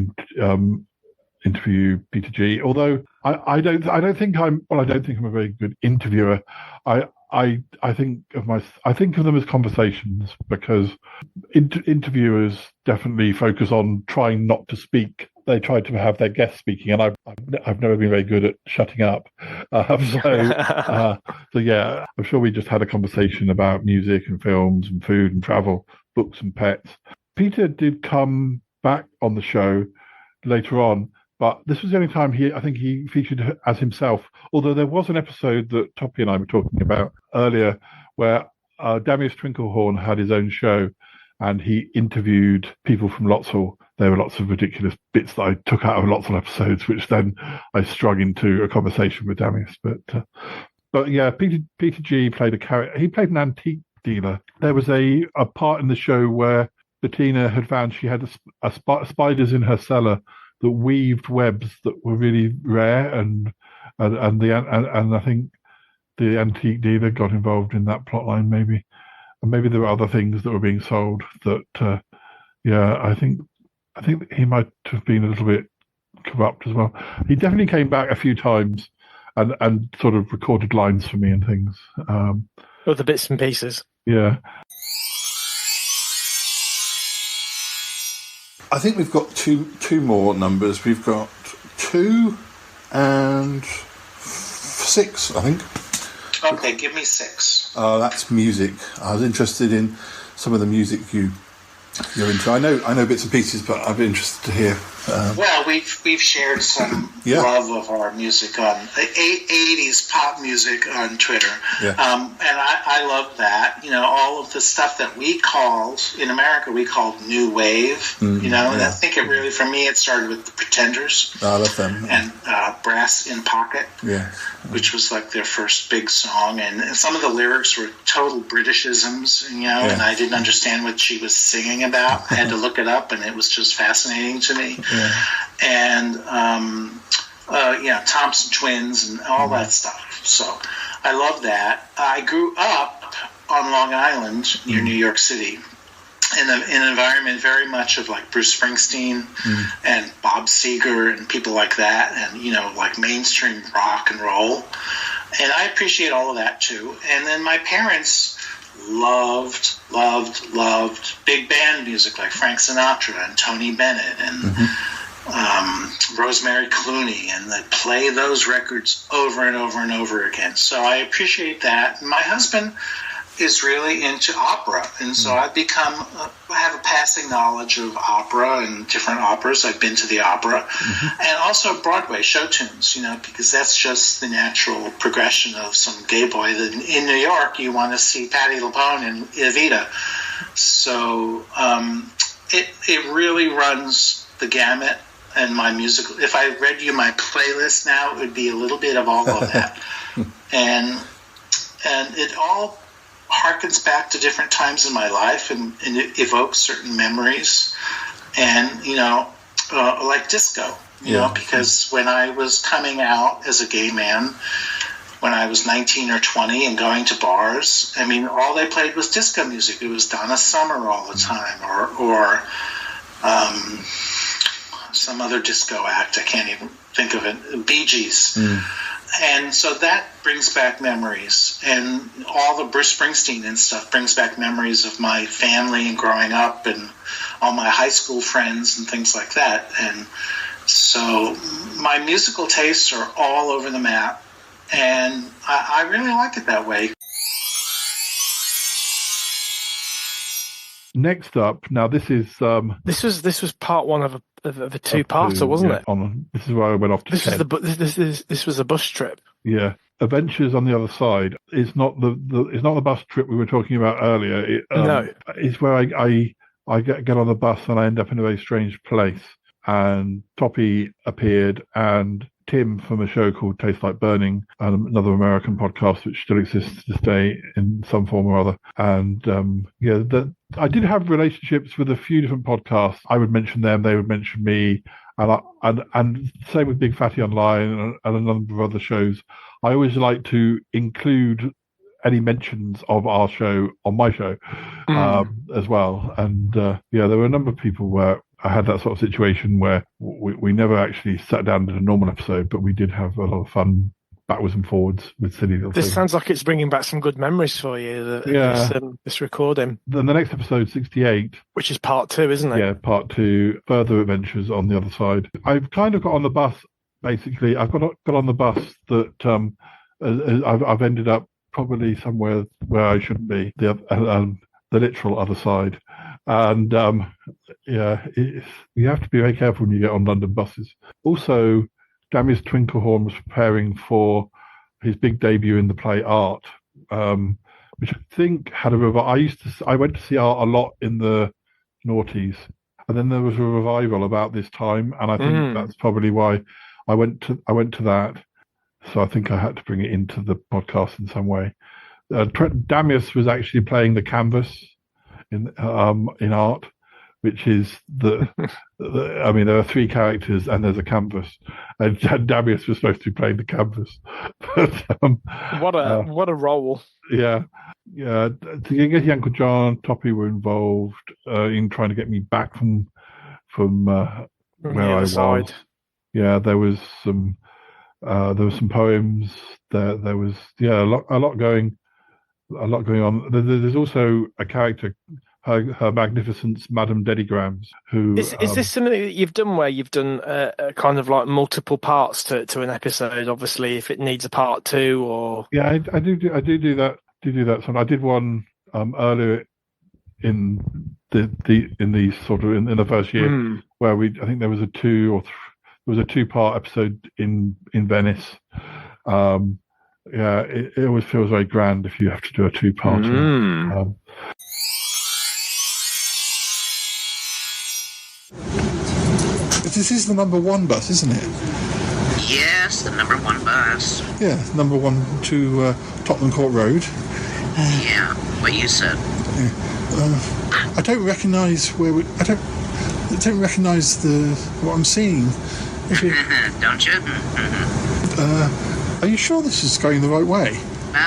interview Peter G. Although I don't think I'm a very good interviewer. I think of them as conversations, because interviewers definitely focus on trying not to speak. They try to have their guests speaking, and I've never been very good at shutting up. So yeah, I'm sure we just had a conversation about music and films and food and travel, books and pets. Peter did come back on the show later on, but this was the only time he featured as himself. Although there was an episode that Toppy and I were talking about earlier where Damius Trinklehorn had his own show, and he interviewed people from Lotzel. There were lots of ridiculous bits that I took out of Lotzel episodes, which then I strung into a conversation with Damius. But yeah, Peter G played a character. He played an antique dealer. There was a part in the show where Bettina had found she had spiders in her cellar that weaved webs that were really rare, and I think the antique dealer got involved in that plotline, maybe. And maybe there were other things that were being sold that, I think he might have been a little bit corrupt as well. He definitely came back a few times and sort of recorded lines for me and things. The bits and pieces. Yeah. I think we've got two more numbers. We've got 2 and 6, I think. Okay, give me 6. That's music. I was interested in some of the music you're into. I know bits and pieces, but I'd be interested to hear. Well, we've shared some love of our music on 80s pop music on Twitter, and I love that. All of the stuff that we called in America, we called new wave. And I think for me, it started with the Pretenders. I love them. And Brass in Pocket, which was like their first big song, and some of the lyrics were total Britishisms, and I didn't understand what she was singing about. I had to look it up, and it was just fascinating to me. And Thompson Twins and all that stuff. So I love that. I grew up on Long Island near New York City in an environment very much of like Bruce Springsteen and Bob Seger and people like that, and like mainstream rock and roll. And I appreciate all of that too. And then my parents loved big band music like Frank Sinatra and Tony Bennett and Rosemary Clooney, and they play those records over and over and over again. So I appreciate that. My husband is really into opera, and so I have a passing knowledge of opera and different operas. I've been to the opera and also Broadway show tunes, because that's just the natural progression of some gay boy that in New York you want to see Patti LuPone and Evita. So it really runs the gamut. And my musical, if I read you my playlist now, it would be a little bit of all of that. and it all harkens back to different times in my life, and it evokes certain memories. And, like disco, because when I was coming out as a gay man, when I was 19 or 20 and going to bars, I mean, all they played was disco music. It was Donna Summer all the time, or some other disco act. I can't even think of it. Bee Gees. And so that brings back memories. And all the Bruce Springsteen and stuff brings back memories of my family and growing up and all my high school friends and things like that. And so my musical tastes are all over the map. And I really like it that way. Next up, now this is this was part one of a two-parter, wasn't it? This is where I went off to. This was a bus trip. Yeah, Adventures on the Other Side is not the bus trip we were talking about earlier. No, it's where I get on the bus and I end up in a very strange place. And Toppy appeared, and Tim from a show called Taste Like Burning, and another American podcast which still exists to this day in some form or other. And I did have relationships with a few different podcasts. I would mention them, they would mention me, and same with Big Fatty Online and a number of other shows. I always like to include any mentions of our show on my show as well. And there were a number of people where I had that sort of situation where we never actually sat down and did a normal episode, but we did have a lot of fun backwards and forwards with silly little things. This sounds like it's bringing back some good memories for you, this recording. Then the next episode, 68. Which is part 2, isn't it? Yeah, part 2, Further Adventures on the Other Side. I've kind of got on the bus, basically. I've got on the bus that I've ended up probably somewhere where I shouldn't be, the literal other side. And you have to be very careful when you get on London buses. Also, Damius Trinklehorn was preparing for his big debut in the play Art, which I think had a revival. I went to see art a lot in the noughties, and then there was a revival about this time, and I think that's probably why I went to that. So I think I had to bring it into the podcast in some way. Damius was actually playing the canvas in art, which is I mean, there are 3 characters and there's a canvas, and Damius was supposed to be playing the canvas. But, what a role! Yeah. Getty Uncle John, Toppy were involved in trying to get me back from where I was. Side. Yeah, there was some poems. There was a lot going on. There's also a character, Her Magnificence, Madame Dedigrams, who is this something that you've done where you've done kind of like multiple parts to an episode? Obviously, if it needs a part 2, or I do that. So I did one earlier in the first year where I think there was a 2-part episode in Venice. It always feels very grand if you have to do a 2-part. This is the number 1 bus, isn't it? Yes, the number 1 bus. Yeah, number 1 to Tottenham Court Road. Yeah, what you said. Yeah. I don't recognise I don't recognise what I'm seeing. Don't you? Are you sure this is going the right way?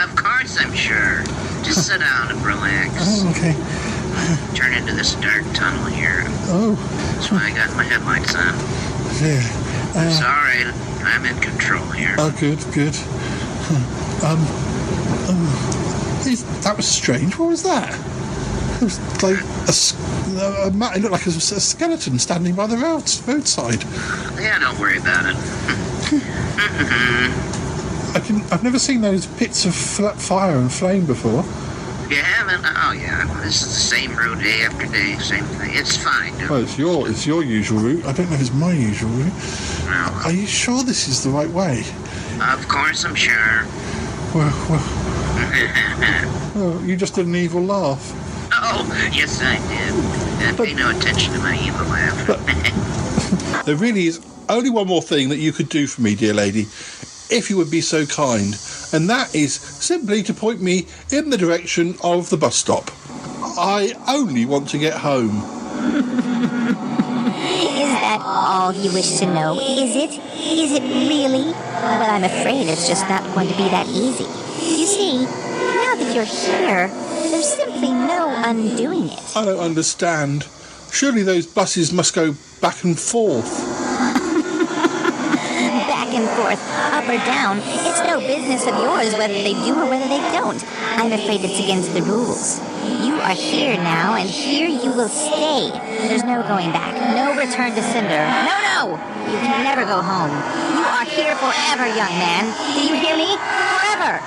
Of course I'm sure. Just sit down and relax. Oh, okay. Turn into this dark tunnel here. Oh. That's why I got my headlights on. Yeah. It's all right. I'm in control here. Oh, good. That was strange. What was that? It was like it looked like a skeleton standing by the roadside. Yeah, don't worry about it. I've never seen those pits of fire and flame before. You haven't? Oh yeah. This is the same route day after day, same thing. It's fine, dude. Well, it's your usual route. I don't know if it's my usual route. No. Are you sure this is the right way? Of course I'm sure. Well, you just did an evil laugh. Oh, yes I did. Pay no attention to my evil laugh. There really is only one more thing that you could do for me, dear lady, if you would be so kind, and that is simply to point me in the direction of the bus stop. I only want to get home. Is that all you wish to know? Is it? Is it really? Well, I'm afraid it's just not going to be that easy. You see, now that you're here, there's simply no undoing it. I don't understand. Surely those buses must go back and forth. Back and forth, up or down. It's no business of yours whether they do or whether they don't. I'm afraid it's against the rules. You are here now, and here you will stay. There's no going back, no return to Cinder. No! You can never go home. You are here forever, young man. Do you hear me? Forever!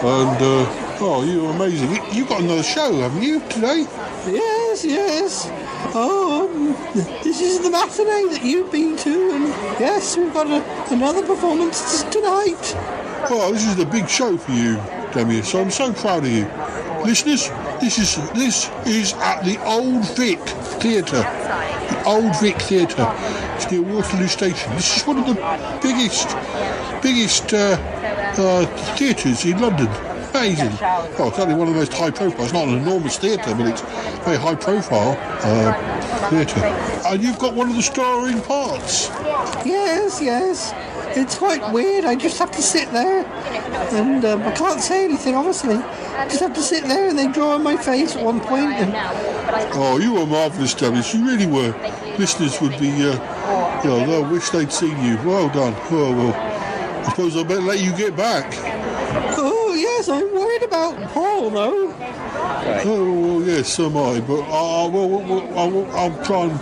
And, you're amazing. You've got another show, haven't you, today? Yes. This is the matinee that you've been to, and yes, we've got another performance tonight. Well, this is a big show for you, Damius. I'm so proud of you. Listeners, this is at the Old Vic Theatre. The Old Vic Theatre. It's near Waterloo Station. This is one of the biggest theatres in London. Amazing. Well, it's only one of the most high profile. It's not an enormous theatre, but it's very high profile theatre. And you've got one of the starring parts. Yes. It's quite weird. I just have to sit there, and I can't say anything, obviously. I just have to sit there, and they draw on my face at one point. Oh, you were marvellous, Damius. You really were. Listeners would be, they'll wish they'd seen you. Well done. Oh, well, I suppose I better let you get back. Oh, yes, I'm worried about Paul, though. Right. Oh, well, yes, so am I. But I'll try and,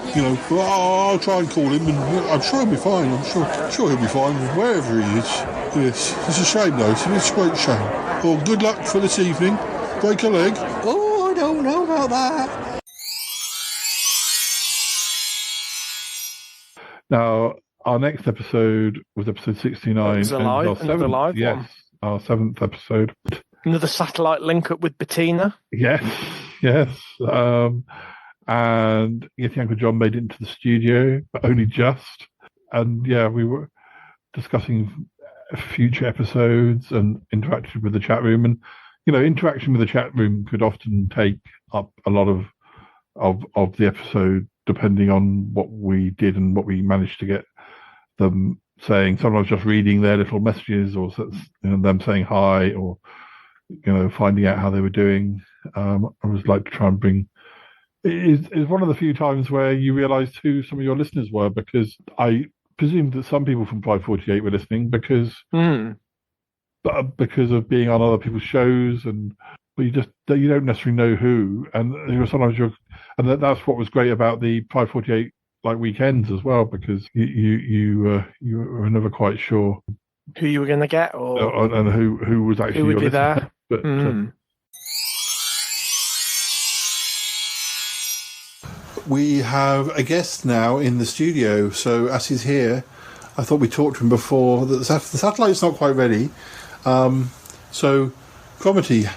I'll try and call him, and I'm sure he'll be fine. I'm sure he'll be fine wherever he is. Yes, it's a shame though. It's a great shame. Well, good luck for this evening. Break a leg. Oh, I don't know about that. Now, our next episode was episode 69. It was another live yes, one. Our 7th episode. Another satellite link up with Bettina. Yes. And Yeti Uncle John made it into the studio, but only just. And yeah, we were discussing future episodes and interacting with the chat room. And, interaction with the chat room could often take up a lot of the episode, depending on what we did and what we managed to get them saying. Sometimes just reading their little messages, or them saying hi, or finding out how they were doing. I always like to try and bring. It is one of the few times where you realised who some of your listeners were, because I presumed that some people from Pride 48 were listening because of being on other people's shows, but you don't necessarily know who, and sometimes that's what was great about the Pride 48 weekends as well, because you were never quite sure who you were going to get, and who was actually who would be listener. there. But, we have a guest now in the studio, so as he's here, I thought we talked to him before. The satellite's not quite ready. So, Cromitty,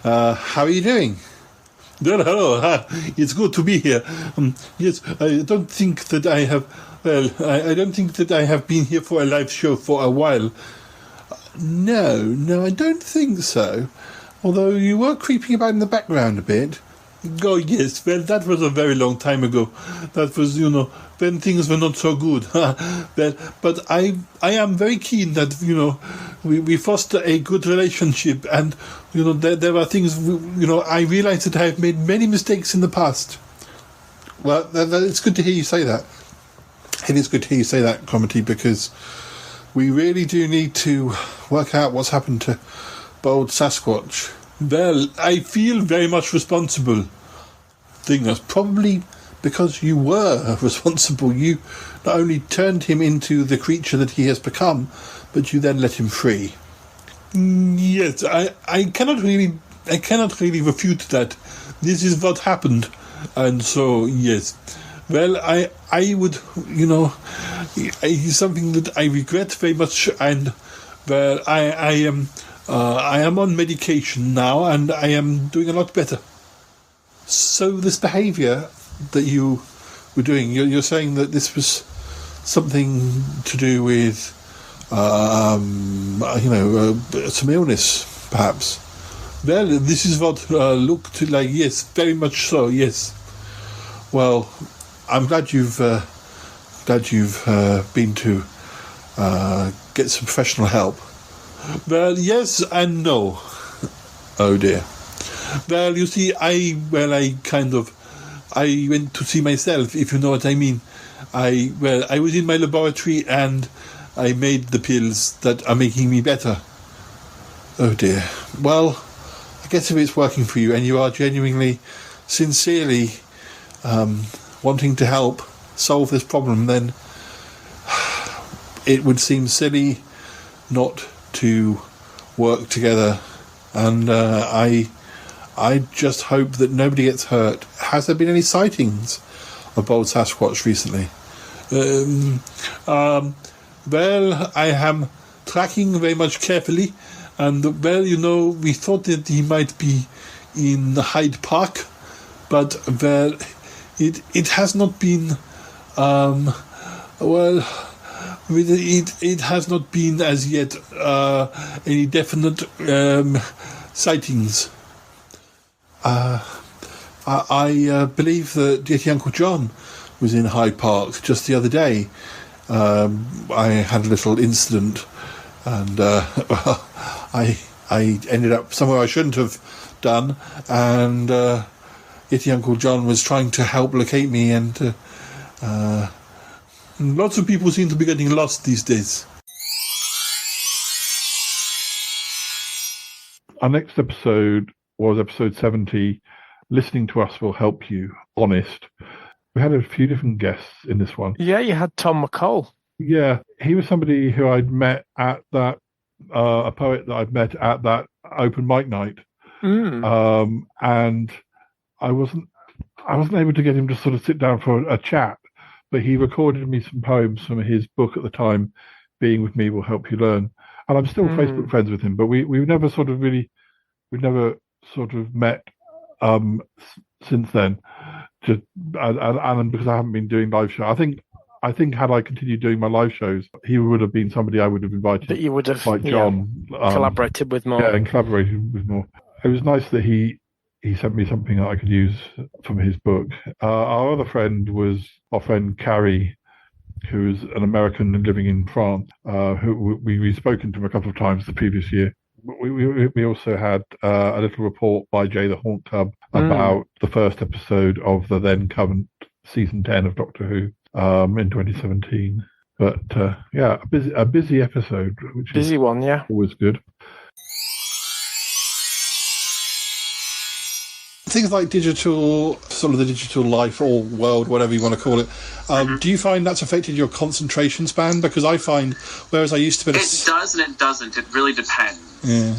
how are you doing? Well, hello. It's good to be here. Yes, I don't think that I have. Well, I don't think that I have been here for a live show for a while. No, I don't think so. Although you were creeping about in the background a bit. Oh, yes. Well, that was a very long time ago. That was, when things were not so good. But I am very keen that, we foster a good relationship. And, there are things, I realize that I have made many mistakes in the past. Well, it's good to hear you say that. It is good to hear you say that, Cromitty, because we really do need to work out what's happened to Bold Sasquatch. Well, I feel very much responsible. That's probably because you were responsible. You not only turned him into the creature that he has become, but you then let him free. Yes, I cannot really refute that. This is what happened, and so yes. Well, I would, it's something that I regret very much, and well, I am on medication now, and I am doing a lot better. So this behaviour that you were doing, you're saying that this was something to do with, some illness, perhaps? Well, this is what looked like, yes, very much so, yes. Well, I'm glad you've been to get some professional help. Well, yes and no. Oh dear. Well, you see, I went to see myself, if you know what I mean. I was in my laboratory and I made the pills that are making me better. Oh dear. Well, I guess if it's working for you and you are genuinely, sincerely wanting to help solve this problem, then it would seem silly not to work together, and I just hope that nobody gets hurt. Has there been any sightings of Bold Sasquatch recently? Well, I am tracking very much carefully, and well, we thought that he might be in Hyde Park, but well, it has not been it has not been as yet any definite sightings. I believe that Yeti Uncle John was in Hyde Park just the other day. I had a little incident, and I ended up somewhere I shouldn't have done, and Yeti Uncle John was trying to help locate me, and lots of people seem to be getting lost these days. Our next episode was episode 70, Listening to Us Will Help You, Honest. We had a few different guests in this one. Yeah, you had Tom McCall. Yeah, he was somebody who I'd met at that, a poet that I'd met at that open mic night. And I wasn't able to get him to sort of sit down for a chat, but he recorded me some poems from his book at the time, Being With Me Will Help You Learn. And I'm still Facebook friends with him, but we've never sort of met since then. Just and because I haven't been doing live shows, I think had I continued doing my live shows, he would have been somebody I would have invited. That you would have, like John, collaborated with more. Yeah, and collaborated with more. It was nice that he sent me something that I could use from his book. Our other friend was our friend Carrie, who is an American living in France, who we've spoken to him a couple of times the previous year. We also had a little report by Jay the Haunt Club about the first episode of the then current season 10 of Doctor Who in 2017. But a busy episode, which busy is one, yeah, always good. Things like digital, sort of the digital life or world, whatever you want to call it, do you find that's affected your concentration span? Because I find, whereas I used to be... It does and it doesn't. It really depends. Yeah.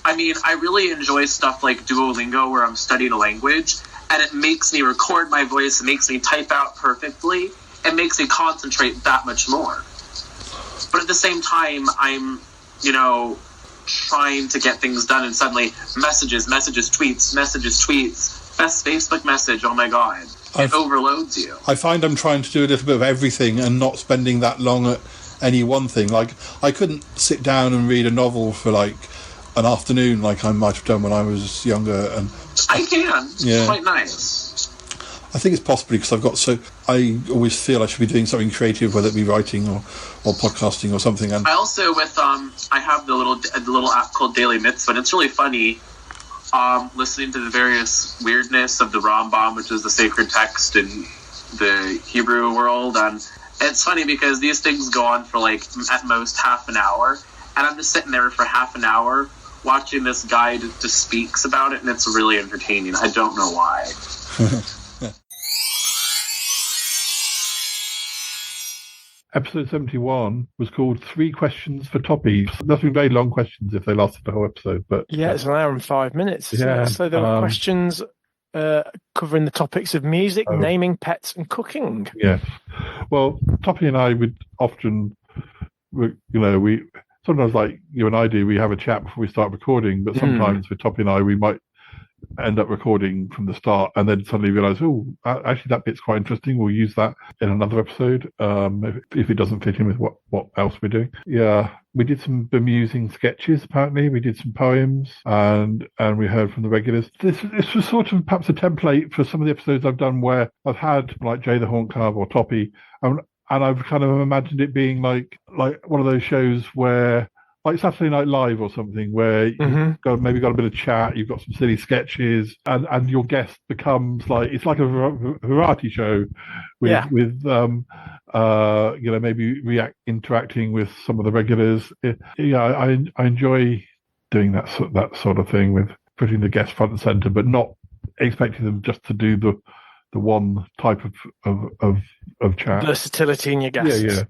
I mean, I really enjoy stuff like Duolingo where I'm studying a language, and it makes me record my voice, it makes me type out perfectly, it makes me concentrate that much more. But at the same time, I'm, trying to get things done, and suddenly messages, tweets, best Facebook message, oh my god, it overloads you. I find I'm trying to do a little bit of everything and not spending that long at any one thing. Like, I couldn't sit down and read a novel for like an afternoon like I might have done when I was younger. And I can. It's quite nice. I think it's possibly because I always feel I should be doing something creative, whether it be writing or podcasting or something. And I also I have the little app called Daily Mitzvah, and it's really funny listening to the various weirdness of the Rambam, which is the sacred text in the Hebrew world. And it's funny because these things go on for like at most half an hour, and I'm just sitting there for half an hour watching this guy just speaks about it, and it's really entertaining. I don't know why. Episode 71 was called 3 Questions for Toppy. That's been very long questions if they lasted the whole episode. But yeah, it's an hour and 5 minutes. Yeah, so there were questions covering the topics of music, naming, pets, and cooking. Yes. Well, Toppy and I would often, we sometimes, like you and I do, we have a chat before we start recording. But sometimes with Toppy and I, we might end up recording from the start and then suddenly realise, actually that bit's quite interesting, we'll use that in another episode if it doesn't fit in with what else we're doing. Yeah, we did some bemusing sketches, apparently we did some poems, and we heard from the regulars. This was sort of perhaps a template for some of the episodes I've done where I've had like Jay the Haunt Club or Toppy, and I've kind of imagined it being like one of those shows where, like Saturday Night Live or something, where you've got a bit of chat, you've got some silly sketches, and your guest becomes it's like a variety show with maybe interacting with some of the regulars. I enjoy doing that sort of thing, with putting the guest front and center, but not expecting them just to do the one type of chat. Versatility in your guests.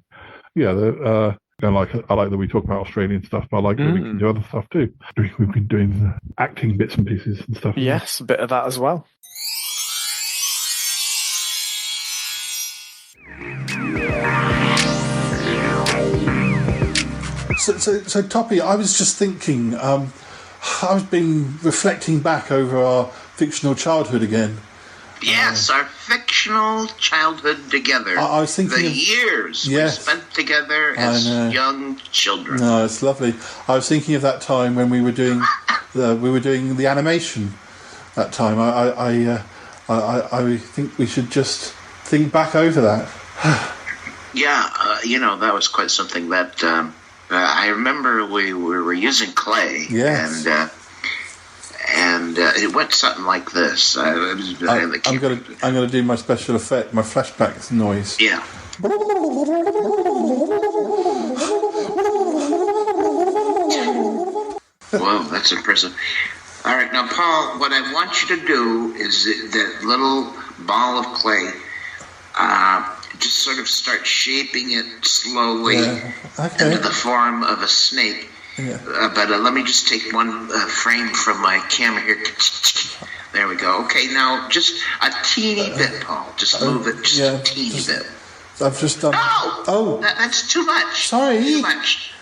Yeah. I like that we talk about Australian stuff, but I like that we can do other stuff too. We've been doing acting bits and pieces and stuff. Yes, a bit of that as well. So Toppy, I was just thinking, I've been reflecting back over our fictional childhood again. Yes, our fictional childhood together. I was thinking the years we spent together as young children. No, it's lovely. I was thinking of that time when we were doing the animation. That time, I think we should just think back over that. That was quite something. That I remember we were using clay. Yes. And it went something like this. I'm going to do my special effect, my flashback noise. Yeah. Whoa, that's impressive. All right, now, Paul, what I want you to do is that little ball of clay, just sort of start shaping it slowly into the form of a snake. Yeah. But let me just take one frame from my camera here. There we go. Okay, now just a teeny bit, Paul. Just move it just a teeny bit. I've just done. No! That's too much. Sorry. Too much.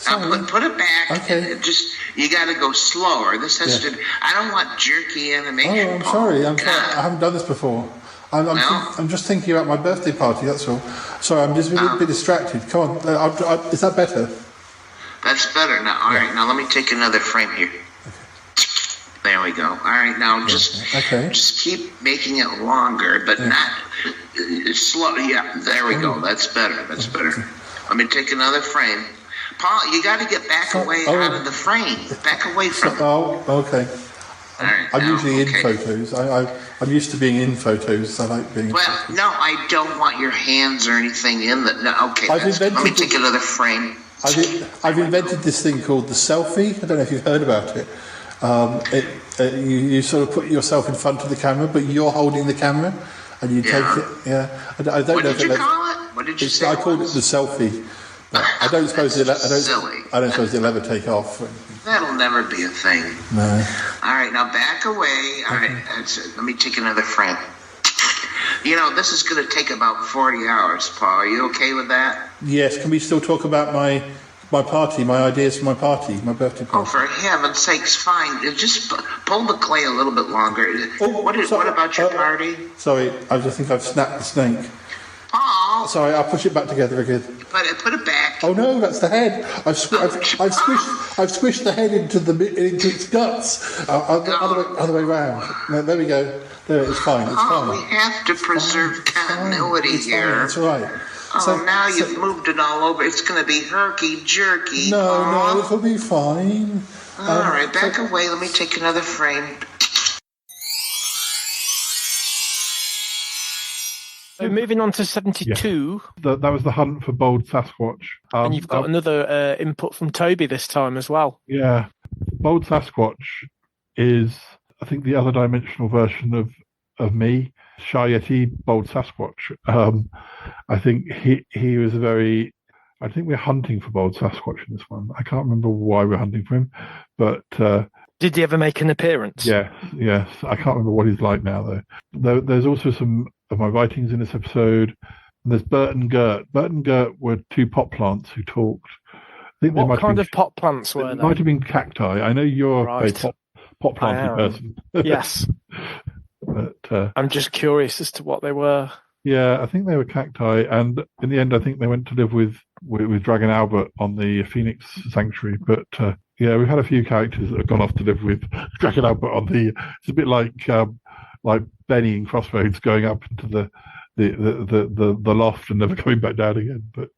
Put it back. Okay. And you got to go slower. This has to. I don't want jerky animation. Oh, I'm sorry. I haven't done this before. I'm just thinking about my birthday party. That's all. Sorry, I'm just a bit distracted. Come on. Is that better? That's better. Now, all right. Now let me take another frame here. There we go. All right. Now just keep making it longer, but not slow. Yeah. There we go. That's better. That's better. Let me take another frame. Paul, you got to get back away out of the frame. Back away from it. Oh, okay. All right, I'm usually in photos. I'm used to being in photos. I like being. Well, no, I don't want your hands or anything in the. No, okay, let me take another frame. I've invented this thing called the selfie. I don't know if you've heard about it. You sort of put yourself in front of the camera, but you're holding the camera, and you take it. Yeah, I don't know. What did you call it? What did you say? I called it the selfie. But I don't suppose I don't suppose it'll ever take off. That'll never be a thing. No. All right, now back away. All right, that's it. Let me take another frame. You know, this is going to take about 40 hours, Paul. Are you okay with that? Yes. Can we still talk about my party, my ideas for my party, my birthday party? Oh, for heaven's sakes, fine. Just pull the clay a little bit longer. What about your party? Sorry, I just think I've snapped the snake. Paul! Sorry, I'll push it back together again. Put it back. Oh no, that's the head. I've squished the head into its guts. Other way round. No, there we go. There, it's fine. It's fine. We have to preserve continuity here. It's right. Oh, now you've moved it all over. It's going to be herky-jerky. No, it'll be fine. All right, back away. Let me take another frame. So moving on to 72. Yeah. That was the hunt for Bold Sasquatch. And you've got another input from Toby this time as well. Yeah. Bold Sasquatch is, I think, the other dimensional version of me. Shy Yeti, Bold Sasquatch. I think he was I think we're hunting for Bold Sasquatch in this one. I can't remember why we're hunting for him, but... Did he ever make an appearance? Yes. I can't remember what he's like now, though. There's also some of my writings in this episode. And there's Bert and Gert. Bert and Gert were two pot plants who talked. I think what kind of pot plants were they? Might have been cacti. I know you're a pot planty person. Yes. But I'm just curious as to what they were. Yeah, I think they were cacti, and in the end, I think they went to live with Dragon Albert on the Phoenix Sanctuary. But yeah, we've had a few characters that have gone off to live with Dragon Albert on the. It's a bit like Benny in Crossroads going up into the loft and never coming back down again. But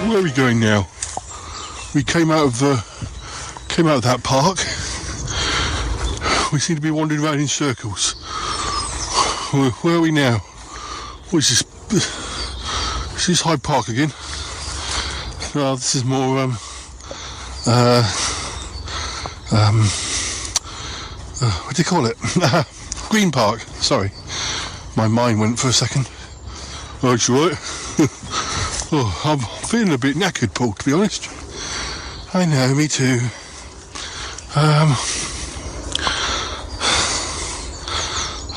where are we going now? We came out of that park. We seem to be wandering around in circles. Where are we now? What is this? Is this Hyde Park again? No, this is more what do you call it? Green Park. Sorry, my mind went for a second. Oh, it's all right. Oh, I'm feeling a bit knackered, Paul, to be honest. I know, me too.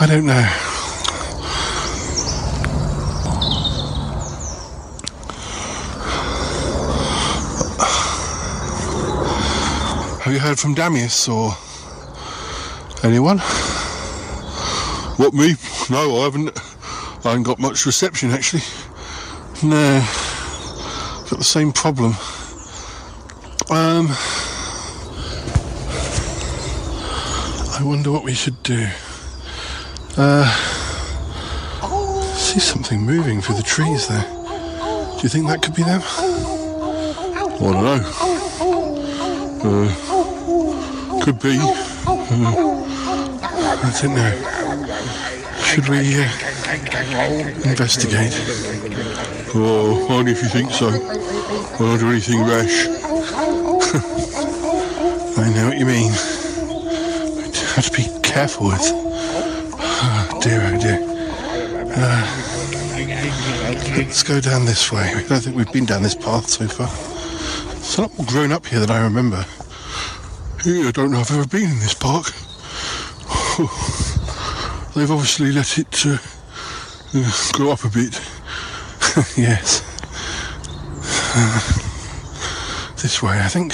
I don't know. Have you heard from Damius or anyone? What, me? No, I haven't. I haven't got much reception, actually. No. Got the same problem. I wonder what we should do. See something moving through the trees there. Do you think that could be them? I don't know. Could be. I don't know. Should we investigate? Oh, only if you think so. I don't do anything rash. I know what you mean. I have to be careful with. Oh dear. Let's go down this way. I don't think we've been down this path so far. It's not all grown up here that I remember. Yeah, I don't know if I've ever been in this park. They've obviously let it grow up a bit. Yes. This way, I think.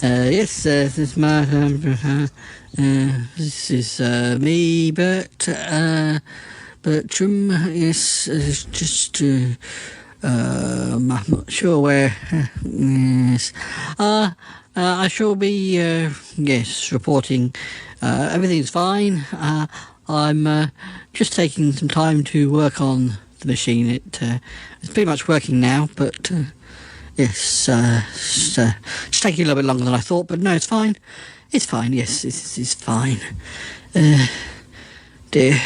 Yes, this is my. This is me, Bertram. Yes, just. I'm not sure where. Yes. I shall be. Yes, reporting. Everything's fine. I'm just taking some time to work on the machine. It's pretty much working now, but. Yes, it's taking a little bit longer than I thought, but no, it's fine. It's fine, yes, it's fine. Dear.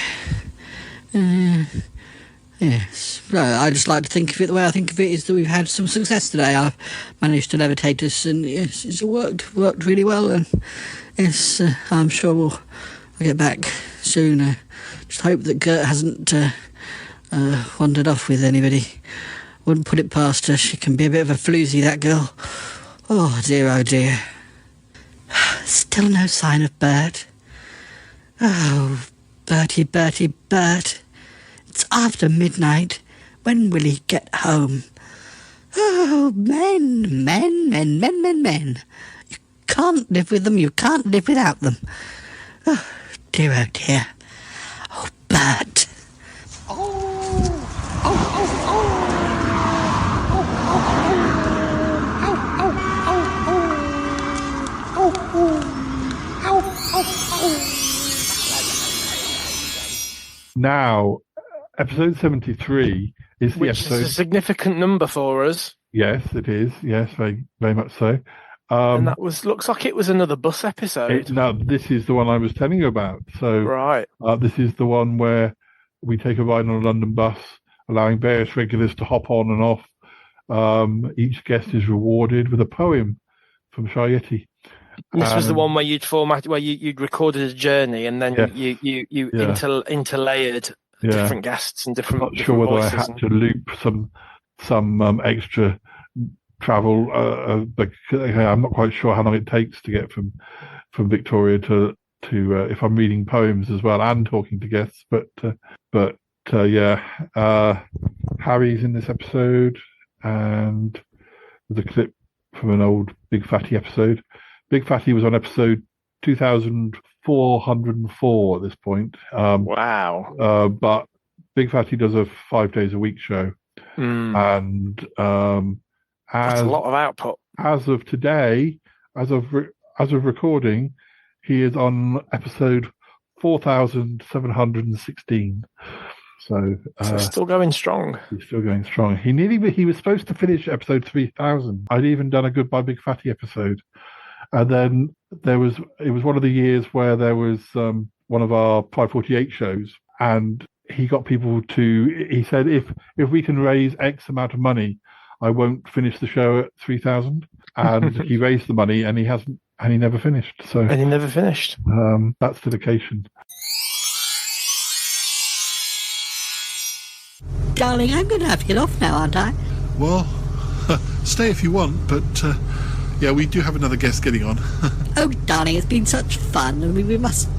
Yes. I just like to think of it, the way I think of it is that we've had some success today. I've managed to levitate us, and yes, it's worked really well, and yes, I'm sure we'll get back soon. Just hope that Gert hasn't wandered off with anybody. Wouldn't put it past her. She can be a bit of a floozy, that girl. Oh dear. Still no sign of Bert. Oh, Bertie, Bert. It's after midnight. When will he get home? Oh, men. You can't live with them. You can't live without them. Oh, dear. Oh, Bert. Now, episode 73 is the Which episode. is a significant number for us. Yes, it is. Yes, very, very much so. And that looks like it was another bus episode. Now, this is the one I was telling you about. So, right. This is the one where we take a ride on a London bus, allowing various regulars to hop on and off. Each guest is rewarded with a poem from Shayeti. This was the one where you'd recorded a journey, and then you interlayered different guests and different. I'm not sure whether I had to loop some extra travel, but I'm not quite sure how long it takes to get from Victoria to if I'm reading poems as well and talking to guests. But Harry's in this episode, and there's a clip from an old Big Fatty episode. Big Fatty was on episode 2404 at this point. Wow. But Big Fatty does a 5 days a week show. And that's a lot of output. As of today, as of recording, he is on episode 4716. So still going strong. He's still going strong. He was supposed to finish episode 3000. I'd even done a Goodbye Big Fatty episode. And then it was one of the years where there was one of our 548 shows, and he got people he said, if we can raise X amount of money, I won't finish the show at 3000. And he raised the money, and he never finished. And he never finished. That's dedication. Darling, I'm going to have to get off now, aren't I? Well, stay if you want, but yeah, we do have another guest getting on. Oh, darling, it's been such fun, and we must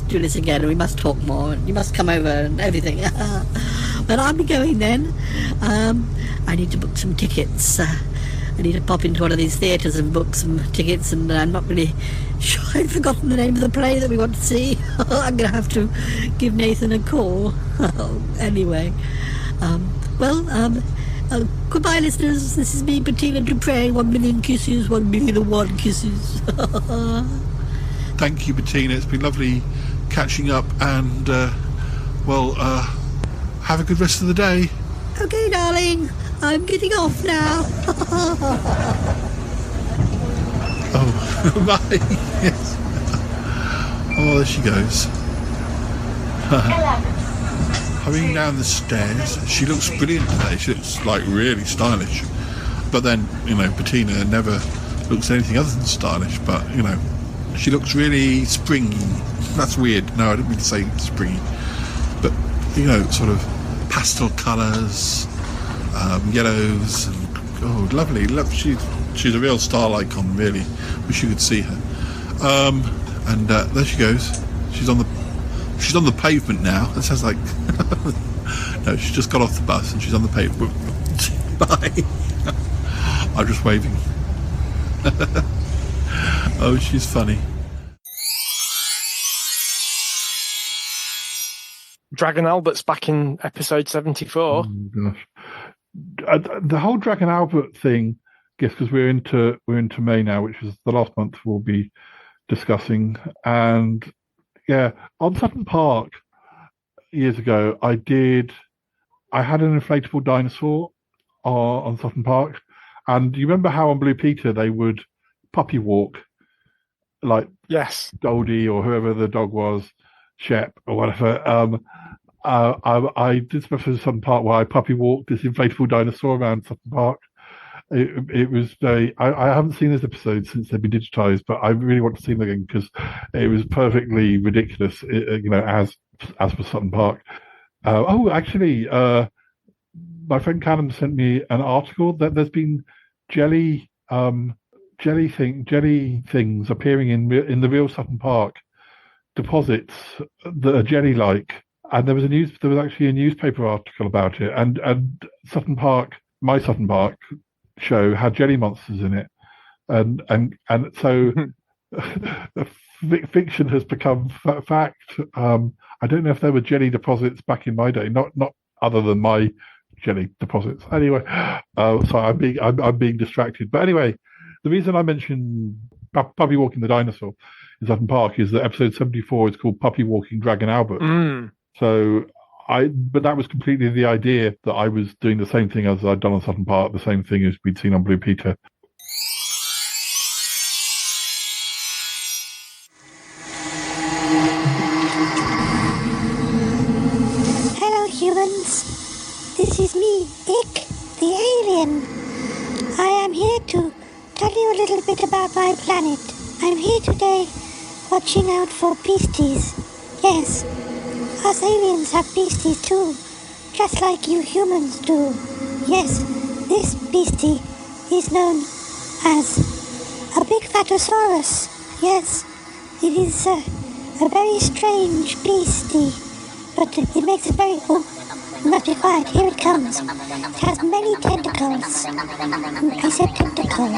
do this again, and we must talk more, and you must come over and everything. But I'll be going then. I need to book some tickets. I need to pop into one of these theatres and book some tickets, and I'm not really sure. I've forgotten the name of the play that we want to see. I'm going to have to give Nathan a call. Anyway, goodbye, listeners. This is me, Bettina Dupre. 1 million kisses, 1,000,001 kisses. Thank you, Bettina. It's been lovely catching up, and have a good rest of the day. Okay, darling. I'm getting off now. Oh, bye. Yes. Oh, there she goes. Hurrying down the stairs. She looks brilliant today. She looks like really stylish. But then, Bettina never looks anything other than stylish. But, she looks really springy. That's weird. No, I didn't mean to say springy. But, sort of pastel colours. yellows, and lovely. She's a real style icon, really. Wish you could see her. And there she goes. She's on the pavement now. That sounds like no. She just got off the bus and she's on the pavement. Bye. I'm just waving. Oh, she's funny. Dragon Albert's back in episode 74. Oh, gosh. The whole Dragon Albert thing, I guess, because we're into May now, which is the last month we'll be discussing. And yeah, on Sutton Park years ago, I had an inflatable dinosaur on Sutton Park. And you remember how on Blue Peter they would puppy walk, like yes, Goldie or whoever the dog was, Shep or whatever. I did some episode of Sutton Park where I puppy walked this inflatable dinosaur around Sutton Park. It was very. I haven't seen this episode since they've been digitized, but I really want to see them again because it was perfectly ridiculous. As for Sutton Park. Actually, my friend Callum sent me an article that there's been jelly things appearing in the real Sutton Park deposits that are jelly-like. And there was actually a newspaper article about it, and Sutton Park, my Sutton Park show had jelly monsters in it, and so fiction has become fact. I don't know if there were jelly deposits back in my day, not other than my jelly deposits. Anyway, sorry, I'm being distracted. But anyway, the reason I mentioned Puppy Walking the Dinosaur in Sutton Park is that episode 74 is called Puppy Walking Dragon Albert. So but that was completely the idea that I was doing the same thing as I'd done on Sutton Park, the same thing as we'd seen on Blue Peter. Hello, humans. This is me, Ick, the alien. I am here to tell you a little bit about my planet. I'm here today watching out for beasties. Yes. Us aliens have beasties too, just like you humans do. Yes, this beastie is known as a big Fatosaurus. Yes, it is a very strange beastie, but it makes it very... Oh, you must be quiet, here it comes. It has many tentacles. I said tentacles.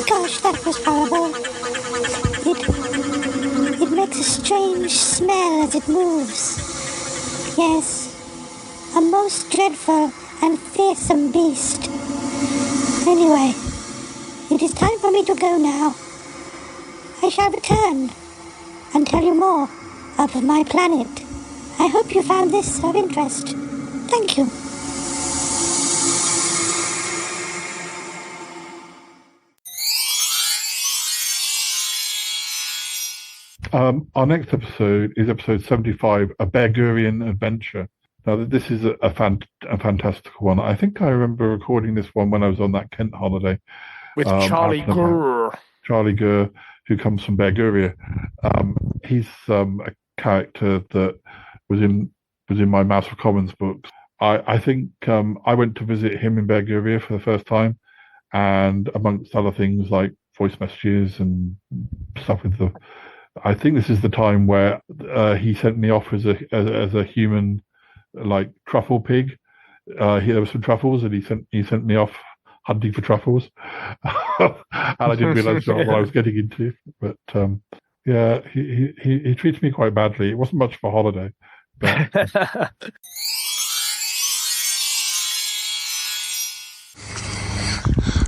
Gosh, that was horrible. It makes a strange smell as it moves. Yes, a most dreadful and fearsome beast. Anyway, it is time for me to go now. I shall return and tell you more of my planet. I hope you found this of interest. Thank you. Our next episode is episode 75, A Beargurian Adventure. Now, this is a fantastical one. I think I remember recording this one when I was on that Kent holiday. With Charlie Gur. Charlie Gur, who comes from Bearguria. He's a character that was in my Mouse of Commons books. I think I went to visit him in Bearguria for the first time, and amongst other things like voice messages and stuff with the... I think this is the time where he sent me off as a human, like truffle pig. There were some truffles, and he sent me off hunting for truffles, and I didn't realise what I was getting into. But yeah, he treated me quite badly. It wasn't much of a holiday. But...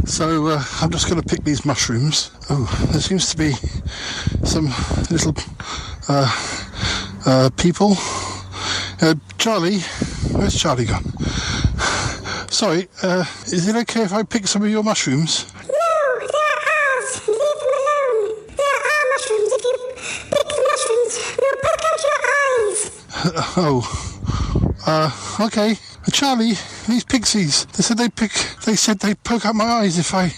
So I'm just going to pick these mushrooms. Oh, there seems to be some little people. Charlie, where's Charlie gone? Sorry, is it okay if I pick some of your mushrooms? No, they're ours. Leave them alone. They're Okay. Charlie, these pixies, they said they'd poke out my eyes if I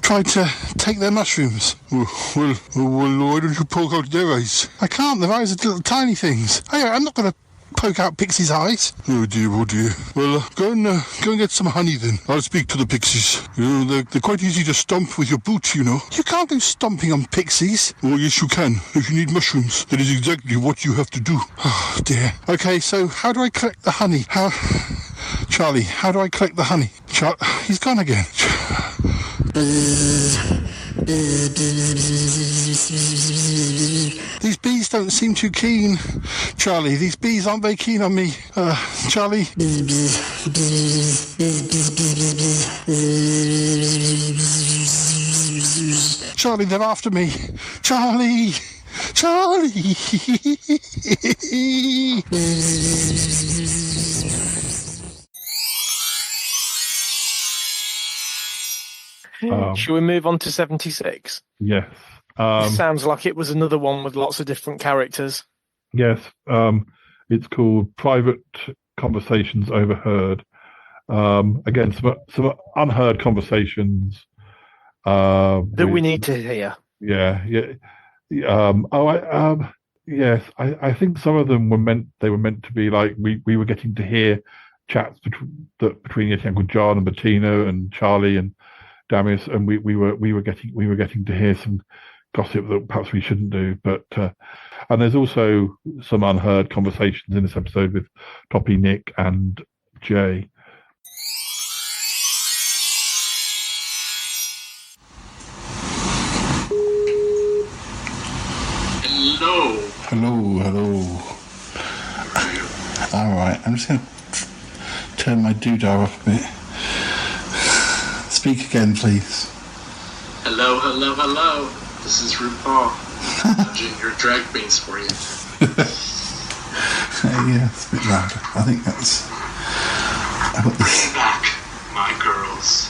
tried to take their mushrooms. Well, why don't you poke out their eyes? I can't, their eyes are little tiny things. I'm not going to poke out pixies' eyes. Oh dear. Well, go and get some honey then. I'll speak to the pixies. They're quite easy to stomp with your boots, you know. You can't go stomping on pixies. Oh, yes, you can. If you need mushrooms, that is exactly what you have to do. Oh, dear. Okay, so how do I collect the honey? Charlie, how do I collect the honey? He's gone again. These bees don't seem too keen, Charlie. These bees aren't very keen on me. Charlie. Charlie, they're after me. Charlie. Shall we move on to 76? Yes. Sounds like it was another one with lots of different characters. Yes. It's called Private Conversations Overheard. Again, some unheard conversations that we need to hear. Yeah. Yes. I think some of them were meant to be like we were getting to hear chats between Uncle John and Bettina and Charlie and Damius, and we were getting to hear some gossip that perhaps we shouldn't do. But and there's also some unheard conversations in this episode with Toppy, Nick, and Jay. Hello. All right, I'm just going to turn my doodah up a bit. Speak again, please. Hello. This is RuPaul. Judging your drag queens for you. Yeah, it's a bit louder. I think that's... Bring back my girls.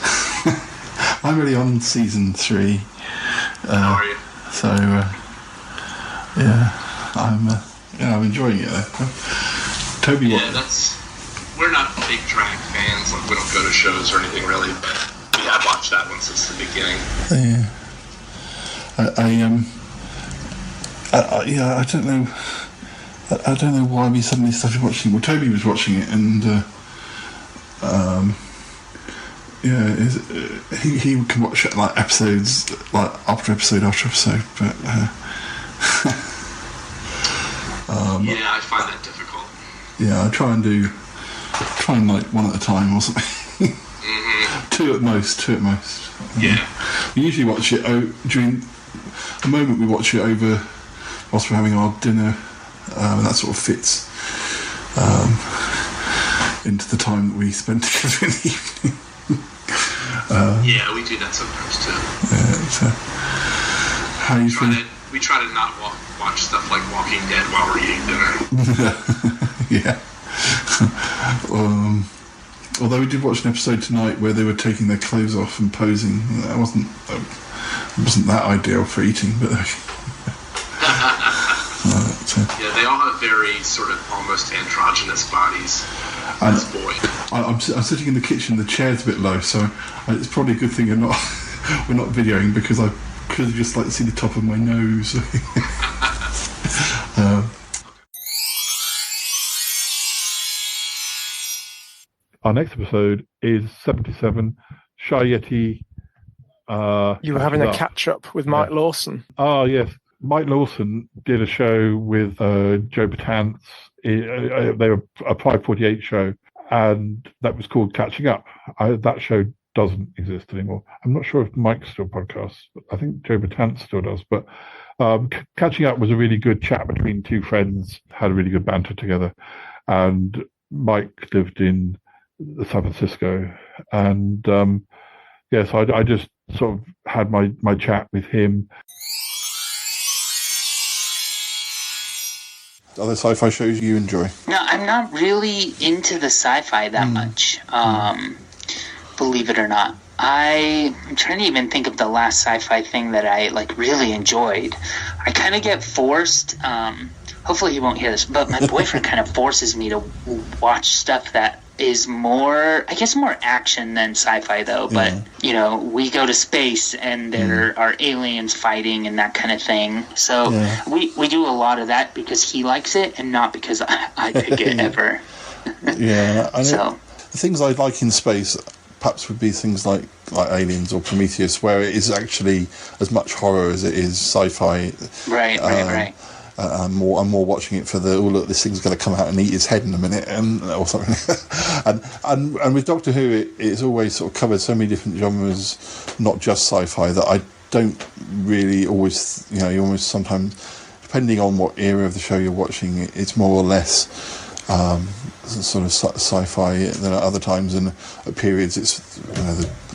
I'm really on season 3. How are you? So, yeah, I'm enjoying it though. Toby, we're not big drag fans. Like, we don't go to shows or anything really, but I've watched that one since the beginning. Yeah. I don't know. I don't know why we suddenly started watching. Well, Toby was watching it, and he can watch it like episodes, like after episode, but. Yeah, I find that difficult. Yeah, I try and like one at a time or something. Two at most. Yeah. We usually watch it during the moment we watch it over whilst we're having our dinner, and that sort of fits into the time that we spend together in the evening. Yeah, we do that sometimes too. How you feeling? We try to not watch stuff like Walking Dead while we're eating dinner. Yeah. Although we did watch an episode tonight where they were taking their clothes off and posing. That wasn't that ideal for eating, but. Yeah, they all have very sort of almost androgynous bodies. I'm sitting in the kitchen. The chair's a bit low, so it's probably a good thing we're not videoing, because I could just like see the top of my nose. Our next episode is 77, Shy Yeti. You were having a catch-up with Mike Lawson. Oh, yes. Mike Lawson did a show with Joe Batance. They were a Pride 48 show, and that was called Catching Up. That show doesn't exist anymore. I'm not sure if Mike still podcasts, but I think Joe Batance still does. But Catching Up was a really good chat between two friends, had a really good banter together. And Mike lived in San Francisco, and so I just sort of had my chat with him. Other sci-fi shows you enjoy? No, I'm not really into the sci-fi that much. Believe it or not, I'm trying to even think of the last sci-fi thing that I like really enjoyed. I kind of get forced hopefully he won't hear this, but my boyfriend kind of forces me to watch stuff that is more, I guess, more action than sci-fi, though. But, you know, we go to space and there are aliens fighting and that kind of thing. So we do a lot of that because he likes it and not because I pick it ever. The things I like in space perhaps would be things like Aliens or Prometheus, where it is actually as much horror as it is sci-fi. Right. I'm more watching it for look, this thing's going to come out and eat his head in a minute, or something. and with Doctor Who, it's always sort of covered so many different genres, not just sci-fi, that I don't really always, you almost sometimes, depending on what era of the show you're watching, it's more or less sort of sci-fi than at other times, and at periods it's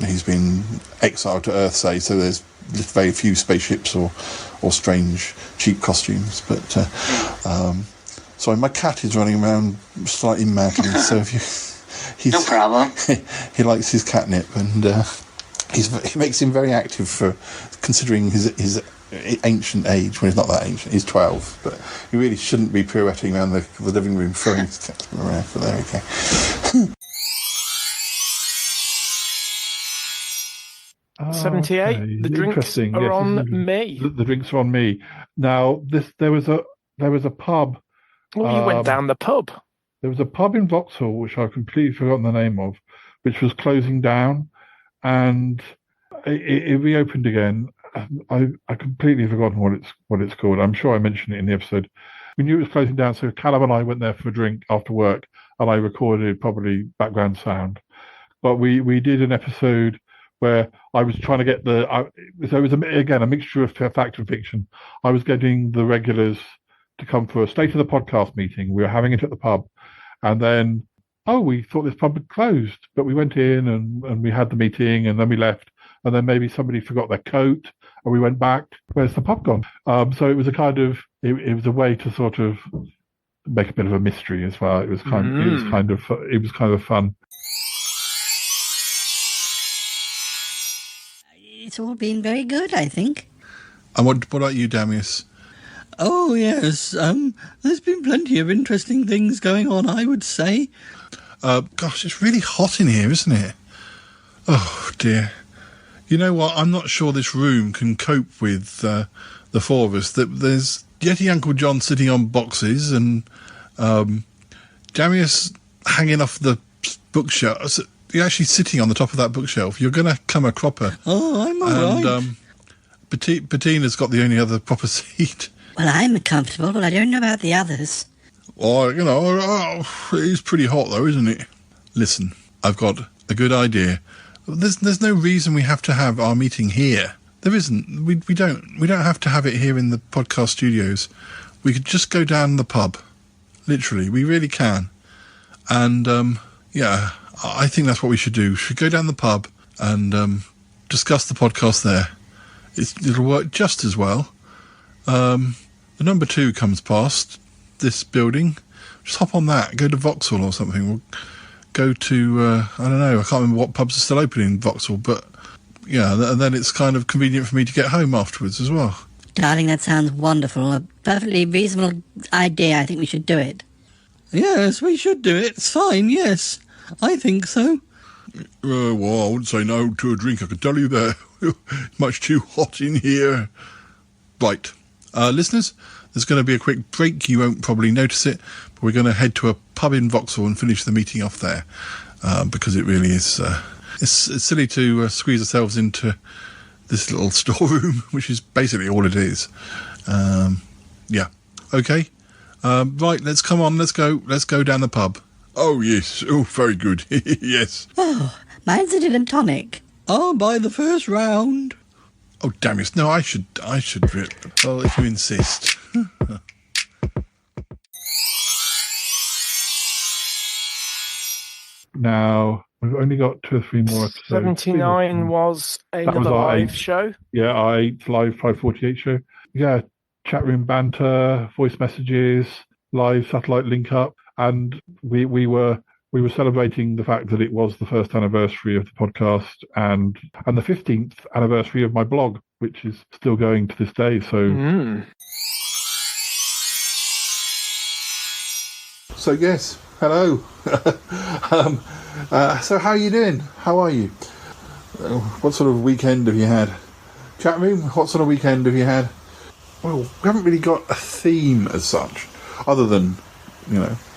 he's been exiled to Earth, say, so there's very few spaceships or strange cheap costumes. But sorry, my cat is running around slightly madly, so if he's no problem. He likes his catnip, and he makes him very active for considering his ancient age. When he's not that ancient, he's 12, but he really shouldn't be pirouetting around the living room throwing his cat around. But there we go. 78. The drinks are on me. The drinks are on me. Now, there was a pub. Oh, you went down the pub. There was a pub in Vauxhall, which I've completely forgotten the name of, which was closing down, and it reopened again. I completely forgotten what it's called. I'm sure I mentioned it in the episode. We knew it was closing down, so Callum and I went there for a drink after work, and I recorded probably background sound. But we did an episode where I was trying to get so it was again a mixture of fact and fiction. I was getting the regulars to come for a State of the Podcast meeting. We were having it at the pub, and then we thought this pub had closed, but we went in and we had the meeting, and then we left, and then maybe somebody forgot their coat, and we went back. Where's the pub gone? So it was a kind of it was a way to sort of make a bit of a mystery as well. It was kind of fun. It's all been very good, I think. And what about you, Damius? Oh, yes. There's been plenty of interesting things going on, I would say. Gosh, it's really hot in here, isn't it? Oh, dear. You know what? I'm not sure this room can cope with the four of us. There's Yeti Uncle John sitting on boxes, and Damius hanging off the bookshelf. You're actually sitting on the top of that bookshelf. You're going to come a cropper. Oh, I'm all right. And Bettina's got the only other proper seat. Well, I'm comfortable, but I don't know about the others. Well, it is pretty hot, though, isn't it? Listen, I've got a good idea. There's no reason we have to have our meeting here. There isn't. We don't have to have it here in the podcast studios. We could just go down the pub. Literally, we really can. And I think that's what we should do. We should go down the pub and discuss the podcast there. It'll work just as well. The number 2 comes past this building. Just hop on that. Go to Vauxhall or something. We'll go to, I don't know, I can't remember what pubs are still open in Vauxhall, but and then it's kind of convenient for me to get home afterwards as well. Darling, that sounds wonderful. A perfectly reasonable idea. I think we should do it. Yes, we should do it. It's fine, yes. I think so. Well, I wouldn't say no to a drink, I can tell you that. It's much too hot in here. Right. Listeners, there's going to be a quick break. You won't probably notice it, but we're going to head to a pub in Vauxhall and finish the meeting off there, because it really is... it's silly to squeeze ourselves into this little storeroom, which is basically all it is. Okay. Right, let's go down the pub. Oh, yes. Oh, very good. Yes. Oh, mine's a gin and tonic. I'll buy the first round. Oh, damn it. No, I should. Well, if you insist. Now, we've only got 2 or 3 more episodes. 79 was another live show. Yeah, live 548 show. Yeah, chat room banter, voice messages, live satellite link up. And we were celebrating the fact that it was the first anniversary of the podcast and the 15th anniversary of my blog, which is still going to this day. So So yes, hello. So how are you doing? How are you? What sort of weekend have you had? Chat room, what sort of weekend have you had? Well, we haven't really got a theme as such, other than,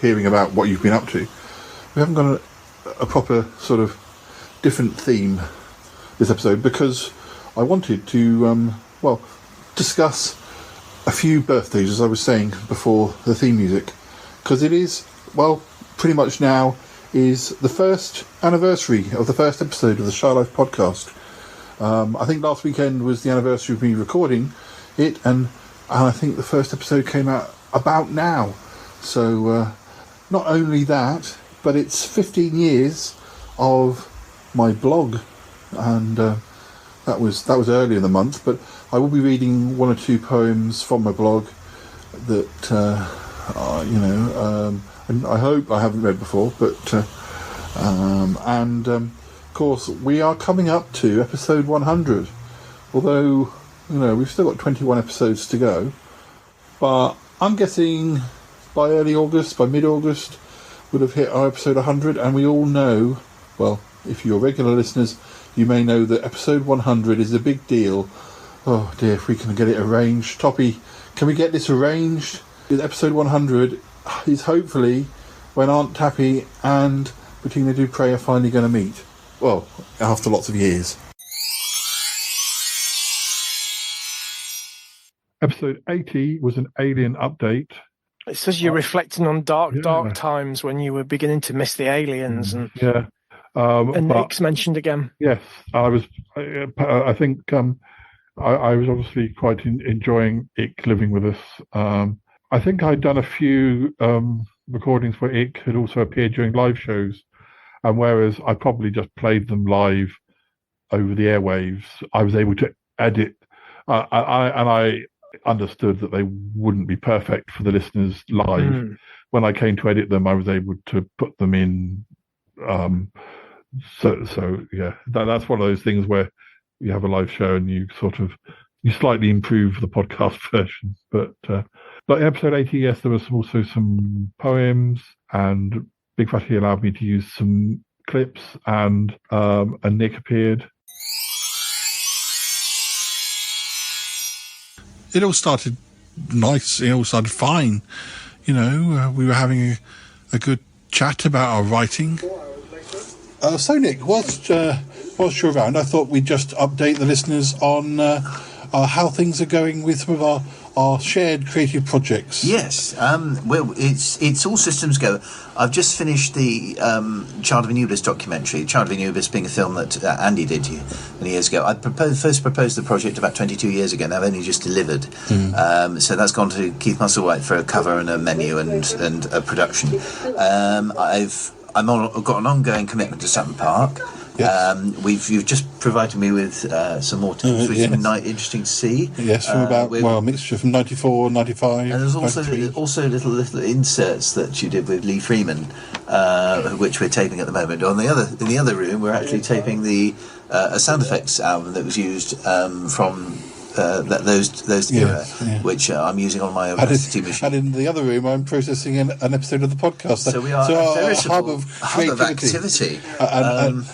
hearing about what you've been up to. We haven't got a proper sort of different theme this episode, because I wanted to, discuss a few birthdays, as I was saying before the theme music, because it is, pretty much now is the first anniversary of the first episode of the Shy Life podcast. I think last weekend was the anniversary of me recording it, and I think the first episode came out about now. So not only that, but it's 15 years of my blog, and that was earlier in the month. But I will be reading one or two poems from my blog that and I hope I haven't read before. But of course, we are coming up to episode 100. Although we've still got 21 episodes to go, but I'm guessing by early August, by mid-August, would have hit our episode 100. And we all know, well, if you're regular listeners, you may know that episode 100 is a big deal. Oh dear, if we can get it arranged. Toppy, can we get this arranged? Episode 100 is hopefully when Aunt Tappy and Bettina Dupre are finally going to meet. Well, after lots of years. Episode 80 was an alien update. It says you're reflecting on dark times when you were beginning to miss the aliens, and Nick's mentioned again. Yes, I was. I think I was obviously quite enjoying Ick living with us. I think I'd done a few recordings where Ick had also appeared during live shows, and whereas I probably just played them live over the airwaves, I was able to edit. I understood that they wouldn't be perfect for the listeners live. When I came to edit them, I was able to put them in. So yeah, that's one of those things where you have a live show and you slightly improve the podcast version. But in episode 80, yes, there was also some poems, and Big Fatty allowed me to use some clips, and Nick appeared. It all started nice. It all started fine. We were having a good chat about our writing. So, Nick, whilst you're around, I thought we'd just update the listeners on how things are going with some of our shared creative projects. Yes. Well, it's all systems go. I've just finished the Child of Anubis documentary. Child of Anubis being a film that Andy did many years ago. I first proposed the project about 22 years ago, and I've only just delivered. So that's gone to Keith Musselwhite for a cover and a menu and a production. I've got an ongoing commitment to Sutton Park. Yes. You've just provided me with some more tips, which is interesting to see. Yes, from a mixture from 94, 95. And there's also little inserts that you did with Lee Freeman, which we're taping at the moment. In the other room, we're actually taping a sound effects album that was used from those era, which I'm using on my Audacity machine. And in the other room, I'm processing an episode of the podcast. So we are a veritable hub of activity. And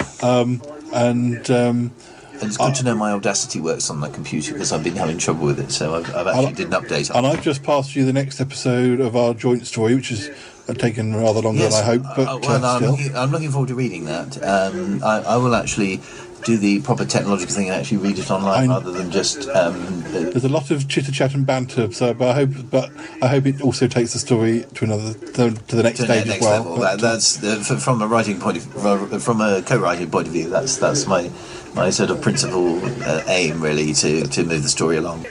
it's good to know my Audacity works on my computer, because I've been having trouble with it. So I've actually did an update on it. And I've just passed you the next episode of our joint story, which has taken rather longer than I hoped. But I'm looking forward to reading that. I will actually do the proper technological thing and actually read it online rather than just. There's a lot of chitter chat and banter, but I hope it also takes the story to the next stage as well. Level. That's from a writing point of from a co-writing point of view. That's my sort of principal aim, really, to move the story along.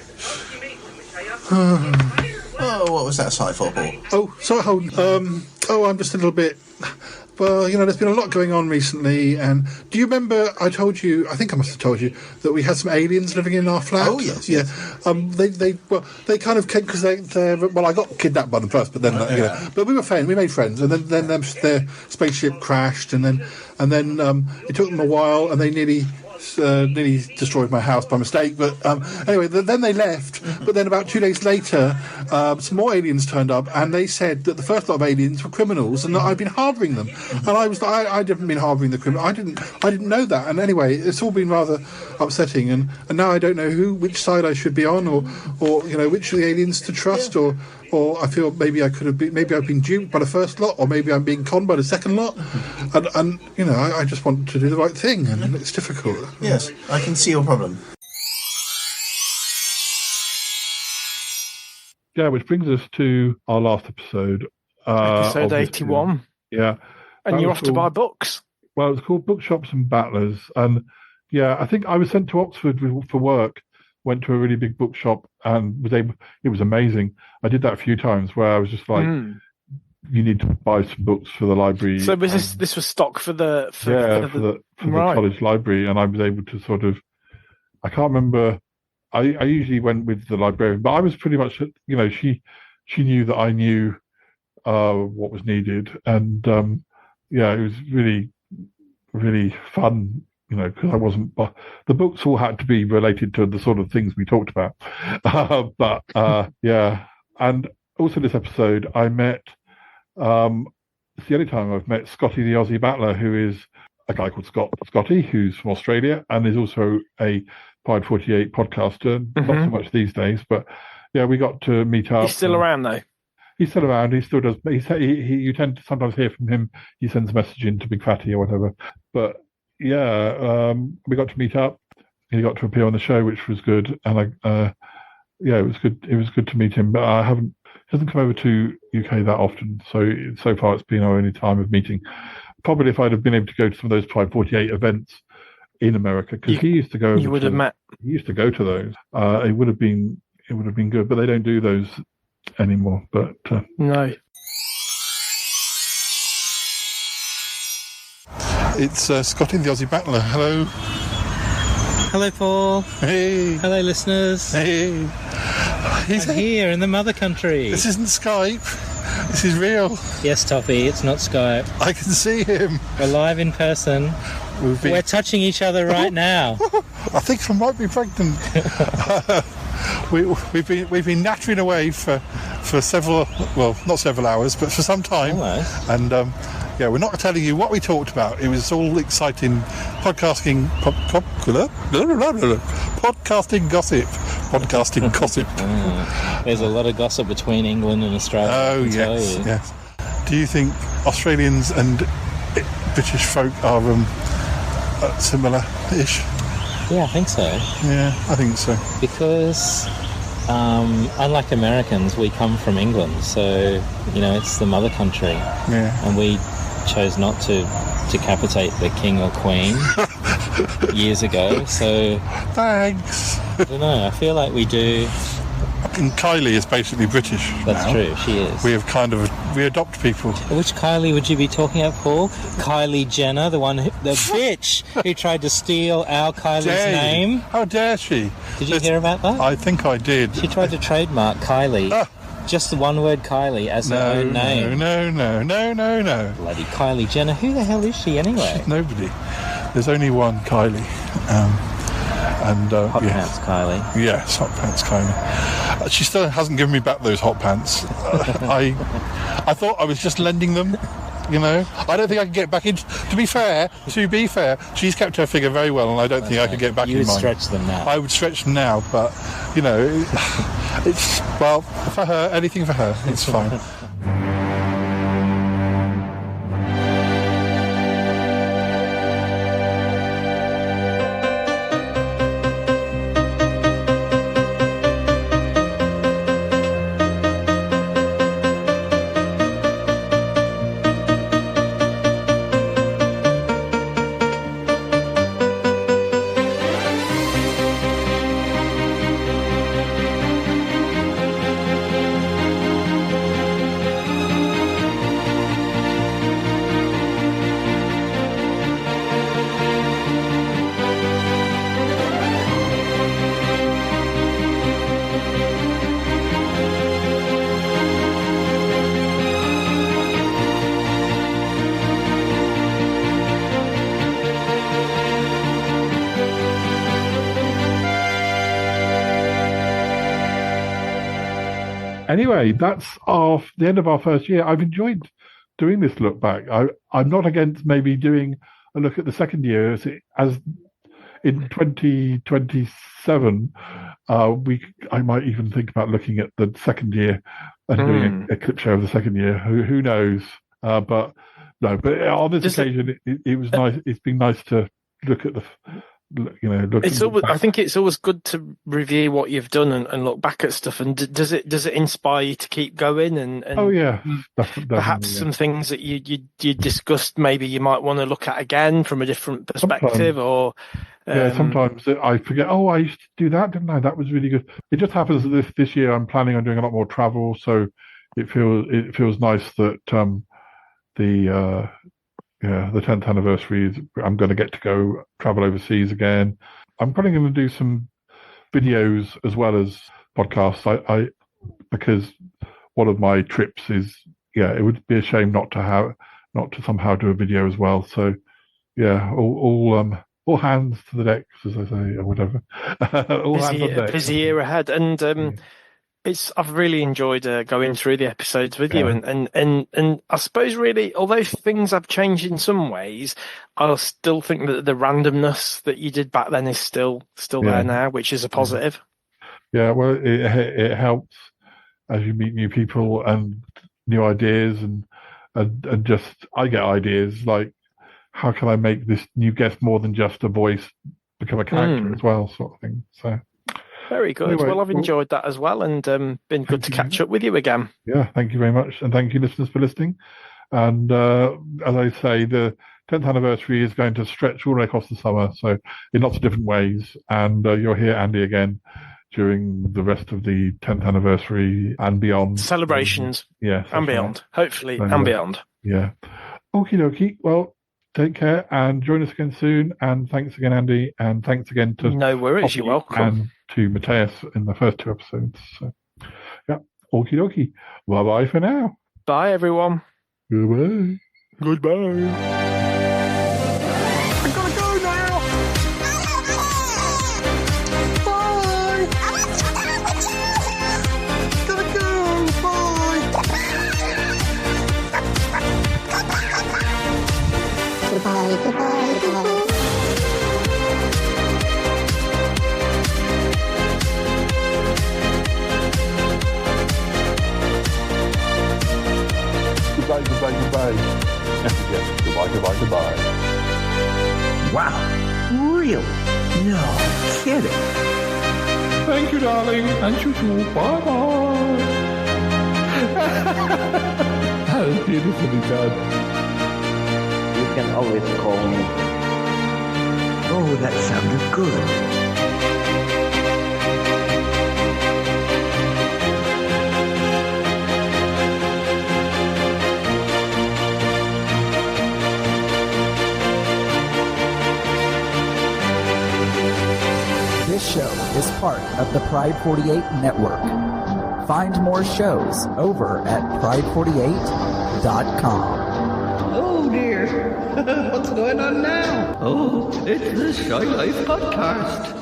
Oh, what was that sigh for, Paul? Oh, sorry, I'm just a little bit. Well, there's been a lot going on recently, and do you remember I think I must have told you, that we had some aliens living in our flat? Oh, yes. Yeah. They kind of came because I got kidnapped by them first, but then, but we made friends, and then their spaceship crashed, and then it took them a while, and they nearly nearly destroyed my house by mistake. But anyway, then they left. But then about 2 days later, some more aliens turned up, and they said that the first lot of aliens were criminals and that I'd been harbouring them. And I was I didn't mean harbouring the criminals. I didn't know that. And anyway, it's all been rather upsetting. And now I don't know which side I should be on, or which of the aliens to trust, or I feel maybe I've been duped by the first lot, or maybe I'm being conned by the second lot, and I just want to do the right thing, and it's difficult. Yes, I can see your problem. Yeah, which brings us to our last episode. Episode 81. Yeah. And you're off to buy books. Well, it's called Bookshops and Battlers, and yeah, I think I was sent to Oxford for work. Went to a really big bookshop and it was amazing. I did that a few times where I was just like, you need to buy some books for the library. So this was stock for the college library, and I was able to sort of, I can't remember. I usually went with the librarian, but I was pretty much, she knew that I knew what was needed, and it was really, really fun. Because I wasn't, the books all had to be related to the sort of things we talked about. And also this episode, I met, it's the only time I've met Scotty the Aussie Battler, who is a guy called Scotty, who's from Australia, and is also a Pride 48 podcaster, not so much these days, but yeah, we got to meet up. He's still around though. He's still around. He still does. You tend to sometimes hear from him. He sends a message in to Big Fatty or whatever. But yeah, we got to meet up. He got to appear on the show, which was good. And it was good. It was good to meet him. But he doesn't come over to UK that often. So far, it's been our only time of meeting. Probably if I'd have been able to go to some of those Pride 48 events in America, because he used to go. You would have met. He used to go to those. It would have been good, but they don't do those anymore. But no. It's Scotty the Aussie Battler. Hello. Hello, Paul. Hey. Hello, listeners. Hey. I'm here in the mother country. This isn't Skype. This is real. Yes, Toffee, it's not Skype. I can see him. We're live in person. We're touching each other right now. I think I might be pregnant. We've been nattering away for several, well, not several hours, but for some time. Almost. And we're not telling you what we talked about. It was all exciting podcasting gossip. There's a lot of gossip between England and Australia. Oh, yes. Do you think Australians and British folk are similar-ish? Yeah, I think so. Yeah, I think so. Because unlike Americans, we come from England, so it's the mother country. Yeah. And we chose not to decapitate the king or queen years ago. So thanks. I don't know. I feel like we do. And Kylie is basically British. That's true. She is. We adopt people. Which Kylie would you be talking about, Paul? Kylie Jenner, the bitch who tried to steal our Kylie's name. How dare she? Did you hear about that? I think I did. She tried to trademark Kylie. Just the one word Kylie as her own name. No. Bloody Kylie Jenner. Who the hell is she anyway? She's nobody. There's only one Kylie. Hot pants Kylie. Yes, hot pants Kylie. She still hasn't given me back those hot pants. I thought I was just lending them. I don't think I can get back in. To be fair, she's kept her figure very well, and I don't think I could get back in mine. You would stretch them now. I would stretch them now, but it's for her. Anything for her. It's fine. Anyway, that's the end of our first year. I've enjoyed doing this look back. I'm not against maybe doing a look at the second year as in 2027. I might even think about looking at the second year and doing a clip show of the second year. Who knows? But on this occasion, it was nice. It's been nice to look at I think it's always good to review what you've done and look back at stuff. And does it inspire you to keep going? And oh yeah, definitely, perhaps some things that you discussed, maybe you might want to look at again from a different perspective, sometimes I forget. Oh, I used to do that, didn't I? That was really good. It just happens that this year I'm planning on doing a lot more travel, so it feels nice that the 10th anniversary is, I'm going to get to go travel overseas again. I'm probably going to do some videos as well as podcasts. I because one of my trips is it would be a shame not to somehow do a video as well. So all hands to the decks, as I say, or whatever. All hands on deck. Busy year ahead, and I've really enjoyed going through the episodes with you, and I suppose really, although things have changed in some ways, I still think that the randomness that you did back then is still there now, which is a positive. Yeah, well, it helps as you meet new people and new ideas, and just I get ideas like, how can I make this new guest more than just a voice, become a character as well, sort of thing. So. Very good. Anyway, well, I've enjoyed that as well, and been good to catch up with you again. Yeah, thank you very much, and thank you, listeners, for listening. And as I say, the 10th anniversary is going to stretch all the way across the summer, so in lots of different ways. And you'll hear Andy again during the rest of the 10th anniversary and beyond. Celebrations. Yeah. And beyond. Right. Hopefully, and beyond. Yeah. Okie dokie. Well, take care and join us again soon. And thanks again, Andy. And thanks again to... No worries, Poppy you're welcome. And to Matthias in the first two episodes. So, yeah. Okie dokie. Bye-bye for now. Bye, everyone. Goodbye. Goodbye. Goodbye, goodbye, goodbye. Goodbye, goodbye, goodbye. Yes, goodbye, goodbye, goodbye. Wow. Really? No kidding. Thank you, darling. And you too. Bye-bye. That was beautifully done. You can always call me. Oh, that sounded good. This show is part of the Pride 48 network. Find more shows over at pride48.com. Oh dear, what's going on now? Oh, it's the Shy Life podcast.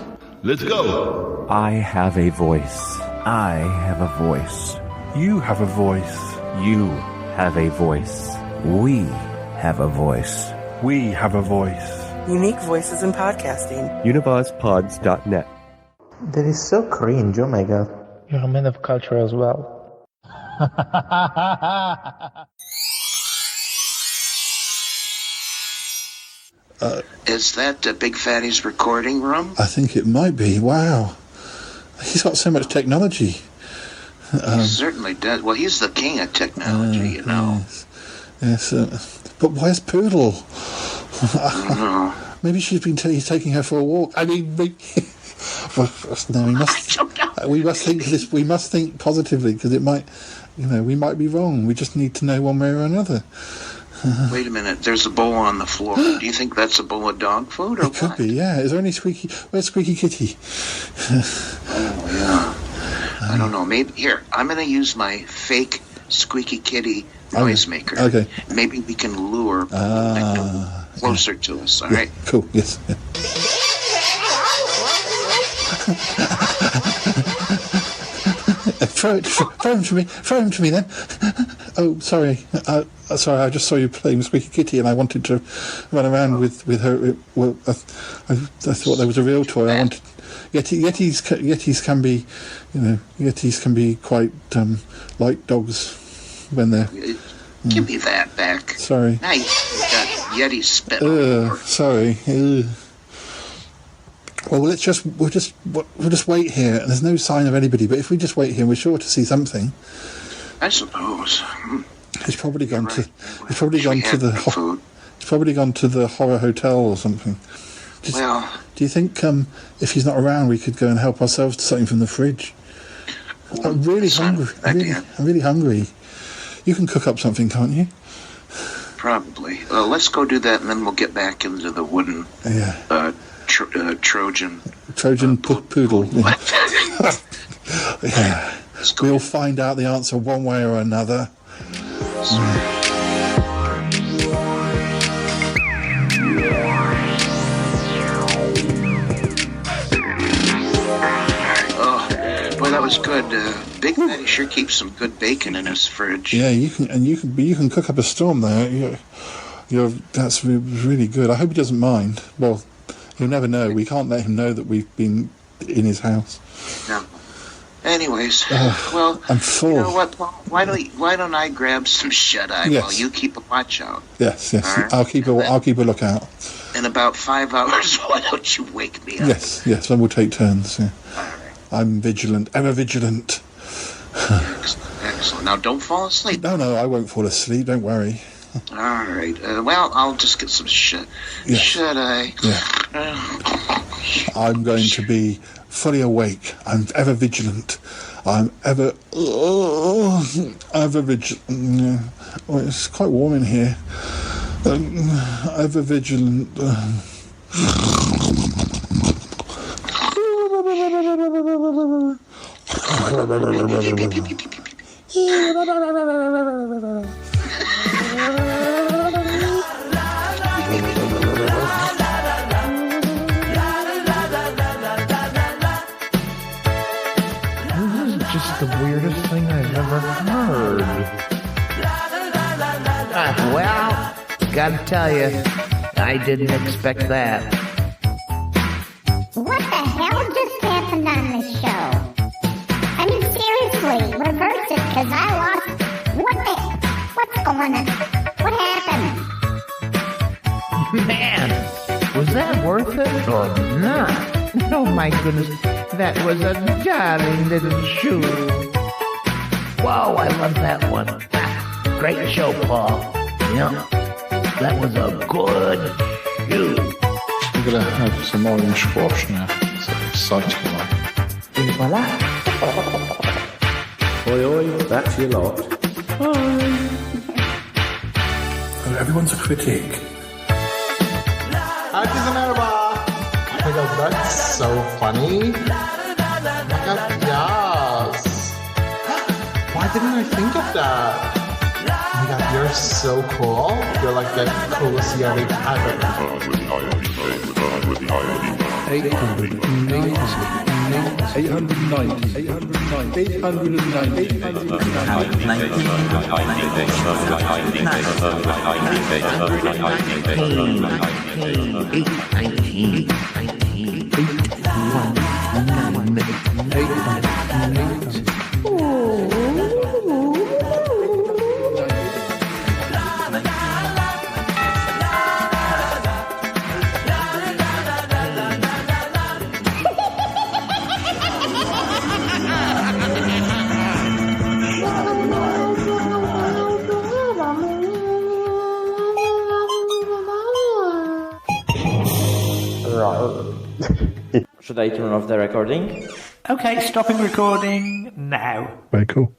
Let's go. I have a voice. I have a voice. You have a voice. You have a voice. We have a voice. We have a voice. Unique voices in podcasting. UnivazPods.net. That is so cringe, oh my god. You're a man of culture as well. Is that Big Fatty's recording room? I think it might be. Wow. He's got so much technology. He certainly does. Well, he's the king of technology, you know. Yes. But where's Poodle? I don't know. Maybe he's taking her for a walk. I mean, no, we must think this. We must think positively because it might, we might be wrong. We just need to know one way or another. Wait a minute. There's a bowl on the floor. Do you think that's a bowl of dog food or it could be, yeah. Is there any Squeaky? Where's Squeaky Kitty? Oh, yeah. I don't know. Maybe here. I'm going to use my fake Squeaky Kitty noisemaker. Okay. Maybe we can lure closer to us. All right. Cool. Yes. Yeah. throw him to me. Throw him to me then. Oh, sorry. Sorry, I just saw you playing Squeaky Kitty, and I wanted to run around with her. Well, I thought there was a real toy. I wanted. Yetis can be, Yetis can be quite like dogs when they're. Give me that back. Sorry. Now you got Yeti spit. Sorry. Well, we'll just wait here. And there's no sign of anybody, but if we just wait here, we're sure to see something. I suppose. He's probably gone to. He's probably gone to the. He's probably gone to the horror hotel or something. Do you think if he's not around, we could go and help ourselves to something from the fridge? I'm really hungry. I'm really hungry. You can cook up something, can't you? Probably. Let's go do that, and then we'll get back into the wooden Trojan poodle. Yeah. We'll find out the answer one way or another. That was good. Big Daddy sure keeps some good bacon in his fridge. Yeah, you can cook up a storm there. That's really good. I hope he doesn't mind. Well, he'll never know. We can't let him know that we've been in his house. No. Anyways, well, I'm full. You know what? Why don't I grab some shut-eye while you keep a watch out? Yes. Right? I'll keep a lookout. In about 5 hours, why don't you wake me up? Yes, and we'll take turns. Yeah. I'm vigilant, ever vigilant. Excellent. Now, don't fall asleep. No, I won't fall asleep. Don't worry. All right. Well, I'll just get some shut eye. Yeah. I'm going to be fully awake. I'm ever vigilant. I'm ever vigilant. Oh, it's quite warm in here. Ever vigilant. Just the weirdest thing I've ever heard. Well, gotta tell you, I didn't expect that. What the hell just happened on this show? I mean, seriously, reverse it, because I lost... What's going on? What happened? Man, was that worth it or not? Oh my goodness, that was a darling little shoe. Whoa, I love that one. Great show, Paul. Yeah, that was a good shoe. I'm going to have some orange squash now. It's exciting one. Et voila. Oi, that's your lot. Oh, everyone's a critic. Herkese merhaba. Oh my god, that's so funny. Oh my god, yes. Why didn't I think of that? Oh my god, you're so cool. You're like the coolest Yeti ever. 'Should I turn off the recording? Okay, stopping recording now. Very cool.